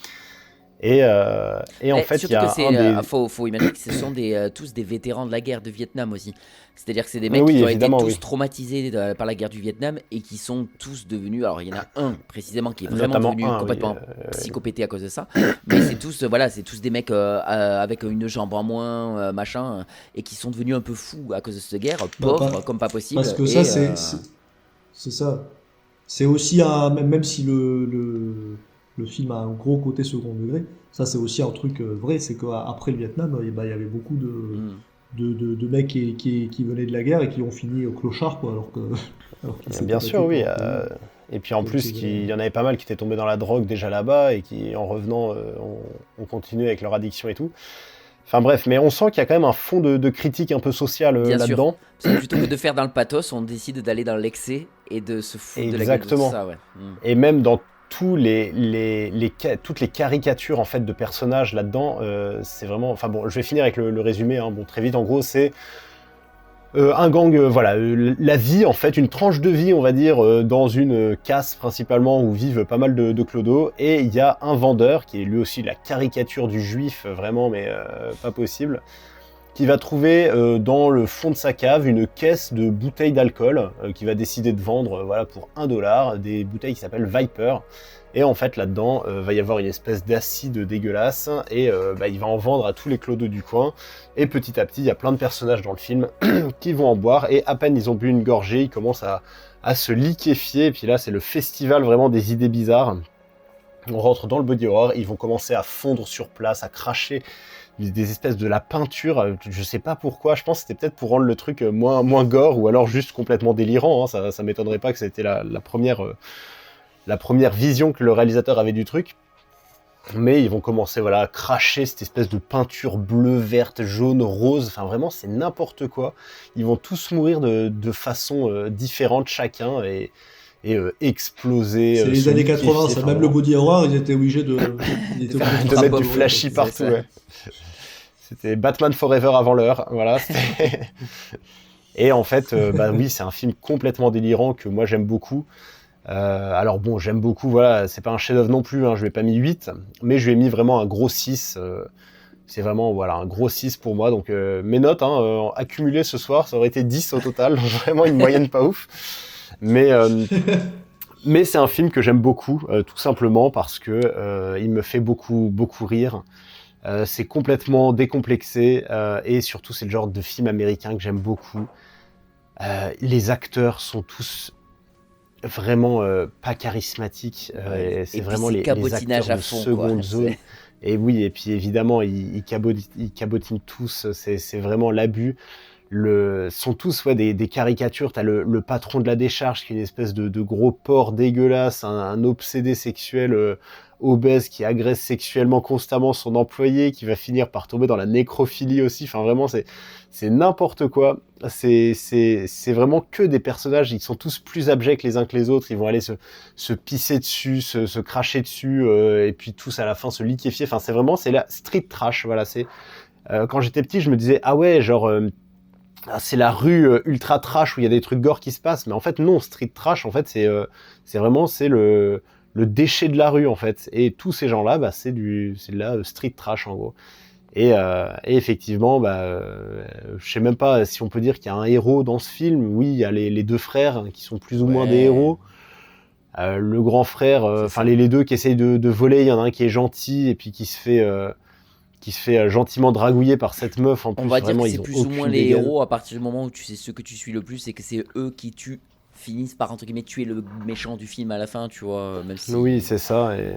S6: Et en fait, il
S5: surtout
S6: y a
S5: que c'est,
S6: un des...
S5: faut imaginer que ce sont tous des vétérans de la guerre de Vietnam aussi. C'est-à-dire que c'est des mecs
S6: Oui,
S5: qui ont été
S6: évidemment,
S5: tous
S6: oui.
S5: traumatisés par la guerre du Vietnam et qui sont tous devenus. Alors il y en a un précisément qui est vraiment
S6: Notamment
S5: devenu
S6: un, oui,
S5: complètement psychopété à cause de ça. Mais c'est tous, voilà, c'est tous des mecs avec une jambe en moins, machin, et qui sont devenus un peu fous à cause de cette guerre, pauvres comme pas possible.
S7: Parce que
S5: et,
S7: ça, c'est ça. C'est aussi même si le film a un gros côté second degré, ça c'est aussi un truc vrai, c'est qu'après le Vietnam, il y avait beaucoup de mecs qui venaient de la guerre et qui ont fini au clochard, quoi, alors qu'ils s'étaient
S6: Bien sûr,
S7: battus
S6: oui.
S7: pour-
S6: Et puis en
S7: Donc,
S6: plus,
S7: c'est-
S6: il y en avait pas mal qui étaient tombés dans la drogue déjà là-bas et qui, en revenant, ont continué avec leur addiction et tout. Enfin bref, mais on sent qu'il y a quand même un fond de critique un peu sociale
S5: Bien sûr.
S6: là-dedans.
S5: Parce que plutôt que de faire dans le pathos, on décide d'aller dans l'excès et de se foutre de la gueule de
S6: Exactement.
S5: tout ça. Ouais.
S6: Et même dans toutes les caricatures en fait de personnages là-dedans, c'est vraiment. Enfin bon, je vais finir avec le résumé. Hein. Bon, très vite, en gros, c'est un gang, voilà, la vie en fait, une tranche de vie, on va dire, dans une casse principalement où vivent pas mal de clodos. Et il y a un vendeur qui est lui aussi la caricature du juif, vraiment, mais pas possible, qui va trouver dans le fond de sa cave une caisse de bouteilles d'alcool qui va décider de vendre voilà, pour $1, des bouteilles qui s'appellent Viper. Et en fait, là-dedans, va y avoir une espèce d'acide dégueulasse et il va en vendre à tous les clodos du coin. Et petit à petit, il y a plein de personnages dans le film qui vont en boire et à peine ils ont bu une gorgée, ils commencent à se liquéfier. Et puis là, c'est le festival vraiment des idées bizarres. On rentre dans le body horror, ils vont commencer à fondre sur place, à cracher des espèces de la peinture, je sais pas pourquoi, je pense que c'était peut-être pour rendre le truc moins gore ou alors juste complètement délirant, hein. Ça m'étonnerait pas que c'était la première vision que le réalisateur avait du truc. Mais ils vont commencer voilà, à cracher cette espèce de peinture bleue, verte, jaune, rose, enfin vraiment c'est n'importe quoi. Ils vont tous mourir de façon différente chacun et exploser.
S7: C'est les
S6: se
S7: années
S6: liquéfier,
S7: 80, ça,
S6: enfin,
S7: même le
S6: vraiment.
S7: body horror, ils étaient obligés de
S6: Mettre du flashy partout,
S5: ça.
S6: ouais. C'était Batman Forever avant l'heure, voilà. Et en fait, oui, c'est un film complètement délirant que moi j'aime beaucoup. Alors bon, j'aime beaucoup, voilà, c'est pas un chef-d'œuvre non plus, hein, je lui ai pas mis 8, mais je lui ai mis vraiment un gros 6. C'est vraiment voilà, un gros 6 pour moi. Donc mes notes accumulées ce soir, ça aurait été 10 au total, donc vraiment une moyenne pas ouf. Mais c'est un film que j'aime beaucoup, tout simplement parce que il me fait beaucoup rire. C'est complètement décomplexé et surtout c'est le genre de film américain que j'aime beaucoup. Les acteurs sont tous vraiment pas charismatiques. C'est
S5: Et puis
S6: vraiment
S5: c'est
S6: les
S5: cabotinage
S6: acteurs
S5: à
S6: de
S5: fond,
S6: seconde
S5: quoi.
S6: zone. Et oui, et puis évidemment ils cabotinent tous. C'est vraiment l'abus. Sont tous des caricatures. T'as le patron de la décharge qui est une espèce de gros porc dégueulasse, un obsédé sexuel obèse qui agresse sexuellement constamment son employé, qui va finir par tomber dans la nécrophilie aussi. Enfin vraiment c'est n'importe quoi. C'est vraiment que des personnages. Ils sont tous plus abjects les uns que les autres. Ils vont aller se pisser dessus, se cracher dessus, et puis tous à la fin se liquéfier. Enfin c'est la street trash. Voilà. Quand j'étais petit, je me disais ah ouais genre c'est la rue ultra trash où il y a des trucs gore qui se passent, mais en fait non, street trash en fait c'est vraiment le déchet de la rue en fait, et tous ces gens là c'est de la street trash en gros. Et effectivement je sais même pas si on peut dire qu'il y a un héros dans ce film. Oui, il y a les deux frères hein, qui sont plus ou moins des héros. Le grand frère, enfin les deux qui essayent de voler, il y en a un qui est gentil et puis qui se fait gentiment dragouiller par cette meuf en plus.
S5: On va dire
S6: vraiment,
S5: que
S6: ils
S5: c'est
S6: ont
S5: plus ou
S6: aucune
S5: moins les
S6: dégaine.
S5: héros à partir du moment où tu sais ceux que tu suis le plus, et que c'est eux qui finissent par entre guillemets tuer le méchant du film à la fin, tu vois, même si
S6: Oui, c'est ça. Et...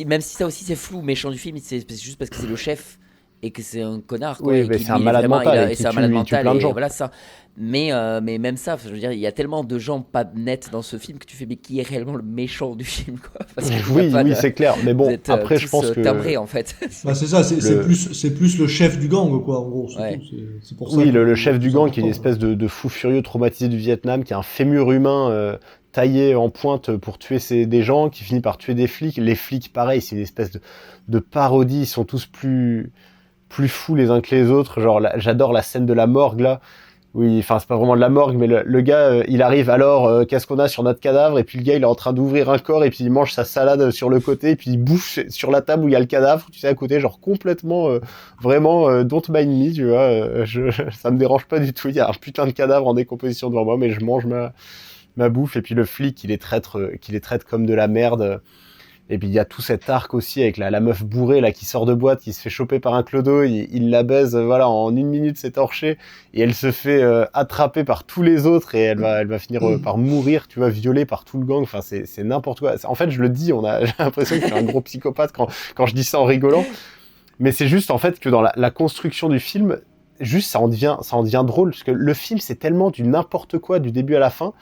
S5: même si ça aussi c'est flou, méchant du film, c'est juste parce que c'est le chef et que c'est un connard quoi,
S6: Oui,
S5: et
S6: mais
S5: qui,
S6: c'est un
S5: lui, il est
S6: malade
S5: vraiment-
S6: mental
S5: il a-
S6: et
S5: et
S6: qui
S5: c'est un
S6: tue-
S5: malade
S6: il tue
S5: mental
S6: plein de
S5: et
S6: gens.
S5: voilà ça. Mais même ça, je veux dire, il y a tellement de gens pas nets dans ce film que tu fais mais qui est réellement le méchant du film quoi, parce qu'il y a
S6: Oui,
S5: pas de-
S6: c'est clair. Mais
S5: vous
S6: bon,
S5: êtes,
S6: après, je
S5: tous,
S6: pense que.
S5: timbrés en fait.
S7: Bah, c'est ça, c'est plus le chef du gang, quoi, en gros. C'est
S5: Ouais.
S7: tout. C'est pour ça
S6: Oui,
S7: que
S6: le chef
S7: c'est
S6: du
S7: plus
S6: gang qui est une
S7: important.
S6: espèce de fou furieux traumatisé du Vietnam, qui a un fémur humain taillé en pointe pour tuer des gens, qui finit par tuer des flics. Les flics, pareil, c'est une espèce de parodie. Ils sont tous plus fous les uns que les autres. Genre, j'adore la scène de la morgue là. Oui, enfin c'est pas vraiment de la morgue, mais le gars, il arrive alors, qu'est-ce qu'on a sur notre cadavre? Et puis le gars, il est en train d'ouvrir un corps et puis il mange sa salade sur le côté et puis il bouffe sur la table où il y a le cadavre, tu sais, à côté, genre complètement, vraiment, don't mind me, tu vois. Ça me dérange pas du tout. Il y a un putain de cadavre en décomposition devant moi, mais je mange ma bouffe. Et puis le flic, qui les traite comme de la merde. Et puis il y a tout cet arc aussi avec la meuf bourrée là qui sort de boîte, qui se fait choper par un clodo, il la baise, voilà, en 1 minute c'est torché, et elle se fait attraper par tous les autres et elle va finir par mourir, tu vois, violée par tout le gang. Enfin c'est n'importe quoi. En fait je le dis, j'ai l'impression que je suis un gros psychopathe quand je dis ça en rigolant, mais c'est juste en fait que dans la construction du film, juste ça en devient drôle, parce que le film c'est tellement du n'importe quoi du début à la fin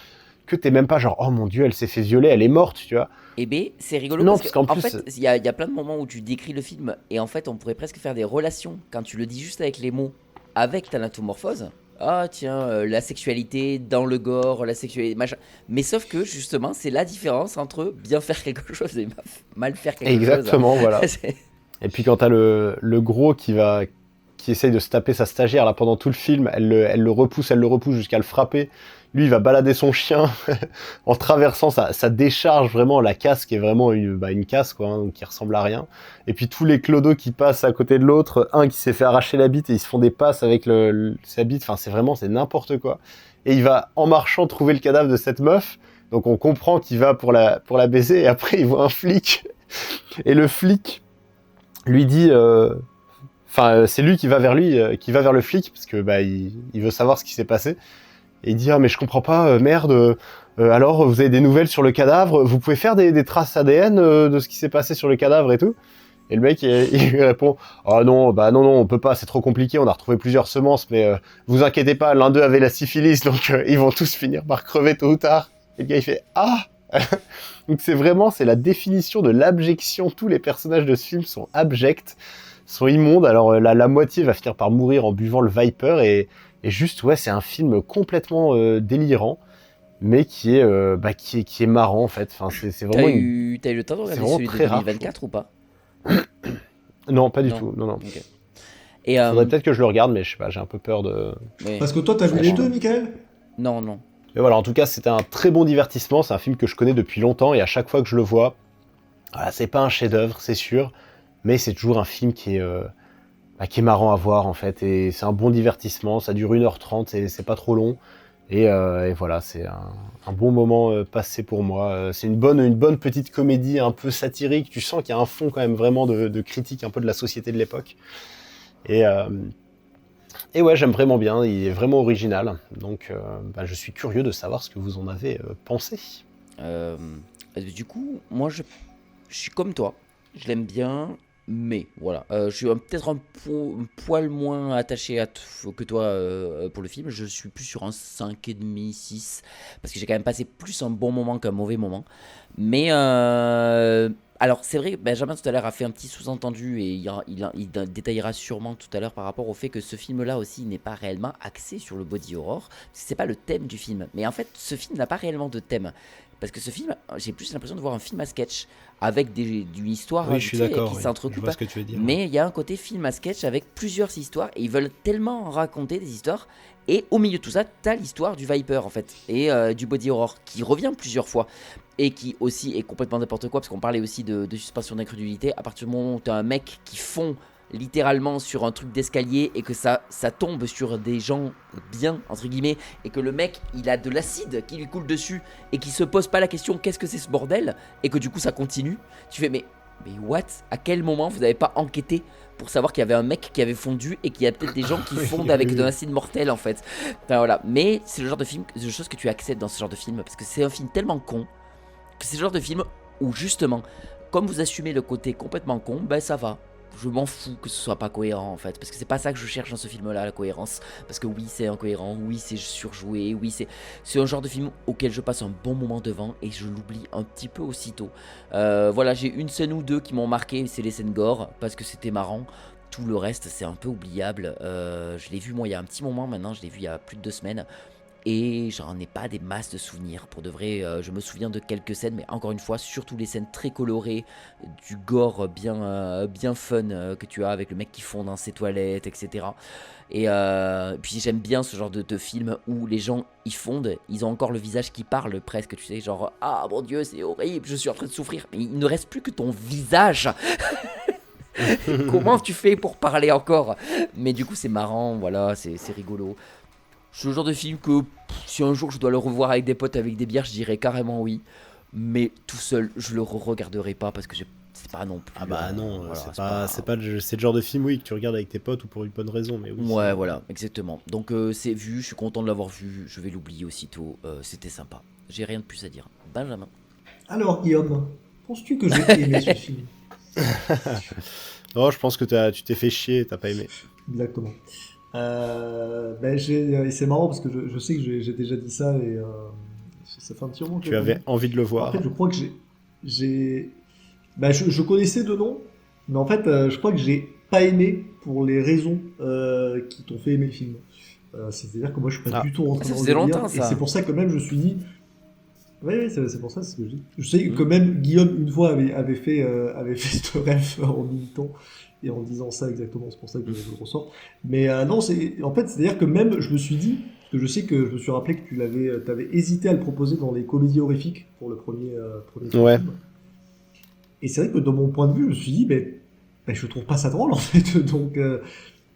S6: que t'es même pas genre oh mon dieu elle s'est fait violer, elle est morte, tu vois.
S5: Eh bien, c'est rigolo
S6: Non,
S5: parce
S6: parce qu'en
S5: qu'en
S6: plus-
S5: fait, il y a plein de moments où tu décris le film et en fait, on pourrait presque faire des relations quand tu le dis juste avec les mots, avec ta natomorphose. Ah, tiens, la sexualité dans le gore, la sexualité, machin. Mais sauf que, justement, c'est la différence entre bien faire quelque chose et mal faire quelque chose.
S6: Exactement, voilà.
S5: C'est-
S6: Et puis quand t'as le gros qui essaye de se taper sa stagiaire là pendant tout le film, elle le repousse jusqu'à le frapper. Lui, il va balader son chien en traversant sa décharge, vraiment la casse qui est vraiment une casse quoi, hein, donc qui ressemble à rien. Et puis tous les clodos qui passent à côté de l'autre, un qui s'est fait arracher la bite et ils se font des passes avec sa bite. Enfin, c'est n'importe quoi. Et il va en marchant trouver le cadavre de cette meuf. Donc on comprend qu'il va pour la baiser et après il voit un flic et le flic lui dit c'est lui qui va vers qui va vers le flic parce que il veut savoir ce qui s'est passé. Et il dit ah mais je comprends pas, merde, alors vous avez des nouvelles sur le cadavre, vous pouvez faire des traces ADN de ce qui s'est passé sur le cadavre et tout. Et le mec il lui répond ah non non on peut pas, c'est trop compliqué, on a retrouvé plusieurs semences mais vous inquiétez pas, l'un d'eux avait la syphilis donc ils vont tous finir par crever tôt ou tard. Et le gars il fait ah donc c'est la définition de l'abjection. Tous les personnages de ce film sont abjects, sont immondes. Alors la moitié va finir par mourir en buvant le Viper et juste ouais c'est un film complètement délirant mais qui est marrant en fait. Enfin c'est vraiment
S5: T'as eu le temps de
S6: c'est
S5: regarder
S6: vraiment
S5: celui de
S6: très rare,
S5: 2024 ou pas?
S6: non pas du
S5: Non.
S6: tout, non.
S5: Ok. Et
S6: Faudrait peut-être que je le regarde, mais je sais pas, j'ai un peu peur de...
S5: ouais.
S7: Parce que toi, t'as vu les deux, Michael?
S5: Non, non.
S6: Mais voilà, en tout cas, c'était un très bon divertissement. C'est un film que je connais depuis longtemps et à chaque fois que je le vois, voilà, c'est pas un chef-d'œuvre, c'est sûr, mais c'est toujours un film qui est marrant à voir en fait. Et c'est un bon divertissement. Ça dure 1h30 et c'est pas trop long. Et voilà, c'est un bon moment passé pour moi. C'est une bonne petite comédie un peu satirique. Tu sens qu'il y a un fond quand même vraiment de critique un peu de la société de l'époque. Et ouais, j'aime vraiment bien, il est vraiment original, donc je suis curieux de savoir ce que vous en avez pensé.
S5: Du coup, moi je suis comme toi, je l'aime bien, mais voilà, je suis peut-être un poil moins attaché que toi pour le film. Je suis plus sur un 5,5, 6, parce que j'ai quand même passé plus un bon moment qu'un mauvais moment. Mais alors c'est vrai, Benjamin tout à l'heure a fait un petit sous-entendu et il détaillera sûrement tout à l'heure par rapport au fait que ce film-là aussi n'est pas réellement axé sur le body horror, parce que c'est pas le thème du film. Mais en fait, ce film n'a pas réellement de thème. Parce que ce film, j'ai plus l'impression de voir un film à sketch avec d'une histoire
S6: Oui, je suis d'accord,
S5: qui s'entrecoupe.
S6: je vois ce que tu veux dire.
S5: Mais il y a un côté film à sketch avec plusieurs histoires et ils veulent tellement raconter des histoires. Et au milieu de tout ça, t'as l'histoire du Viper en fait et du body horror qui revient plusieurs fois et qui aussi est complètement n'importe quoi parce qu'on parlait aussi de suspension d'incrédulité. À partir du moment où t'as un mec qui fond littéralement sur un truc d'escalier et que ça tombe sur des gens bien entre guillemets et que le mec il a de l'acide qui lui coule dessus et qui se pose pas la question qu'est-ce que c'est ce bordel et que du coup ça continue, tu fais mais what, à quel moment vous n'avez pas enquêté pour savoir qu'il y avait un mec qui avait fondu et qu'il y a peut-être des gens qui fondent avec de l'acide mortel en fait. Enfin voilà, mais c'est le genre de film, de choses que tu acceptes dans ce genre de film parce que c'est un film tellement con que c'est le genre de film où justement comme vous assumez le côté complètement con, ça va. Je m'en fous que ce soit pas cohérent en fait, parce que c'est pas ça que je cherche dans ce film là, la cohérence. Parce que oui c'est incohérent, oui c'est surjoué, oui c'est un genre de film auquel je passe un bon moment devant et je l'oublie un petit peu aussitôt. Voilà, j'ai une scène ou deux qui m'ont marqué, c'est les scènes gore, parce que c'était marrant. Tout le reste c'est un peu oubliable. Je l'ai vu moi il y a un petit moment maintenant, je l'ai vu il y a plus de 2 semaines. et j'en ai pas des masses de souvenirs. Pour de vrai, je me souviens de quelques scènes, mais encore une fois, surtout les scènes très colorées, du gore bien fun que tu as avec le mec qui fond dans ses toilettes, etc. Et puis j'aime bien ce genre de film où les gens ils fondent, ils ont encore le visage qui parle presque, tu sais, genre ah mon Dieu c'est horrible, je suis en train de souffrir, mais il ne reste plus que ton visage. Comment tu fais pour parler encore? Mais du coup c'est marrant, voilà, c'est rigolo. C'est le genre de film que si un jour je dois le revoir avec des potes avec des bières, je dirais carrément oui. Mais tout seul, je le regarderai pas parce que c'est pas non plus.
S6: Ah bah non,
S5: voilà,
S6: c'est le genre de film oui que tu regardes avec tes potes ou pour une bonne raison, mais oui.
S5: Ouais, voilà, exactement. Donc c'est vu, je suis content de l'avoir vu, je vais l'oublier aussitôt. C'était sympa. J'ai rien de plus à dire. Benjamin.
S7: Alors, Guillaume, penses-tu que j'ai aimé ce film?
S6: Non, je pense que tu t'es fait chier, t'as pas aimé.
S7: Exactement. Et c'est marrant parce que je sais que j'ai déjà dit ça et ça fait un petit moment que
S6: Tu avais envie de le voir.
S7: En fait, je crois que je connaissais de nom, mais en fait, je crois que j'ai pas aimé pour les raisons qui t'ont fait aimer le film. C'est-à-dire que moi, je suis pas du tout rentré
S5: Ça
S7: dans
S5: faisait
S7: le délire,
S5: longtemps, ça.
S7: et c'est pour ça que même je me suis dit. Oui, c'est pour ça, c'est ce que je dis. Je sais que même Guillaume, une fois, avait fait ce rêve en militant et en disant ça exactement, c'est pour ça que je le ressors. Mais non, en fait, c'est-à-dire que même, je me suis dit, parce que je sais que je me suis rappelé que t'avais hésité à le proposer dans les comédies horrifiques pour le premier
S6: Ouais.
S7: film. Et c'est vrai que de mon point de vue, je me suis dit, je trouve pas ça drôle en fait. Donc,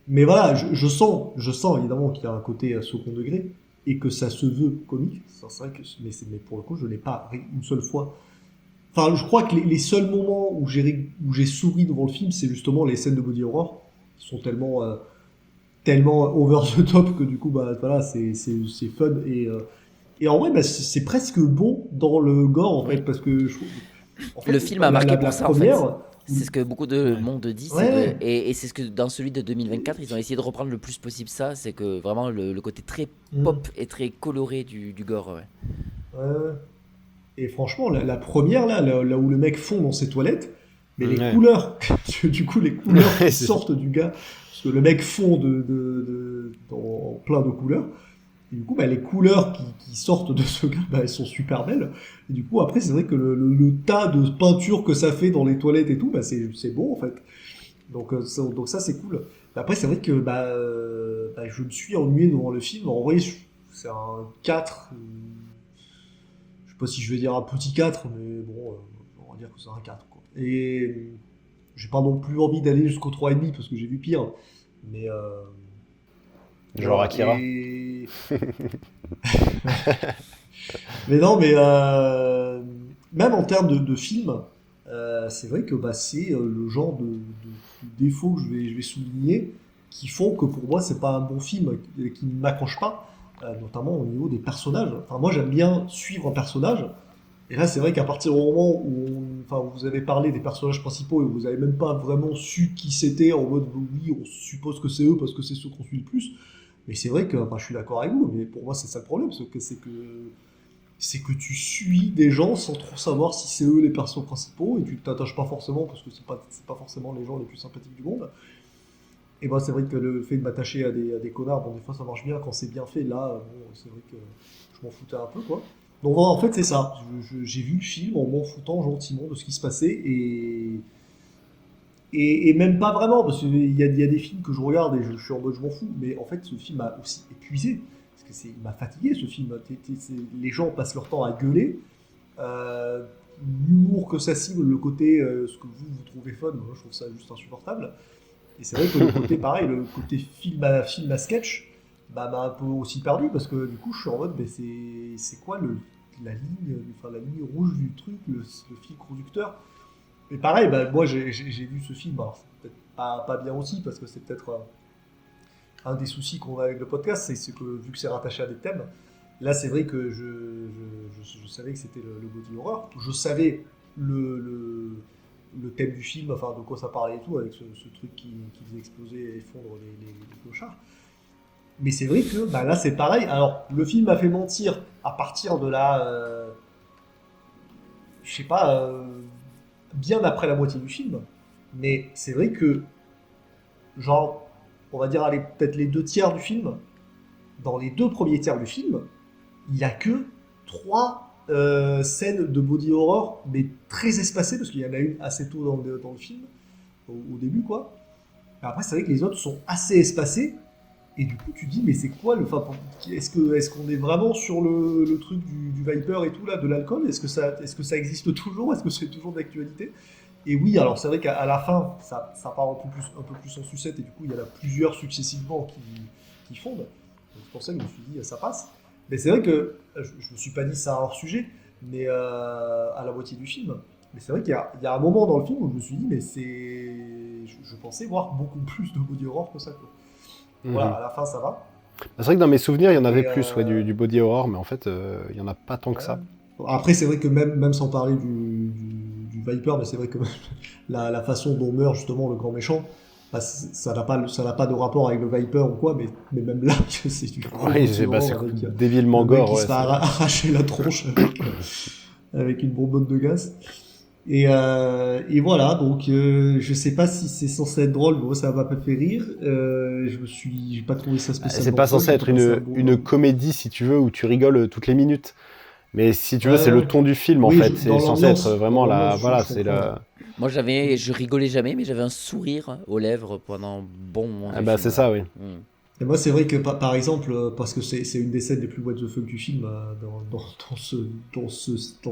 S7: mais voilà, je sens évidemment qu'il y a un côté second degré et que ça se veut comique. Ça, c'est vrai que, mais pour le coup, je l'ai pas ri une seule fois. Enfin, je crois que les seuls moments où j'ai souri devant le film, c'est justement les scènes de body horror qui sont tellement over the top que du coup, voilà, c'est fun et en vrai, c'est presque bon dans le gore en fait, parce que en fait,
S5: Le film a marqué pour ça, en fait.
S7: première,
S5: C'est ce que beaucoup de monde dit.
S7: Ouais.
S5: Et c'est ce que dans celui de 2024, ils ont essayé de reprendre le plus possible ça. C'est que vraiment le côté très pop et très coloré du gore. Ouais.
S7: Et franchement, la première, là où le mec fond dans ses toilettes, mais les
S6: Ouais.
S7: couleurs, du coup, les couleurs
S6: Ouais,
S7: qui
S6: c'est
S7: sortent du gars, parce que le mec fond dans plein de couleurs, et du coup, les couleurs qui sortent de ce gars, elles sont super belles. Et du coup, après, c'est vrai que le tas de peinture que ça fait dans les toilettes et tout, c'est beau en fait. Donc ça, c'est cool. Après, c'est vrai que je me suis ennuyé devant le film. En vrai, c'est un 4. Je sais pas si je vais dire un petit 4, mais bon, on va dire que c'est un 4, quoi. Et j'ai pas non plus envie d'aller jusqu'au 3,5 parce que j'ai vu pire. Mais
S6: Genre Akira.
S7: Mais non, mais même en termes de film, c'est vrai que c'est le genre de défauts que je vais souligner qui font que pour moi c'est pas un bon film, qui ne m'accroche pas, notamment au niveau des personnages. Enfin, moi j'aime bien suivre un personnage, et là c'est vrai qu'à partir du moment où vous avez parlé des personnages principaux et vous avez même pas vraiment su qui c'était, en mode oui on suppose que c'est eux parce que c'est ceux qu'on suit le plus. Mais c'est vrai que je suis d'accord avec vous, mais pour moi c'est ça le problème, c'est que tu suis des gens sans trop savoir si c'est eux les personnages principaux et tu t'attaches pas forcément parce que c'est pas forcément les gens les plus sympathiques du monde. Et c'est vrai que le fait de m'attacher à des connards, bon des fois ça marche bien quand c'est bien fait, là c'est vrai que je m'en foutais un peu quoi. Donc en fait c'est ça, j'ai vu le film en m'en foutant gentiment de ce qui se passait et même pas vraiment, parce qu'il y a des films que je regarde et je suis en mode je m'en fous, mais en fait ce film m'a aussi épuisé, parce que il m'a fatigué ce film. Les gens passent leur temps à gueuler, l'humour que ça cible, le côté ce que vous trouvez fun, moi je trouve ça juste insupportable. Et c'est vrai que le côté pareil, le côté film à sketch, m'a un peu aussi perdu, parce que du coup je suis en mode c'est quoi la ligne rouge du truc, le fil conducteur. Mais pareil, moi j'ai vu ce film, alors c'est peut-être pas bien aussi, parce que c'est peut-être un des soucis qu'on a avec le podcast, c'est que vu que c'est rattaché à des thèmes, là c'est vrai que je savais que c'était le body horror, je savais le thème du film, enfin de quoi ça parlait et tout, avec ce truc qui faisait exploser et effondre les clochards. Mais c'est vrai que là c'est pareil. Alors le film m'a fait mentir à partir de là, je sais pas, bien après la moitié du film, mais c'est vrai que genre on va dire allez, peut-être les 2 tiers du film, dans les 2 premiers tiers du film, il n'y a que 3 scènes de body horror, mais très espacées, parce qu'il y en a une assez tôt dans le film, au début, quoi. Et après, c'est vrai que les autres sont assez espacées, et du coup, tu te dis, mais c'est quoi le... Enfin, est-ce qu'on est vraiment sur le truc du Viper et tout, là, de l'alcool? Est-ce que ça existe toujours? Est-ce que c'est toujours d'actualité? Et oui, alors c'est vrai qu'à la fin, ça part un peu plus en sucette, et du coup, il y en a plusieurs successivement qui fondent. Donc, c'est pour ça que je me suis dit, ça passe. Mais c'est vrai que, je me suis pas dit ça hors sujet, mais à la moitié du film. Mais c'est vrai qu'il y a un moment dans le film où je me suis dit, mais je pensais voir beaucoup plus de body horror que ça, quoi. Voilà, à la fin, ça va.
S6: C'est vrai que dans mes souvenirs, il y en avait
S7: Et,
S6: plus, du body horror, mais en fait, il y en a pas tant que ça.
S7: Après, c'est vrai que même sans parler du Viper, mais c'est vrai que la façon dont meurt justement le grand méchant, bah, ça n'a pas de rapport avec le Viper ou quoi, mais même là, c'est du gros
S6: Oui, c'est débilement gore.
S7: Qui se fait arracher la tronche avec une bonbonne de gaz. Et voilà, donc je sais pas si c'est censé être drôle, mais moi ça m'a pas fait rire. J'ai pas trouvé ça spécialement.
S6: C'est pas censé être une comédie, si tu veux, où tu rigoles toutes les minutes. Mais si tu veux, c'est le ton du film en fait. C'est censé être vraiment
S5: Moi je rigolais jamais, mais j'avais un sourire aux lèvres pendant bon moment.
S6: Ah bah c'est ça, oui.
S7: Et moi, c'est vrai que, par exemple, parce que c'est une des scènes les plus what the fuck du film, dans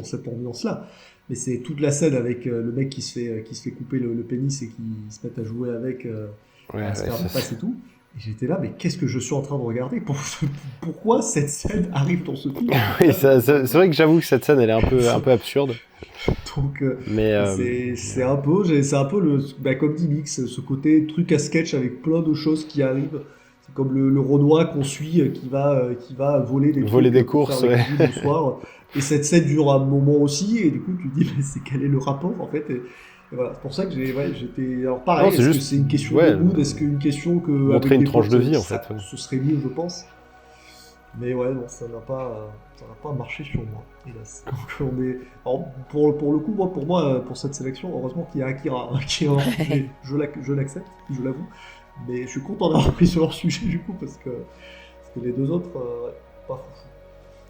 S7: cette ambiance-là, mais c'est toute la scène avec le mec qui se fait couper le pénis et qui se met à jouer avec, à se faire des passes et tout. Et j'étais là, mais qu'est-ce que je suis en train de regarder? Pourquoi cette scène arrive dans ce film?
S6: Oui, c'est vrai que j'avoue que cette scène, elle est un peu absurde.
S7: Donc, c'est un peu comme dit Mix, ce côté truc à sketch avec plein de choses qui arrivent. C'est comme le Renoir qu'on suit qui va voler
S6: des courses
S7: le soir. Et cette scène dure un moment aussi, et du coup tu te dis, mais quel est le rapport en fait? Et voilà, c'est pour ça que j'étais. Alors pareil, est-ce que c'est une question de mood? Est-ce qu'une question que.
S6: Montrer une tranche de vie en fait.
S7: Ce serait mieux, je pense. Mais ouais, non, ça n'a pas marché sur moi, hélas. Donc alors, pour le coup, pour cette sélection, heureusement qu'il y a Akira, je l'accepte, je l'avoue. Mais je suis content d'avoir pris sur leur sujet du coup, parce que les deux autres, pas fou.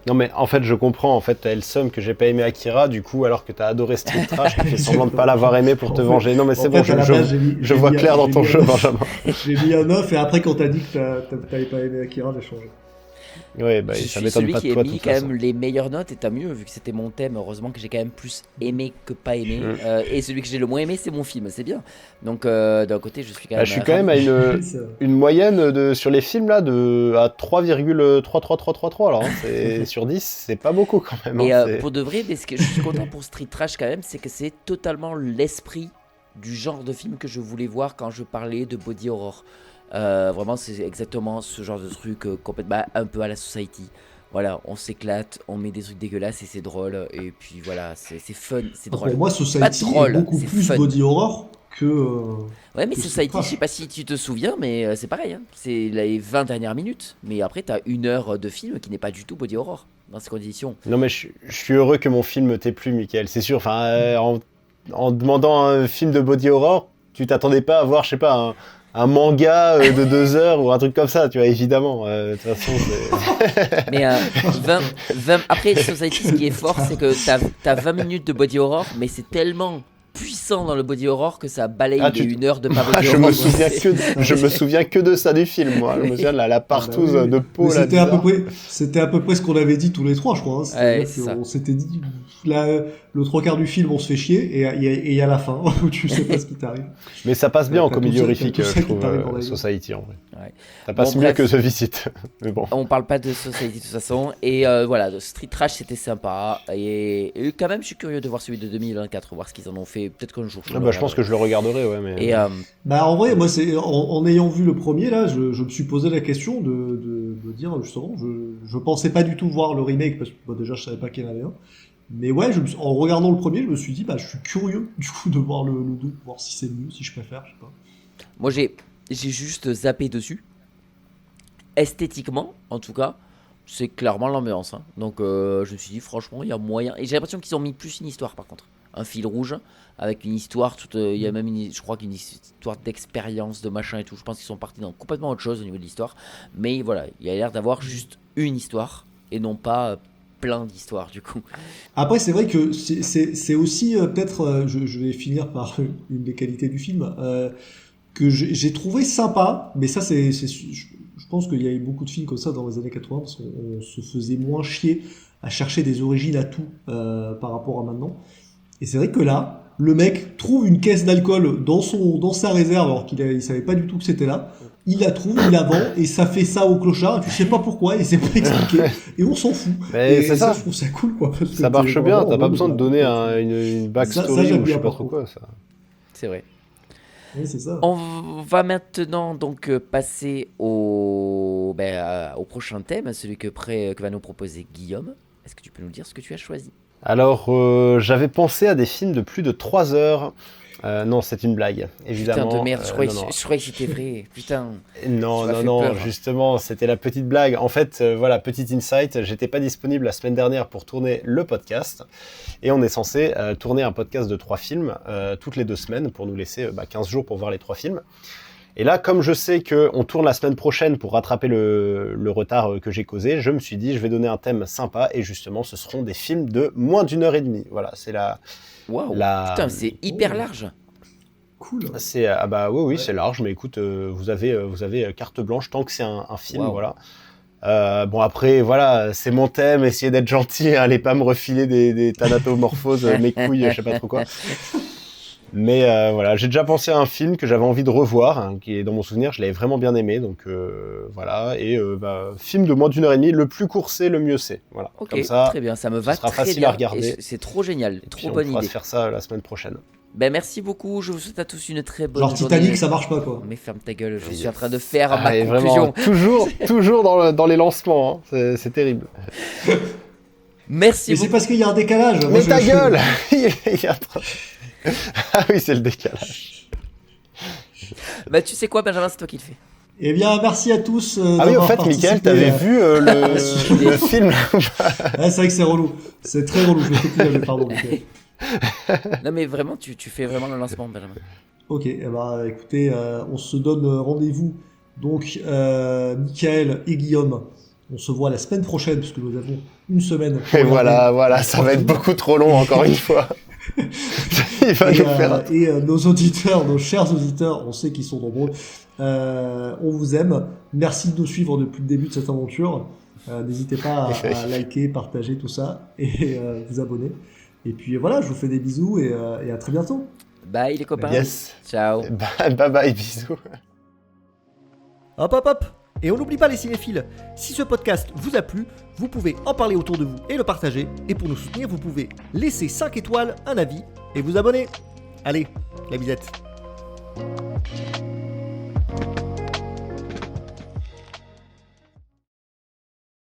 S6: Non mais en fait je comprends, en fait t'as le seum que j'ai pas aimé Akira, du coup alors que t'as adoré Street Trash, tu fais semblant de pas l'avoir aimé pour te venger. Non mais c'est bon, je vois clair dans ton jeu, Benjamin.
S7: J'ai mis un 9 et après quand t'as dit que t'avais pas aimé Akira, j'ai changé.
S6: Ouais, bah, ça m'étonne pas de toi.
S5: Je suis celui qui a mis quand même les meilleures notes, et tant mieux vu que c'était mon thème. Heureusement que j'ai quand même plus aimé que pas aimé. Et celui que j'ai le moins aimé, c'est mon film, c'est bien. Donc d'un côté, je suis quand même.
S6: Je suis quand même à une moyenne sur les films là à 3,33333. Alors sur 10, c'est pas beaucoup quand même.
S5: Et pour de vrai, mais ce que je suis content pour Street Trash quand même, c'est que c'est totalement l'esprit du genre de film que je voulais voir quand je parlais de body horror. Vraiment, c'est exactement ce genre de truc complètement un peu à la Society. Voilà, on s'éclate, on met des trucs dégueulasses et c'est drôle. Et puis voilà, c'est fun, c'est drôle.
S7: Pour moi, Society est beaucoup plus fun. Body horror que.
S5: Ouais, mais Society, je sais pas si tu te souviens, mais c'est pareil. Hein. C'est les 20 dernières minutes. Mais après, t'as 1 heure de film qui n'est pas du tout body horror dans ces conditions.
S6: Non, mais je suis heureux que mon film t'ait plu, Mickaël. C'est sûr. Enfin, en demandant un film de body horror, tu t'attendais pas à voir, je sais pas, un manga de 2 heures ou un truc comme ça, tu vois, évidemment. De toute façon, c'est...
S5: Mais après, Society, ce qui est fort, c'est que t'as 20 minutes de body horror, mais c'est tellement puissant dans le body horror que ça balaye les 1 heure de pas body horror.
S6: Je me souviens que de ça du film, moi. Je me souviens de la partouze de peau.
S7: C'était à peu près ce qu'on avait dit tous les trois, je crois. Hein. On s'était dit, le 3/4 du film, on se fait chier, et il y a la fin, où tu sais pas ce qui t'arrive.
S6: Mais ça passe bien en comédie horrifique, je trouve, Society, en vrai. Ouais. Ça passe mieux que The Visit. Mais bon.
S5: On parle pas de Society de toute façon. Et voilà, Street Trash, c'était sympa. Et quand même, je suis curieux de voir celui de 2024, voir ce qu'ils en ont fait. Peut-être qu'un jour
S6: je pense que je le regarderai, ouais. Mais...
S5: Et,
S7: en vrai, moi, en ayant vu le premier, là, je me suis posé la question de dire, justement, je pensais pas du tout voir le remake, parce que déjà, je savais pas qu'il y en avait un. Mais ouais, en regardant le premier, je me suis dit, je suis curieux, du coup, de voir le 2, voir si c'est mieux, si je préfère, je sais pas.
S5: Moi, j'ai juste zappé dessus. Esthétiquement, en tout cas, c'est clairement l'ambiance. Hein. Donc, je me suis dit, franchement, il y a moyen. Et j'ai l'impression qu'ils ont mis plus une histoire, par contre. un fil rouge avec une histoire. Il y a même, je crois qu'une histoire d'expérience, de machin et tout. Je pense qu'ils sont partis dans complètement autre chose au niveau de l'histoire. Mais voilà, il y a l'air d'avoir juste une histoire et non pas plein d'histoires du coup.
S7: Après, c'est vrai que c'est aussi peut-être, je vais finir par une des qualités du film, que j'ai trouvé sympa, mais ça je pense qu'il y a eu beaucoup de films comme ça dans les années 80 parce qu'on se faisait moins chier à chercher des origines à tout par rapport à maintenant. Et c'est vrai que là, le mec trouve une caisse d'alcool dans sa réserve alors il savait pas du tout que c'était là. Il la trouve, il la vend et ça fait ça au clochard. Et tu sais pas pourquoi et c'est pas expliqué et on s'en fout.
S6: Mais
S7: et
S6: c'est ça.
S7: Je trouve ça cool quoi. Parce que
S6: Ça marche bien, t'as pas besoin de donner
S7: ça,
S6: une backstory
S7: j'aime
S6: ou je sais
S7: bien,
S6: pas
S7: par
S6: trop quoi. Ça.
S5: C'est vrai.
S7: Oui, c'est ça.
S5: On va maintenant donc passer au prochain thème, celui que va nous proposer Guillaume. Est-ce que tu peux nous dire ce que tu as choisi?
S6: Alors, j'avais pensé à des films de plus de 3 heures. Non, c'est une blague, évidemment.
S5: Putain de merde, je croyais que c'était vrai. Putain.
S6: Non,
S5: tu m'as fait peur.
S6: justement, c'était la petite blague. En fait, voilà, petit insight, j'étais pas disponible la semaine dernière pour tourner le podcast. Et on est censé tourner un podcast de 3 films toutes les 2 semaines pour nous laisser 15 jours pour voir les 3 films. Et là, comme je sais qu'on tourne la semaine prochaine pour rattraper le retard que j'ai causé, je me suis dit, je vais donner un thème sympa. Et justement, ce seront des films de moins d'1 heure et demie. Voilà, c'est la...
S5: Waouh. Putain, c'est hyper large.
S7: Cool.
S6: C'est oui, c'est large, mais écoute, vous avez carte blanche tant que c'est un film,
S5: Wow.
S6: voilà. Bon après, voilà, c'est mon thème, essayez d'être gentil, allez pas me refiler des thanatomorphoses, mes couilles, je sais pas trop quoi. Mais voilà, j'ai déjà pensé à un film que j'avais envie de revoir, hein, qui est dans mon souvenir, je l'avais vraiment bien aimé, donc voilà. Et film de moins d'1 heure et demie, le plus court c'est, le mieux c'est. Voilà.
S5: Ok,
S6: Comme ça,
S5: très bien, ça me va
S6: sera
S5: très
S6: facile
S5: bien.
S6: à regarder.
S5: Et c'est trop génial,
S6: puis
S5: trop
S6: on
S5: bonne
S6: pourra
S5: idée.
S6: se faire ça la semaine prochaine.
S5: Ben merci beaucoup, je vous souhaite à tous une très bonne
S7: Genre
S5: journée.
S7: Titanic, ça marche pas quoi.
S5: Mais ferme ta gueule, je suis en train de faire ma
S6: et
S5: conclusion.
S6: vraiment, toujours dans les lancements, hein. C'est terrible.
S5: Merci
S7: Mais c'est
S5: beaucoup.
S7: parce qu'il y a un décalage. Moi,
S6: Mais ta gueule Il y a trop- Ah oui, c'est le décalage.
S5: Bah tu sais quoi Benjamin, c'est toi qui le fais.
S7: Eh bien, merci à tous.
S6: Ah oui, au
S7: d'avoir
S6: fait, Mickaël,
S7: participé,
S6: t'avais vu le film
S7: Ouais, c'est vrai que c'est relou. C'est très relou. Je vais t'écouter, pardon. Mickaël.
S5: Non mais vraiment, tu fais vraiment le lancement Benjamin.
S7: Ok, eh ben, écoutez, on se donne rendez-vous. Donc, Mickaël et Guillaume, on se voit la semaine prochaine, puisque nous avons une semaine. pour
S6: Et
S7: regarder.
S6: voilà, ça va être beaucoup trop long encore une fois. Il va nous faire...
S7: Et nos auditeurs, nos chers auditeurs, on sait qu'ils sont nombreux. On vous aime. Merci de nous suivre depuis le début de cette aventure. N'hésitez pas à liker, partager tout ça et vous abonner. Et puis voilà, je vous fais des bisous et à très bientôt.
S5: Bye les copains.
S6: Yes.
S5: Ciao.
S6: Bye bye, bisous.
S8: Hop hop hop. Et on n'oublie pas les cinéphiles, si ce podcast vous a plu, vous pouvez en parler autour de vous et le partager. Et pour nous soutenir, vous pouvez laisser 5 étoiles, un avis et vous abonner. Allez, la bisette.